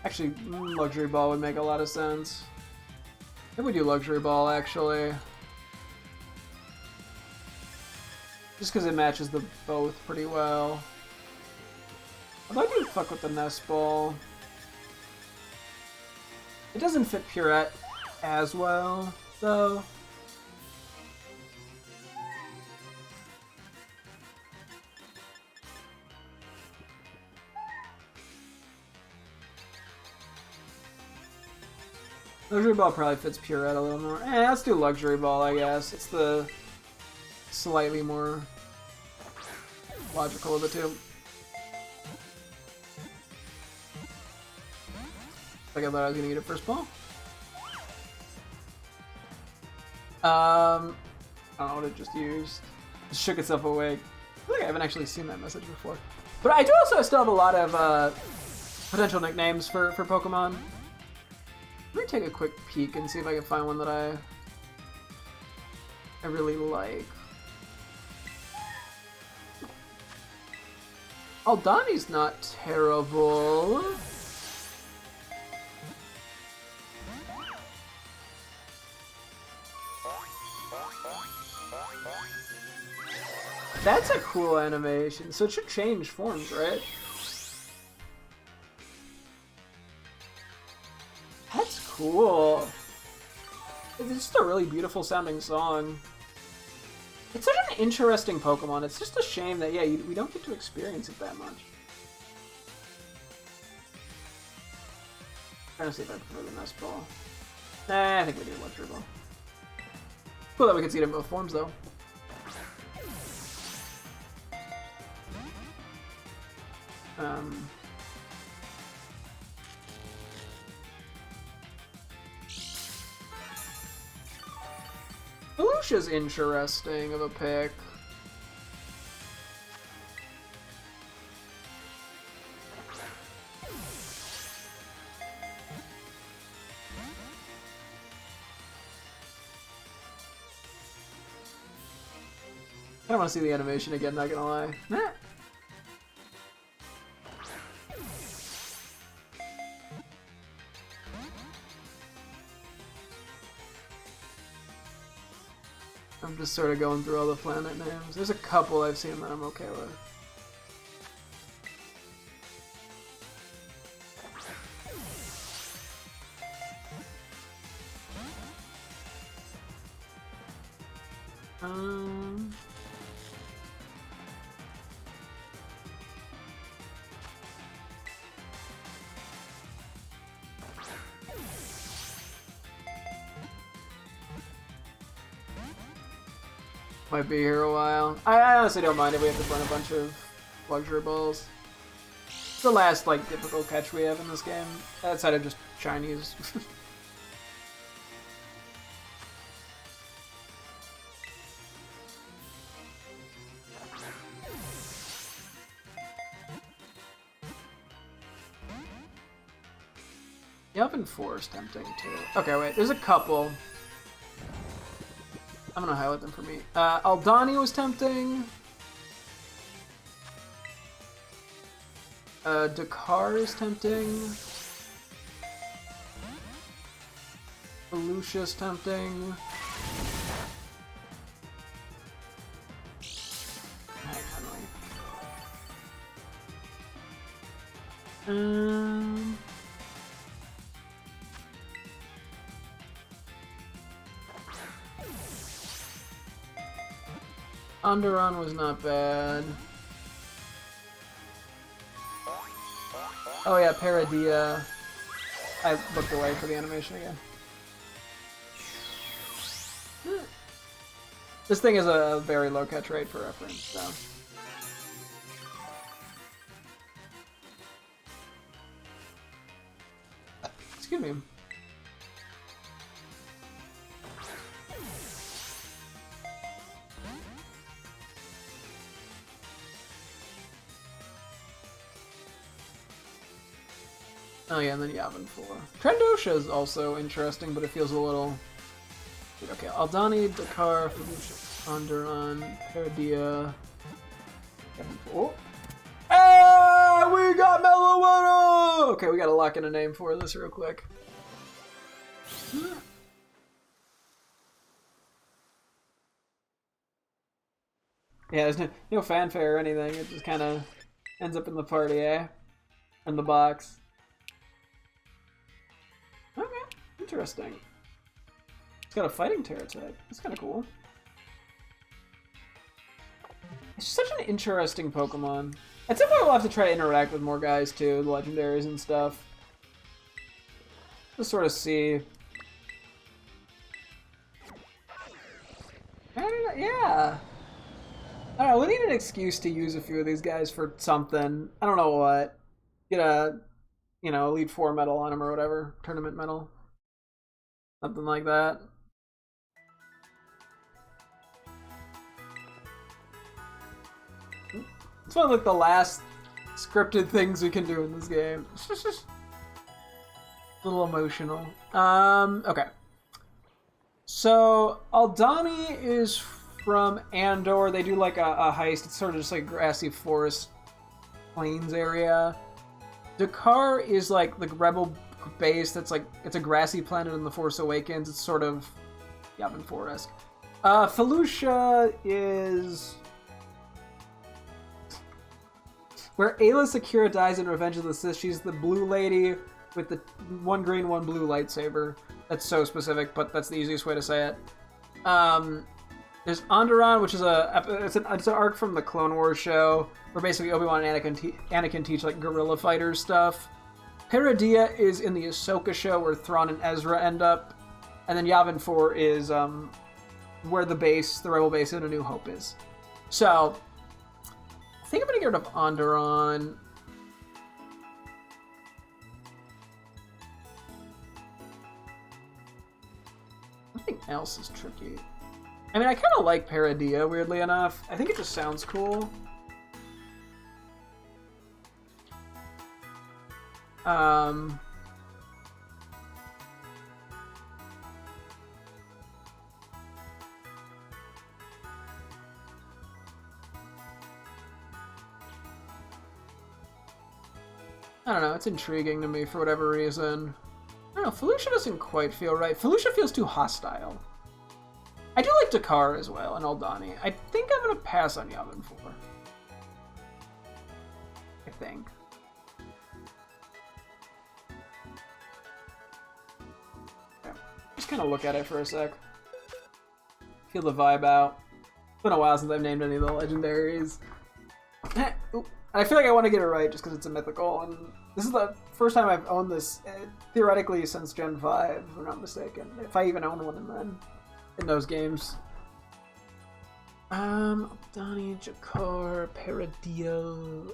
Actually, Luxury Ball would make a lot of sense. I think we do Luxury Ball, actually. Just because it matches the both pretty well. Although I do fuck with the Nest Ball. It doesn't fit Purette as well, though. Luxury Ball probably fits Purette a little more. Let's do Luxury Ball, I guess. It's the slightly more logical of the two. I thought I was gonna get it first ball. I don't know what it just used. It shook itself awake. I feel like I haven't actually seen that message before. But I do also still have a lot of potential nicknames for Pokemon. Let me take a quick peek and see if I can find one that I really like. Aldani's not terrible. That's a cool animation, so it should change forms, right? That's cool. It's just a really beautiful sounding song. It's such an interesting Pokemon. It's just a shame that, yeah, we don't get to experience it that much. Trying to see if I prefer the Nest Ball. Nah, I think we do Luxury Ball. Cool that we can see it in both forms, though. Felucia's interesting of a pick. I don't want to see the animation again, not gonna lie. Nah. I'm just sort of going through all the planet names. There's a couple I've seen that I'm okay with. Might be here a while. I honestly don't mind if we have to burn a bunch of Luxury Balls. It's the last, like, difficult catch we have in this game, outside of just Chinese. Yavin 4 is tempting too. Okay, wait, there's a couple. I'm gonna highlight them for me. Aldani was tempting. Dakar is tempting. Lucia's tempting. Underon was not bad. Oh yeah, Paradia. I looked away for the animation again. This thing is a very low catch rate for reference, so. Excuse me. Oh yeah, and then Yavin 4. Trendosha is also interesting, but it feels a little... Okay, Aldani, Dakar, Underon, Paradia... Yavin 4. Ah, we got Meloetta! Okay, we gotta lock in a name for this real quick. Yeah, there's no fanfare or anything. It just kind of ends up in the party, eh? In the box. Okay, interesting. It's got a fighting Terra type. That's kind of cool. It's such an interesting Pokemon. At some point we'll have to try to interact with more guys too, the legendaries and stuff. Just sort of see. I don't know, yeah. I don't know, we need an excuse to use a few of these guys for something. I don't know what. Get a, you know, Elite Four medal on him or whatever. Tournament medal. Something like that. It's one of like the last scripted things we can do in this game. A little emotional. Okay. So Aldani is from Andor. They do like a heist. It's sort of just like grassy forest plains area. Dakar is like the rebel base that's like, it's a grassy planet in The Force Awakens. It's sort of Yavin 4-esque. Felucia is where Ayla Secura dies in Revenge of the Sith. She's the blue lady with the one green, one blue lightsaber. That's so specific, but that's the easiest way to say it. There's Onderon, which is it's an arc from the Clone Wars show, where basically Obi-Wan and Anakin teach like guerrilla fighter stuff. Paradia is in the Ahsoka show, where Thrawn and Ezra end up, and then Yavin 4 is where the rebel base in A New Hope is. So I think I'm gonna get rid of Onderon. Nothing else is tricky. I mean, I kind of like Paradia, weirdly enough. I think it just sounds cool. I don't know, it's intriguing to me for whatever reason. I don't know, Felucia doesn't quite feel right. Felucia feels too hostile. I do like Dakar as well, and Aldani. I think I'm going to pass on Yavin 4. I think. Okay. Just kind of look at it for a sec. Feel the vibe out. It's been a while since I've named any of the legendaries. I feel like I want to get it right just because it's a mythical, and this is the first time I've owned this, theoretically, since Gen 5, if I'm not mistaken. If I even own one in those games. Donnie, Jakar, Paradio.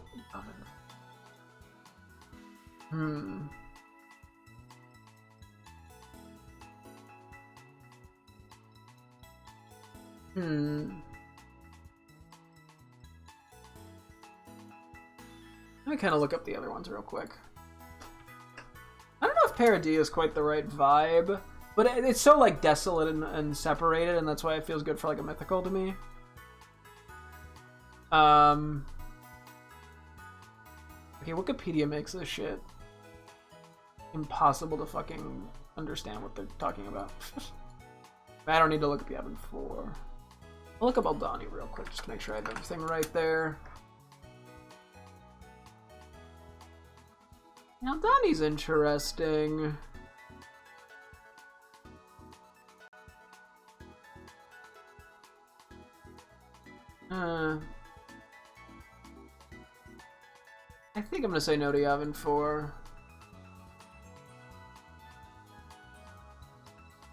Let me kind of look up the other ones real quick. I don't know if if Paradis is quite the right vibe, but it's so like desolate and separated, and that's why it feels good for like a mythical to me. Okay, Wikipedia makes this shit impossible to fucking understand what they're talking about. I don't need to look up Yavin 4. I'll look up Aldani real quick just to make sure I have everything right there. Now Aldani's interesting. I think I'm gonna say no to Yavin 4.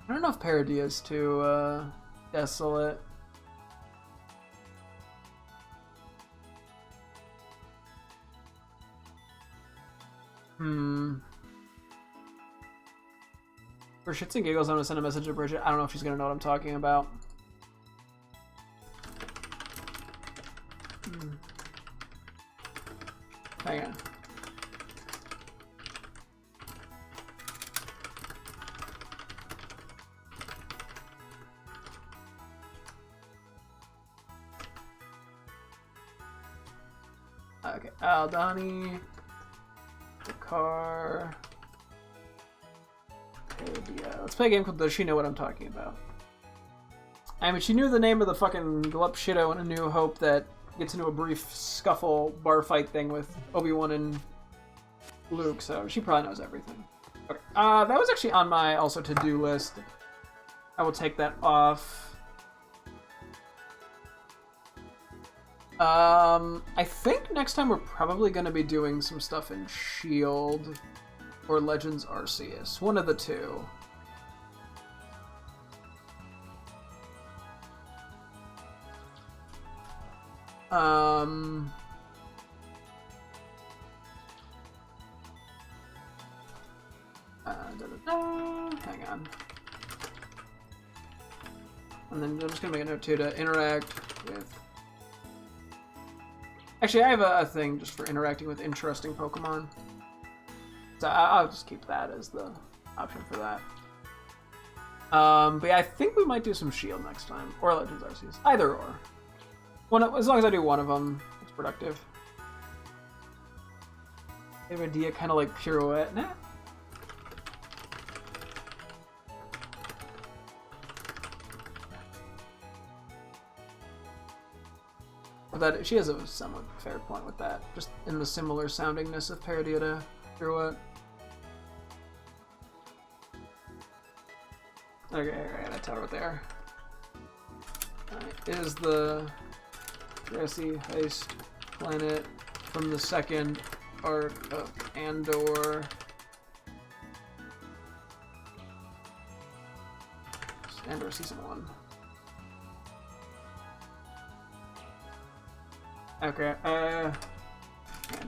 I don't know if Paradis is too desolate. For shits and giggles, I'm gonna send a message to Bridget. I don't know if she's gonna know what I'm talking about. Hang on. Okay, Aldani, Dakar. Yeah, let's play a game called Does She Know What I'm Talking About? I mean, she knew the name of the fucking Glup Shido in A New Hope that gets into a brief scuffle bar fight thing with Obi-Wan and Luke, so she probably knows everything. Okay, that was actually on my also to-do list. I will take that off. I think next time we're probably going to be doing some stuff in S.H.I.E.L.D. or Legends Arceus. One of the two. Hang on. And then I'm just going to make a note too to interact with... Actually, I have a thing just for interacting with interesting Pokemon. So I'll just keep that as the option for that. But yeah, I think we might do some S.H.I.E.L.D. next time. Or Legends Arceus. Either or. As long as I do one of them, it's productive. I have an idea, kind of like Pirouette. Nah. That she has a somewhat fair point with that, just in the similar soundingness of Paradis to Pirouette. Okay, alright, I tell her what they are. Alright, is the grassy heist planet from the second arc of Andor. Andor Season 1. Okay,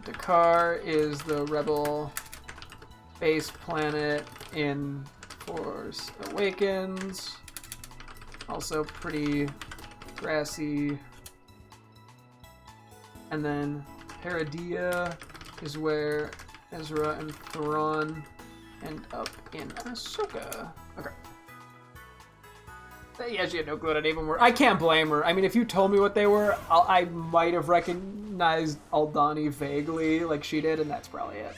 Dakar is the rebel base planet in Force Awakens. Also pretty grassy. And then Paradia is where Ezra and Thrawn end up in Ahsoka. Okay. Yeah, she had no clue what any of them were. I can't blame her. I mean, if you told me what they were, I might have recognized Aldani vaguely, like she did, and that's probably it.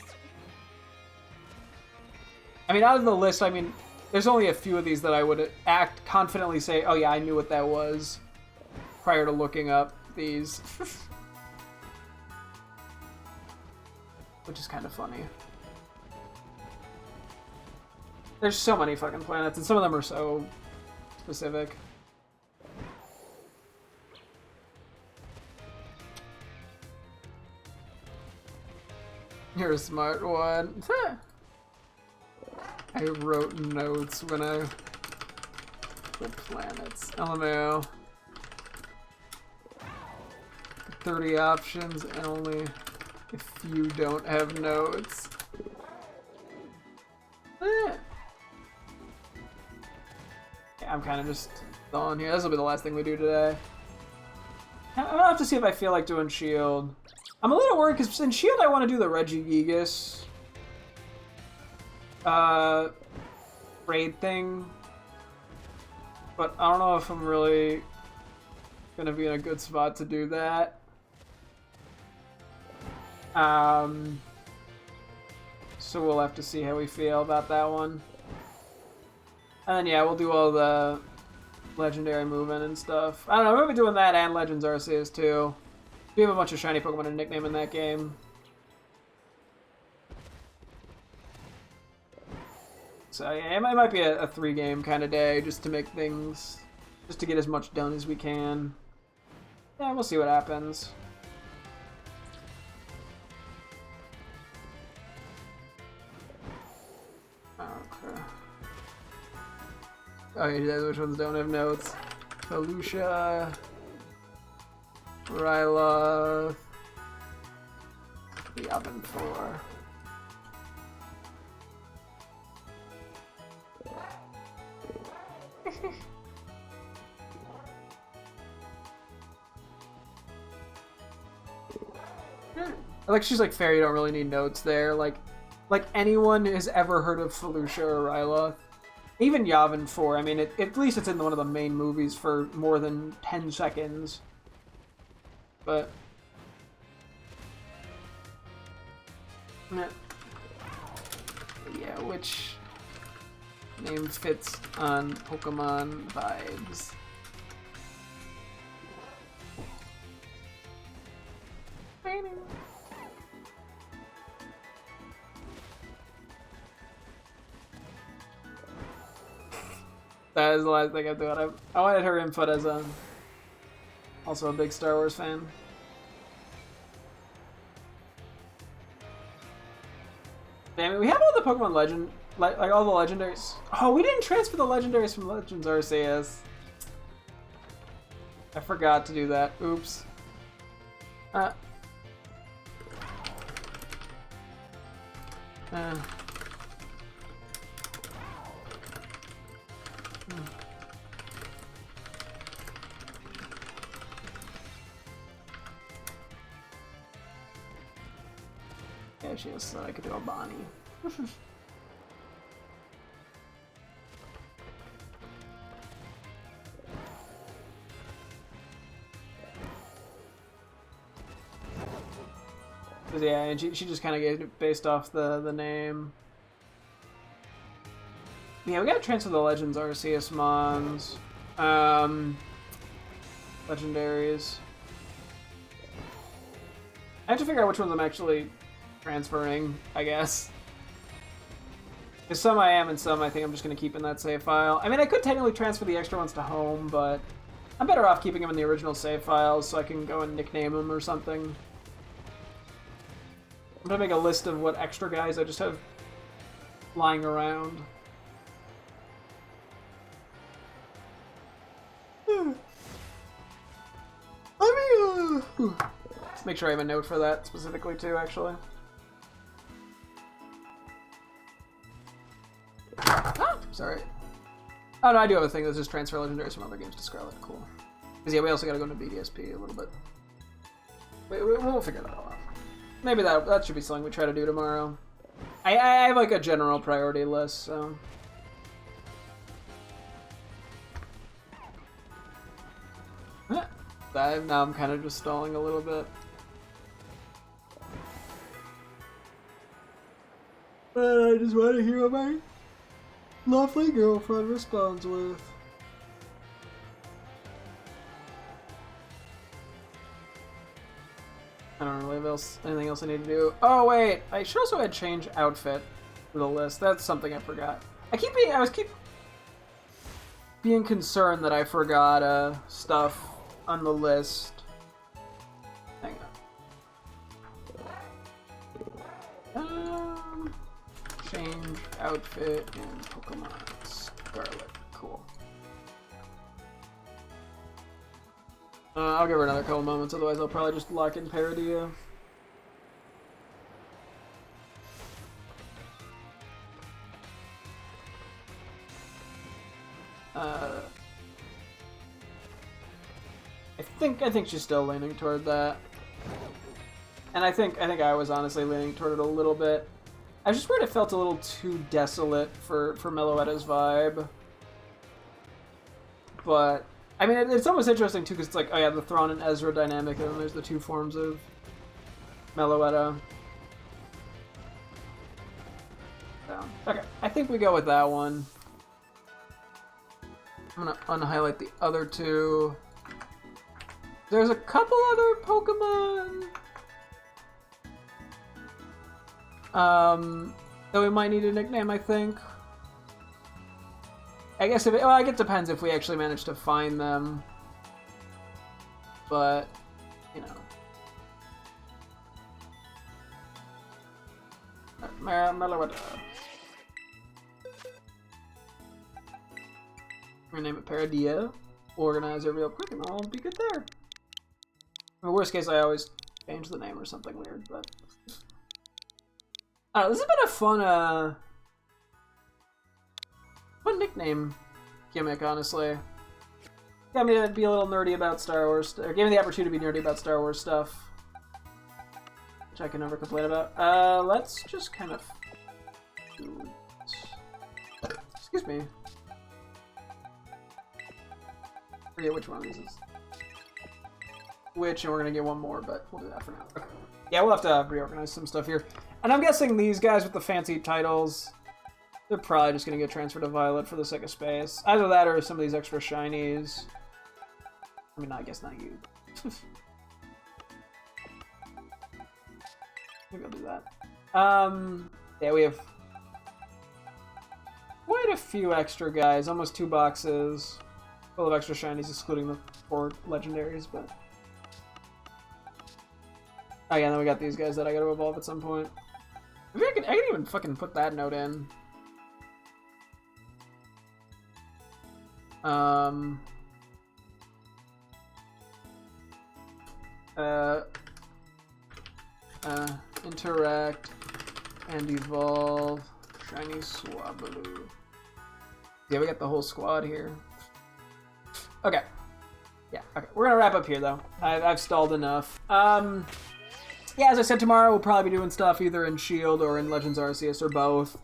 I mean, out of the list, I mean, there's only a few of these that I would confidently say, oh yeah, I knew what that was, prior to looking up these. Which is kind of funny. There's so many fucking planets, and some of them are so... specific. You're a smart one. I wrote notes when I... The planets. LMAO. 30 options, and only if you don't have notes. I'm kind of just on here. This will be the last thing we do today. I'll have to see if I feel like doing S.H.I.E.L.D. I'm a little worried because in S.H.I.E.L.D. I want to do the Regigigas. raid thing. But I don't know if I'm really gonna be in a good spot to do that. So we'll have to see how we feel about that one. And then yeah, we'll do all the legendary movement and stuff. I don't know, we'll be doing that and Legends Arceus too. We have a bunch of shiny Pokemon to nickname in that game. So yeah, it might be a 3-game kind of day just to make things, just to get as much done as we can. Yeah, we'll see what happens. Okay. Oh, yeah, which ones don't have notes? Felucia, Ryla, Yavin 4. Like, she's like, fair, you don't really need notes there. Like anyone has ever heard of Felucia or Ryla. Even Yavin 4, I mean, at least it's in one of the main movies for more than 10 seconds. But... yeah, which name fits on Pokemon vibes? That is the last thing I'm doing. I wanted her input as also a big Star Wars fan. Damn it, we have all the Pokemon Legend, like all the legendaries. Oh, we didn't transfer the legendaries from Legends Arceus. I forgot to do that. Oops. Yeah, she was I could do a Bonnie. Yeah, and she just kind of gave it based off the name. Yeah, we gotta transfer the Legends Arceus Mons. Legendaries. I have to figure out which ones I'm actually transferring, I guess. Because some I am and some I think I'm just going to keep in that save file. I mean, I could technically transfer the extra ones to home, but I'm better off keeping them in the original save files so I can go and nickname them or something. I'm going to make a list of what extra guys I just have lying around. Let's make sure I have a note for that specifically too, actually. Ah, sorry. Oh no, I do have a thing that's just transfer legendaries from other games to Scarlet. Cool. Because yeah, we also gotta go into BDSP a little bit. We'll figure that out. Maybe that should be something we try to do tomorrow. I have like a general priority list, so. Now I'm kind of just stalling a little bit. But I just want to hear what my lovely girlfriend responds with. I don't really have anything else I need to do. Oh wait, I should also add change outfit to the list. That's something I forgot. I keep being concerned that I forgot stuff on the list. Hang on. Change outfit in Pokemon Scarlet. Cool. I'll give her another couple moments, otherwise I'll probably just lock in Paradia. I think she's still leaning toward that. And I think I was honestly leaning toward it a little bit. I just worried it felt a little too desolate for Meloetta's vibe. But, I mean, it's almost interesting, too, because it's like, oh yeah, the Thrawn and Ezra dynamic, and then there's the two forms of Meloetta. So, okay, I think we go with that one. I'm gonna unhighlight the other two. There's a couple other Pokemon that we might need a nickname, I think. I guess well, I guess it depends if we actually manage to find them. But, you know. Meloetta. We're gonna name it Paradia. Organize it real quick and I'll be good there. In the worst case, I always change the name or something weird, but... this has been a fun nickname gimmick, honestly. Got me to be a little nerdy about Star Wars, or gave me the opportunity to be nerdy about Star Wars stuff, which I can never complain about. Let's just kind of... Excuse me. I forget which one of these is which, and we're gonna get one more, but we'll do that for now. Okay. Yeah, we'll have to reorganize some stuff here. And I'm guessing these guys with the fancy titles, they're probably just gonna get transferred to Violet for the sake of space. Either that or some of these extra shinies. I mean, I guess not you. Maybe I'll do that. Yeah, we have quite a few extra guys, almost 2 boxes full of extra shinies, excluding the 4 legendaries, but... Oh yeah, and then we got these guys that I gotta evolve at some point. Maybe I can even fucking put that note in. Interact and evolve shiny Swablu. Yeah, we got the whole squad here. Okay. Yeah, okay. We're gonna wrap up here though. I've stalled enough. Yeah, as I said, tomorrow we'll probably be doing stuff either in Shield or in Legends Arceus or both.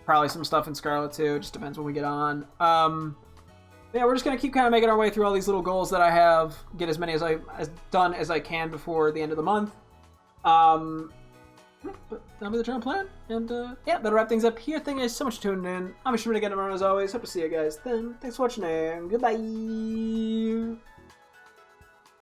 Probably some stuff in Scarlet too. It just depends when we get on. Yeah, we're just gonna keep kind of making our way through all these little goals that I have. Get as many as done as I can before the end of the month. But that'll be the general plan. And yeah, that'll wrap things up here. Thank you guys so much for tuning in. I'm Shimon again tomorrow as always. Hope to see you guys then. Thanks for watching and goodbye.